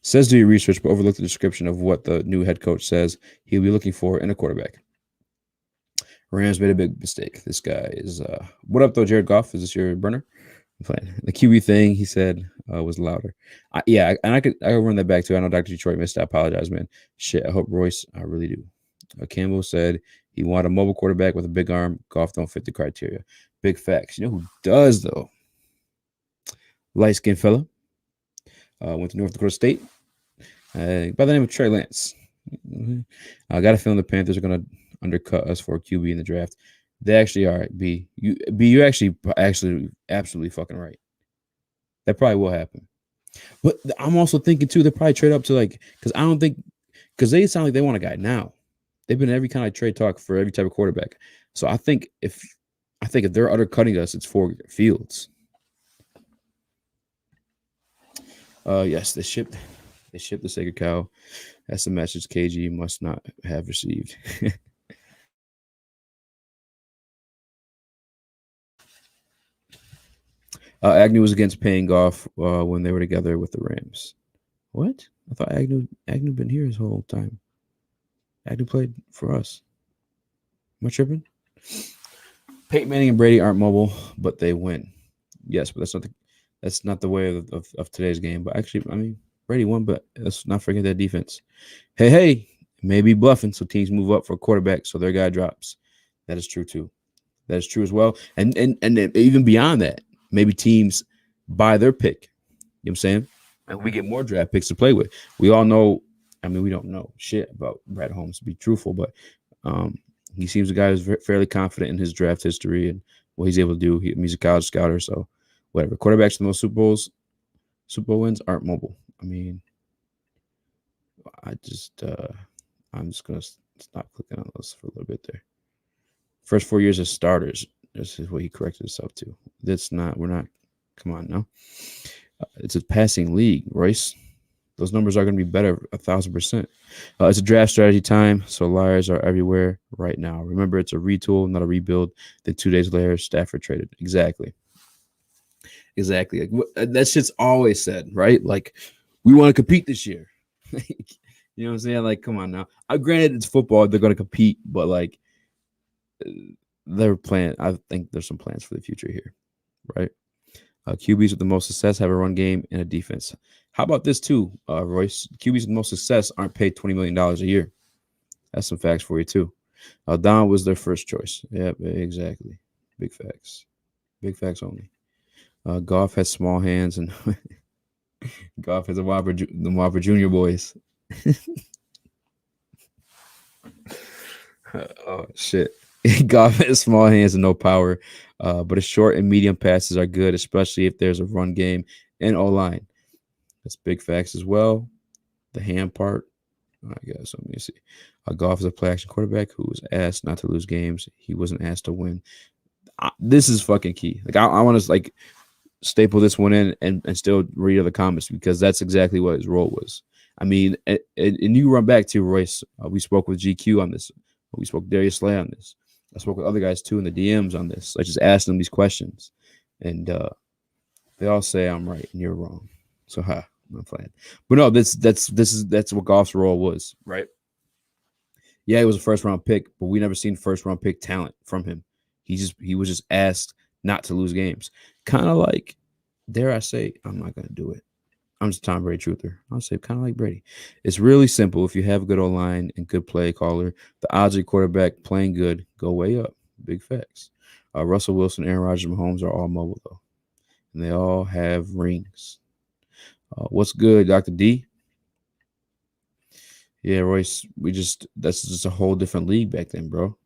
Says do your research, but overlook the description of what the new head coach says he'll be looking for in a quarterback. Rams made a big mistake. This guy is what up though, Jared Goff? Is this your burner? I'm playing. The QB thing he said was louder. I could run that back too. I know Dr. Detroit missed. I apologize, man. Shit, I hope Royce. I really do. Campbell said he wanted a mobile quarterback with a big arm. Goff don't fit the criteria. Big facts. You know who does though? Light skinned fella. Went to North Dakota State. By the name of Trey Lance. I got a feeling the Panthers are going to undercut us for a QB in the draft. They actually are. You're actually absolutely fucking right. That probably will happen. But I'm also thinking too, they'll probably trade up to because they sound like they want a guy now. They've been in every kind of trade talk for every type of quarterback. So I think if they're undercutting us, it's for Fields. Yes, they shipped the sacred cow. That's the message KG must not have received. Agnew was against paying Goff when they were together with the Rams. What? I thought Agnew been here his whole time. Agnew played for us. Am I tripping? Peyton Manning and Brady aren't mobile, but they win. Yes, but that's not the way of today's game. But actually, I mean, Brady won, but let's not forget that defense. Hey, maybe bluffing, so teams move up for a quarterback, so their guy drops. That is true too. That is true as well. And even beyond that, maybe teams buy their pick. You know what I'm saying? And we get more draft picks to play with. We all know. I mean, we don't know shit about Brad Holmes, to be truthful, but he seems a guy who's fairly confident in his draft history and what he's able to do. He's a college scouter, so whatever. Quarterbacks with the most Super Bowl wins aren't mobile. I mean, I'm just gonna stop clicking on those for a little bit there. First 4 years as starters. This is what he corrected himself to. We're not. Come on, no. It's a passing league, Royce. Those numbers are going to be better 1,000%. It's a draft strategy time, so liars are everywhere right now. Remember, it's a retool, not a rebuild. Then 2 days later, Stafford traded. Exactly. Like, that shit's always said, right? Like, we want to compete this year. You know what I'm saying? Like, come on now. Granted, it's football. They're going to compete, but, like, they're playing. I think there's some plans for the future here, right? QBs with the most success have a run game and a defense. How about this too, Royce? QBs with the most success aren't paid $20 million a year. That's some facts for you too. Don was their first choice. Yep, exactly. Big facts. Big facts only. Goff has small hands and Goff has the Whopper Junior boys. Oh shit. Goff has small hands and no power, but his short and medium passes are good, especially if there's a run game and O-line. That's big facts as well. The hand part, I guess. Let me see. Goff is a play-action quarterback who was asked not to lose games. He wasn't asked to win. This is fucking key. Like I want to like staple this one in and still read other comments because that's exactly what his role was. I mean, and you run back to Royce. We spoke with GQ on this. We spoke with Darius Slay on this. I spoke with other guys too in the DMs on this. I just asked them these questions, and they all say I'm right and you're wrong. So I'm playing, but no, that's what Goff's role was, right? Yeah, he was a first round pick, but we never seen first round pick talent from him. He was just asked not to lose games, kind of like, dare I say, I'm not gonna do it. I'm just a Tom Brady truther. I'll say kind of like Brady. It's really simple. If you have a good O-line and good play caller, the odds of your quarterback playing good go way up. Big facts. Russell Wilson, Aaron Rodgers, and Mahomes are all mobile, though. And they all have rings. What's good, Dr. D? Yeah, Royce, that's just a whole different league back then, bro.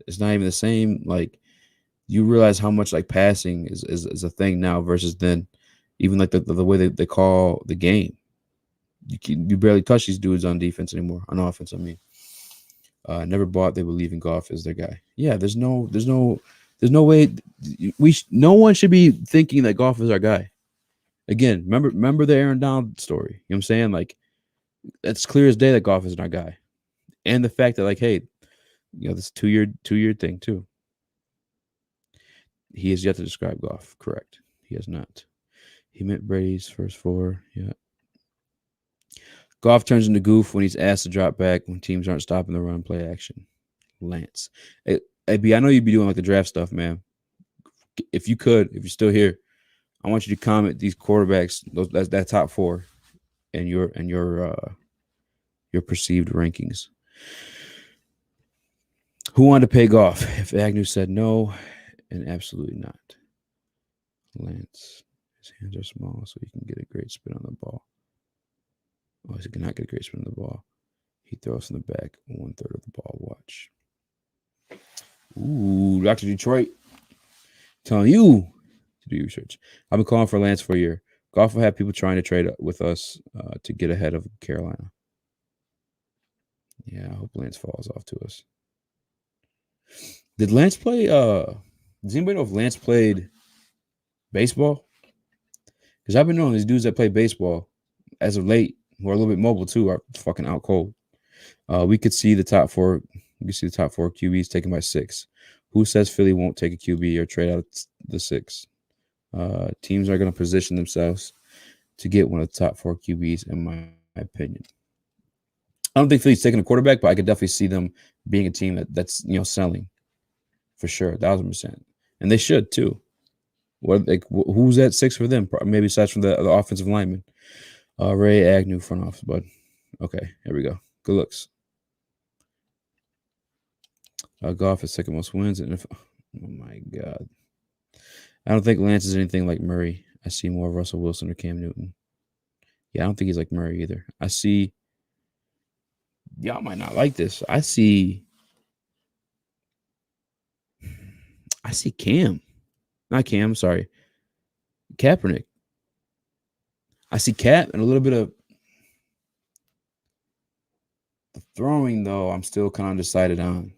It's not even the same. Like, you realize how much like passing is a thing now versus then. Even like the way they call the game. You barely touch these dudes on defense anymore. On offense, I mean. Never bought they believe in Goff as their guy. Yeah, there's no way no one should be thinking that Goff is our guy. Again, remember the Aaron Donald story. You know what I'm saying? Like, it's clear as day that Goff isn't our guy. And the fact that, like, hey, this two-year thing too. He has yet to describe Goff. Correct. He has not. He meant Brady's first 4. Yeah. Goff turns into goof when he's asked to drop back when teams aren't stopping the run play action. Lance. Hey, B, I know you'd be doing like the draft stuff, man. If you're still here, I want you to comment these quarterbacks, that top 4, and your perceived rankings. Who wanted to pay Goff? If Agnew said no, and absolutely not. Lance, his hands are small, so he can get a great spin on the ball. Oh, he cannot get a great spin on the ball. He throws in the back 1/3 of the ball. Watch. Ooh, Dr. Detroit. Telling you to do research. I've been calling for Lance for a year. Goff will have people trying to trade with us to get ahead of Carolina. Yeah, I hope Lance falls off to us. Did Lance play? Does anybody know if Lance played baseball? Because I've been knowing these dudes that play baseball as of late, who are a little bit mobile too, are fucking out cold. We could see the top 4. We could see the top 4 QBs taken by 6. Who says Philly won't take a QB or trade out the 6? Teams are going to position themselves to get one of the top 4 QBs, in my opinion. I don't think Philly's taking a quarterback, but I could definitely see them being a team that's selling for sure, 1,000%, and they should too. Who's at 6 for them? Maybe aside from the offensive lineman, Ray Agnew front office, bud. Okay, here we go. Good looks. Goff is second most wins, and oh my god, I don't think Lance is anything like Murray. I see more of Russell Wilson or Cam Newton. Yeah, I don't think he's like Murray either. I see. Y'all might not like this. I see Cam. Not Cam, sorry. Kaepernick. I see Cap and a little bit of the throwing, though, I'm still kind of undecided on.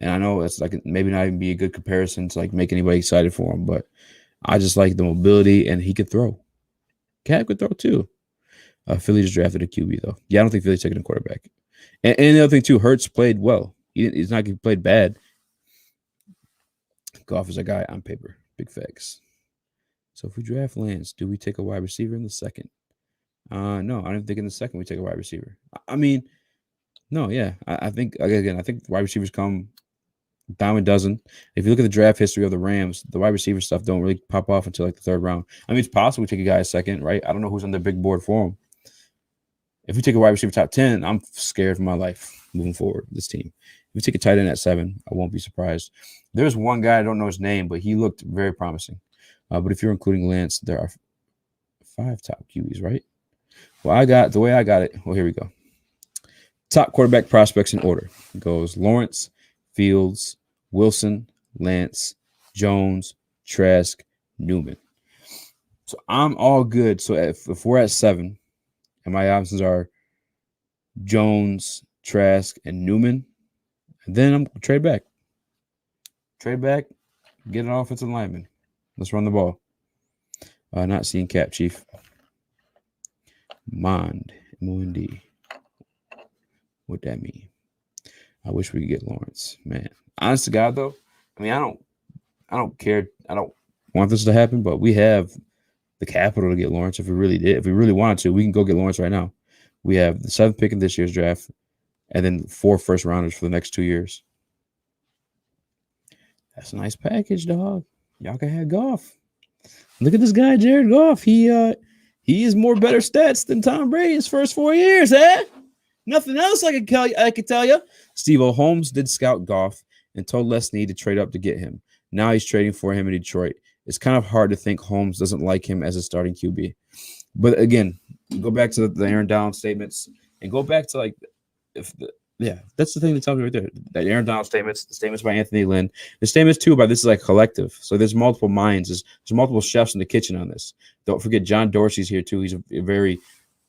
And I know it's like maybe not even be a good comparison to like make anybody excited for him, but I just like the mobility and he could throw. Cap could throw too. Philly just drafted a QB though. Yeah, I don't think Philly's taking a quarterback. And the other thing too, Hurts played well. He's not played bad. Goff is a guy on paper. Big facts. So if we draft Lance, do we take a wide receiver in the second? No, I don't think in the second we take a wide receiver. I mean, no, yeah. I think again, I think wide receivers come dime a dozen. If you look at the draft history of the Rams, the wide receiver stuff don't really pop off until like the 3rd round. I mean, it's possible we take a guy a second, right? I don't know who's on the big board for him. If we take a wide receiver top 10, I'm scared for my life moving forward with this team. If we take a tight end at 7, I won't be surprised. There's one guy, I don't know his name, but he looked very promising. But if you're including Lance, there are 5 top QBs, right? Well, the way I got it. Well, here we go. Top quarterback prospects in order. It goes Lawrence, Fields, Wilson, Lance, Jones, Trask, Newman. So I'm all good. So if we're at 7, and my options are Jones, Trask, and Newman, then I'm trade back. Trade back, get an offensive lineman. Let's run the ball. Not seeing Cap, Chief. Mond, M-O-N-D. What that mean? I wish we could get Lawrence. Man, honest to God, though, I mean, I don't care. I don't want this to happen, but we have the capital to get Lawrence if we really did. If we really wanted to, we can go get Lawrence right now. We have the 7th pick in this year's draft and then 4 first-rounders for the next 2 years. That's a nice package, dog. Y'all can have Goff. Look at this guy, Jared Goff. He is more better stats than Tom Brady his first 4 years, eh? Nothing else I could tell you. Steve-O Holmes did scout Goff and told Les Snead to trade up to get him. Now he's trading for him in Detroit. It's kind of hard to think Holmes doesn't like him as a starting QB. But again, go back to the Aaron Donald statements and go back to that's the thing that tells me right there. That Aaron Donald statements, the statements by Anthony Lynn, the statements too about this is like collective. So there's multiple minds, there's multiple chefs in the kitchen on this. Don't forget John Dorsey's here too. He's a very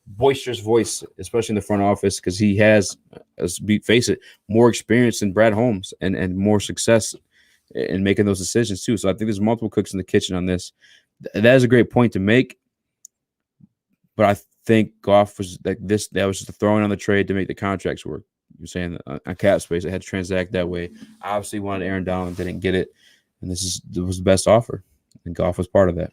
boisterous voice, especially in the front office, because he has, face it, more experience than Brad Holmes and more success in making those decisions too. So I think there's multiple cooks in the kitchen on this. That is a great point to make. But I think Goff was like this. That was just a throwing on the trade to make the contracts work. You're saying on cap space, it had to transact that way. I obviously wanted Aaron Donald, didn't get it, and it was the best offer, and Goff was part of that.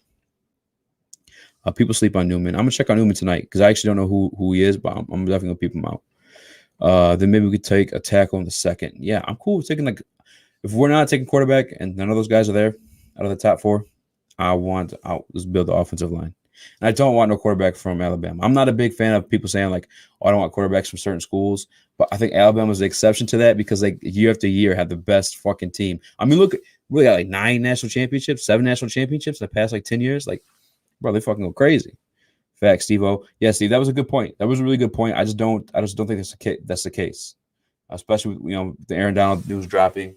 People sleep on Newman. I'm gonna check on Newman tonight because I actually don't know who he is, but I'm definitely gonna peep him out. Then maybe we could take a tackle in the second. Yeah, I'm cool with taking if we're not taking quarterback and none of those guys are there out of the top 4, let's build the offensive line. And I don't want no quarterback from Alabama. I'm not a big fan of people saying like, "Oh, I don't want quarterbacks from certain schools," but I think Alabama is the exception to that because like year after year have the best fucking team. I mean, look, we got like 9 national championships, 7 national championships in the past like 10 years. Like, bro, they fucking go crazy. Facts, Steve-O. Yeah, Steve, that was a good point. That was a really good point. I just don't think that's the case, especially with, the Aaron Donald news dropping.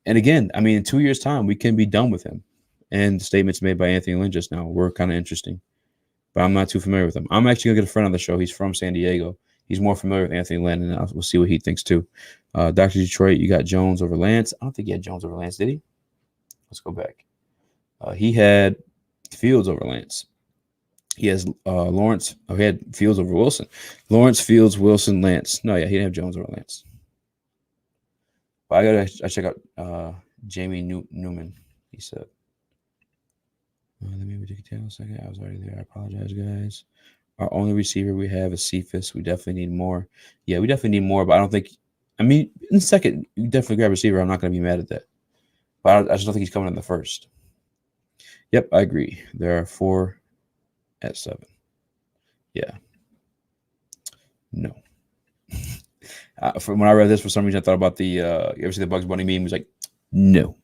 And again, I mean, in 2 years' time, we can be done with him. And the statements made by Anthony Lynn just now were kind of interesting, but I'm not too familiar with him. I'm actually gonna get a friend on the show. He's from San Diego. He's more familiar with Anthony Lynn, and we'll see what he thinks too. Dr. Detroit, you got Jones over Lance. I don't think he had Jones over Lance, did he? Let's go back. He had Fields over Lance. He has Lawrence. Oh, he had Fields over Wilson. Lawrence, Fields, Wilson, Lance. No, yeah, he didn't have Jones over Lance. But I check out Jamie Newman. He said. Let me take a second. I was already there. I apologize, guys. Our only receiver we have is Cephas. We definitely need more. Yeah, we definitely need more, but I don't think. I mean, in the second, you definitely grab a receiver. I'm not going to be mad at that. But I just don't think he's coming in the first. Yep, I agree. There are 4 at 7. Yeah. No. From when I read this, for some reason, I thought about the. You ever see the Bugs Bunny meme? It was like, no.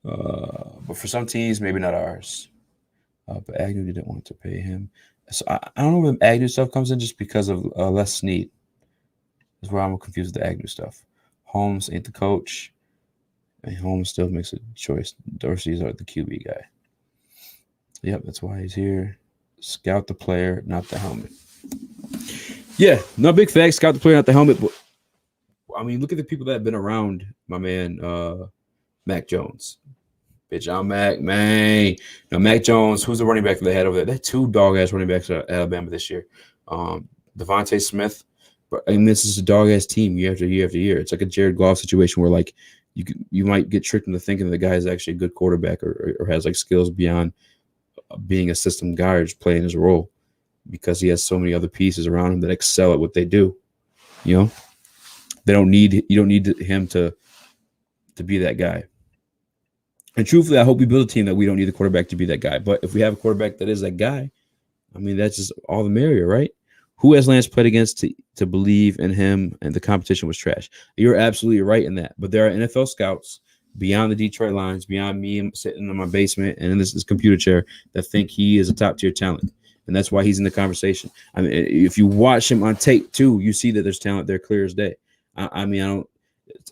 But for some teams, maybe not ours. But Agnew didn't want to pay him. So I don't know if Agnew stuff comes in just because of Les Snead. That's where I'm confused with the Agnew stuff. Holmes ain't the coach. And Holmes still makes a choice. Dorsey's the QB guy. Yep, that's why he's here. Scout the player, not the helmet. Yeah, no big facts. Scout the player, not the helmet. But I mean, look at the people that have been around my man Mac Jones. Bitch, I'm Mac, man. Now, Mac Jones, who's the running back that they had over there? They had 2 dog-ass running backs at Alabama this year. Devontae Smith. But I mean, this is a dog-ass team year after year after year. It's like a Jared Goff situation where, like, you might get tricked into thinking the guy is actually a good quarterback or has, like, skills beyond being a system guy or just playing his role because he has so many other pieces around him that excel at what they do. You don't need him to be that guy. And truthfully, I hope we build a team that we don't need the quarterback to be that guy. But if we have a quarterback that is that guy, I mean, that's just all the merrier, right? Who has Lance played against to believe in him and the competition was trash? You're absolutely right in that. But there are NFL scouts beyond the Detroit Lions, beyond me sitting in my basement and in this computer chair that think he is a top-tier talent. And that's why he's in the conversation. I mean, if you watch him on tape, too, you see that there's talent there clear as day. I mean, I don't.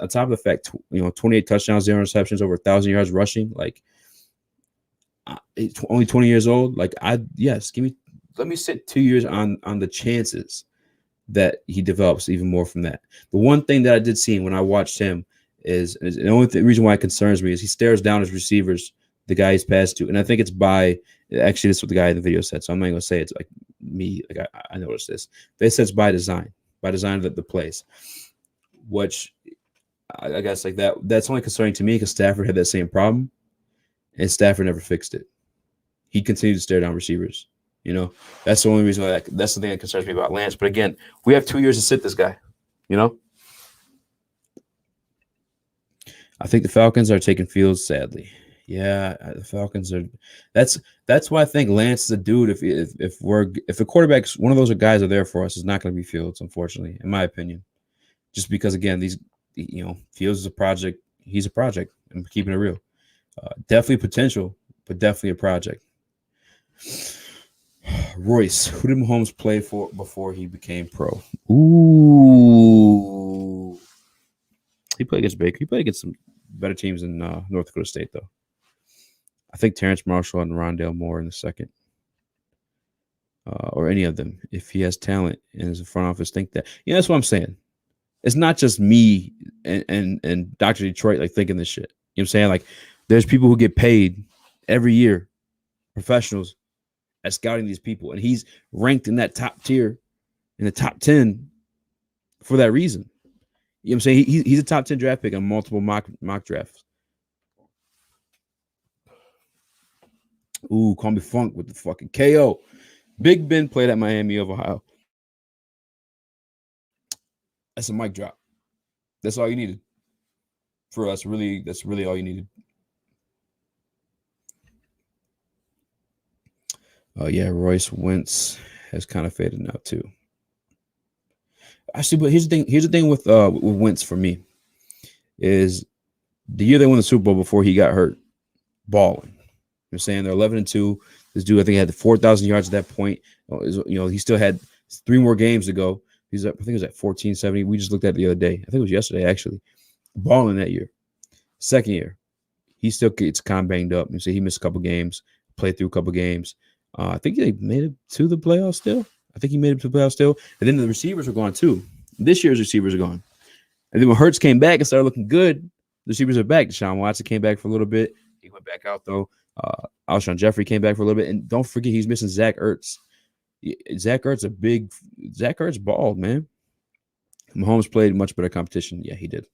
On top of the fact, 28 touchdowns, 0 interceptions, over 1,000 yards rushing. Like, only 20 years old. Like, let me sit 2 years on the chances that he develops even more from that. The one thing that I did see when I watched him is the only reason why it concerns me is he stares down his receivers, the guy he's passed to, and I think it's actually this is what the guy in the video said. So I'm not gonna say it's like me. Like I noticed this. They said it's by design of the plays, which. I guess like that's only concerning to me because Stafford had that same problem and Stafford never fixed it. He continued to stare down receivers. That's the only reason why that's the thing that concerns me about Lance. But again, we have 2 years to sit this guy. I think the Falcons are taking Fields, sadly. Yeah, the Falcons are. That's why I think Lance is a dude. If a quarterback's one of those guys are there for us, is not going to be Fields, unfortunately, in my opinion. Just because again, Fields is a project. He's a project. I'm keeping it real. Definitely potential, but definitely a project. Royce, who did Mahomes play for before he became pro? Ooh, he played against Baker. He played against some better teams in North Dakota State, though. I think Terrence Marshall and Rondale Moore in the second, or any of them. If he has talent and his front office think that, that's what I'm saying. It's not just me and Dr. Detroit like thinking this shit. You know what I'm saying? Like, there's people who get paid every year, professionals, at scouting these people, and he's ranked in that top tier, in the top 10, for that reason. You know what I'm saying? He's a top 10 draft pick on multiple mock drafts. Ooh, call me Funk with the fucking KO. Big Ben played at Miami of Ohio. That's a mic drop. That's all you needed. For us, really, that's really all you needed. Yeah, Royce Wentz has kind of faded now too. Actually, but here's the thing with Wentz for me is the year they won the Super Bowl before he got hurt, balling. I'm saying they're 11-2. This dude, I think, had 4,000 yards at that point. He still had 3 more games to go. He's up, I think it was at 1470. We just looked at it the other day. I think it was yesterday, actually. Balling that year. Second year, he still gets kind of banged up. You see, he missed a couple games, played through a couple games. I think they made it to the playoffs still. And then the receivers were gone too. This year's receivers are gone. And then when Hurts came back and started looking good, the receivers are back. Deshaun Watson came back for a little bit. He went back out though. Alshon Jeffrey came back for a little bit. And don't forget he's missing Zach Ertz. Zach Ertz balled, man. Mahomes played much better competition. Yeah, he did.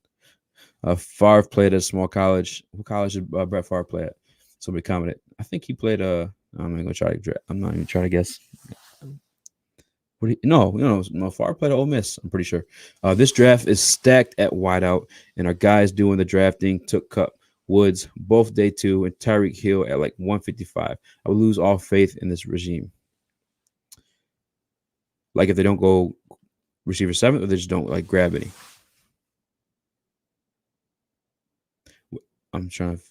Favre played at a small college. What college did Brett Favre play at? Somebody commented. I think he played I'm not even trying to guess. No. Favre played at Ole Miss. I'm pretty sure. This draft is stacked at wideout, and our guys doing the drafting took Kupp, Woods, both day 2, and Tyreek Hill at like 155. I would lose all faith in this regime. Like if they don't go receiver 7, or they just don't like grab any. I'm trying to.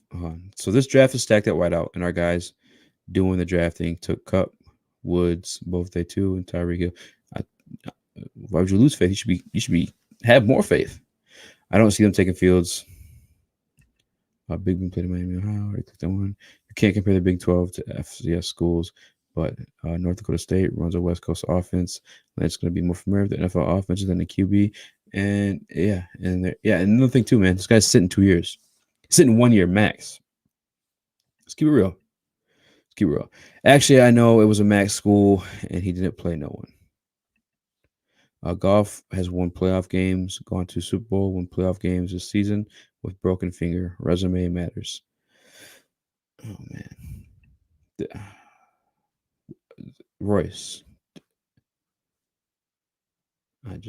So this draft is stacked at wideout, and our guys doing the drafting took Kupp, Woods, both day 2, and Tyreek Hill. Why would you lose faith? You should have more faith. I don't see them taking Fields. Big Ben played in Miami, Ohio. Already clicked on one. You can't compare the Big 12 to FCS schools, but North Dakota State runs a West Coast offense. That's going to be more familiar with the NFL offenses than the QB. And and another thing too, man. This guy's sitting 2 years. He's sitting 1 year max. Let's keep it real. Actually, I know it was a max school, and he didn't play no one. Goff has won playoff games, gone to Super Bowl, won playoff games this season with broken finger. Resume matters. Oh, man. Royce. What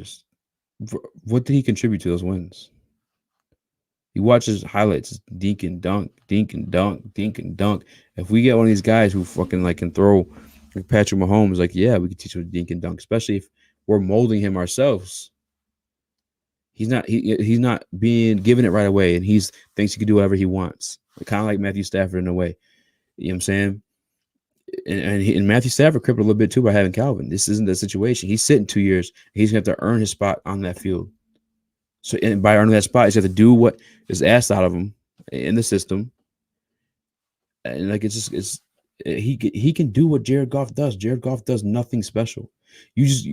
did he contribute to those wins? He watches highlights, dink and dunk. If we get one of these guys who fucking like can throw like Patrick Mahomes, like, yeah, we can teach him to dink and dunk, especially if we're molding him ourselves. He's not being given it right away, and he's thinks he can do whatever he wants. Kind of like Matthew Stafford in a way. You know what I'm saying? And Matthew Stafford crippled a little bit too by having Calvin. This isn't the situation. He's sitting 2 years. He's gonna have to earn his spot on that field. So, and by earning that spot, he's got to do what is asked out of him in the system. And like he can do what Jared Goff does. Jared Goff does nothing special. You just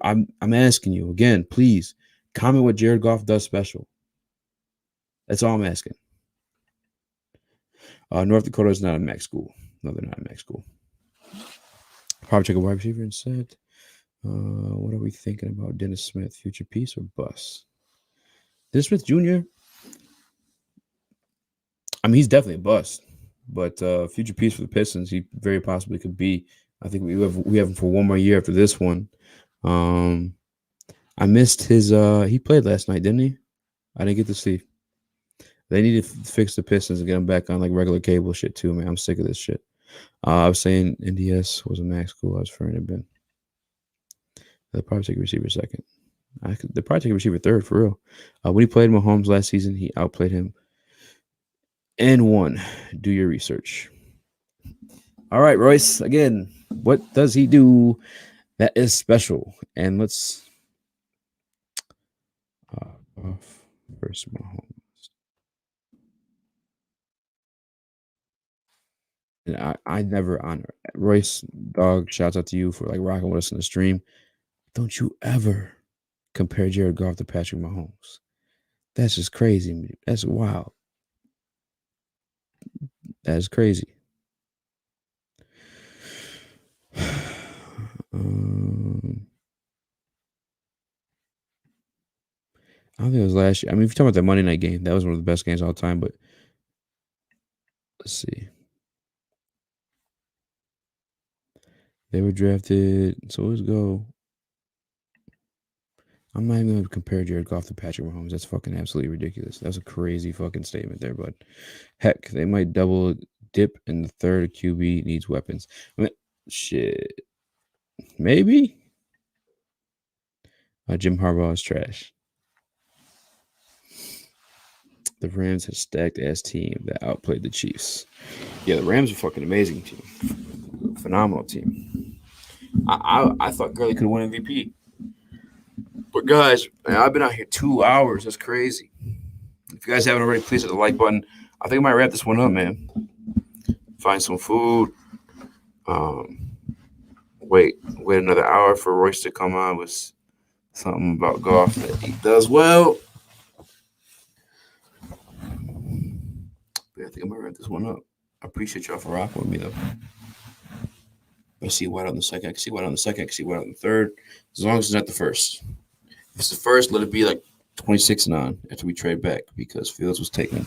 I'm asking you again, please comment what Jared Goff does special. That's all I'm asking. North Dakota is not a MAC school. No, they're not a MAC school. Probably check a wide receiver instead. What are we thinking about? Dennis Smith, future piece or bust? Dennis Smith Jr. I mean, he's definitely a bust, but future piece for the Pistons, he very possibly could be. I think we have him for one more year after this one. I missed his. He played last night, didn't he? I didn't get to see. They need to fix the Pistons and get them back on like regular cable shit too, man. I'm sick of this shit. I was saying NDS was a max cool. I was referring to Ben. They'll probably take a receiver second. They'll probably take a receiver third for real. When he played Mahomes last season, he outplayed him and won. Do your research. All right, Royce. Again, what does he do that is special? And let's first Mahomes. And I never honor Royce. Dog, shouts out to you for like rocking with us in the stream. Don't you ever compare Jared Goff to Patrick Mahomes. That's just crazy. That's wild. That's crazy. I don't think it was last year. I mean, if you're talking about that Monday night game, that was one of the best games of all time. But let's see. They were drafted. So let's go. I'm not even going to compare Jared Goff to Patrick Mahomes. That's fucking absolutely ridiculous. That's a crazy fucking statement there, but heck, they might double dip in the third. QB needs weapons. I mean, shit. Maybe. Jim Harbaugh is trash. The Rams have stacked ass team that outplayed the Chiefs. Yeah, the Rams are fucking amazing team. Phenomenal team. I thought Gurley could win MVP. But guys, man, I've been out here 2 hours. That's crazy. If you guys haven't already, please hit the like button. I think I might wrap this one up, man. Find some food. Wait another hour for Royce to come on with something about golf that he does well. But I think I might wrap this one up. I appreciate y'all for rocking with me, though. I see white on the second. I can see white on the second. I can see white on the third. As long as it's not the first. If it's the first, let it be like 26-9 after we trade back because Fields was taken.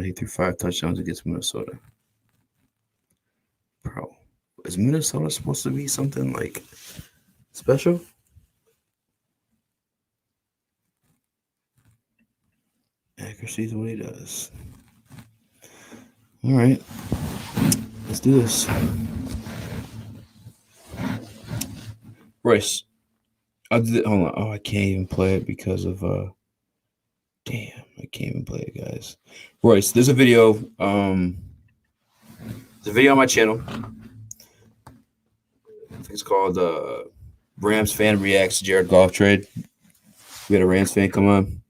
He threw 5 touchdowns against Minnesota. Bro, is Minnesota supposed to be something like special? Accuracy is what he does. All right. Let's do this. Royce. Hold on. Oh, I can't even play it because of damn, I can't even play it, guys. Royce, there's a video. There's a video on my channel. I think it's called Rams Fan Reacts Jared Goff Trade. We had a Rams fan come on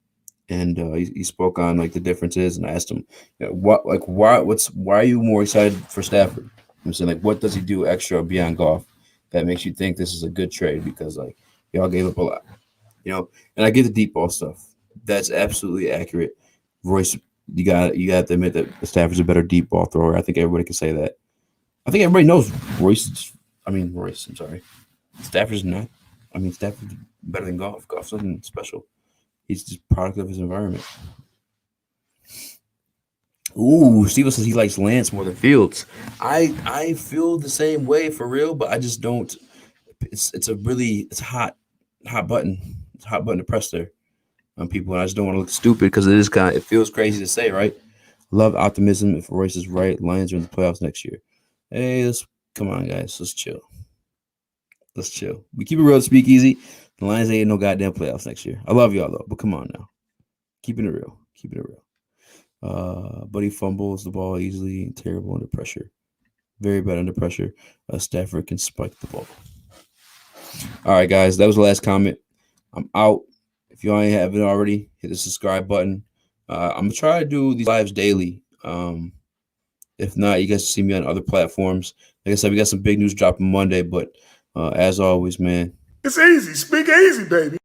and he spoke on like the differences, and I asked him, you know, why are you more excited for Stafford? I'm saying, like, what does he do extra beyond Goff that makes you think this is a good trade? Because like y'all gave up a lot, you know. And I get the deep ball stuff. That's absolutely accurate. Royce, you got to admit that Stafford's a better deep ball thrower. I think everybody can say that. I think everybody knows Royce. I'm sorry. Stafford's not. I mean, Stafford's better than Goff. Goff's nothing special. He's just product of his environment. Ooh, Steven says he likes Lance more than Fields. I feel the same way for real, but I just don't. It's a hot button. It's a hot button to press there on people, and I just don't want to look stupid because it feels crazy to say, right? Love optimism. If Royce is right, Lions are in the playoffs next year. Hey, come on, guys. Let's chill. We keep it real, speak easy. The Lions ain't no goddamn playoffs next year. I love y'all though, but come on now. Keeping it real. But he fumbles the ball easily, terrible under pressure. Very bad under pressure. Stafford can spike the ball. All right, guys. That was the last comment. I'm out. If you ain't haven't already, hit the subscribe button. I'm going to try to do these lives daily. If not, you guys see me on other platforms. Like I said, we got some big news dropping Monday, but as always, man. It's easy. Speak easy, baby.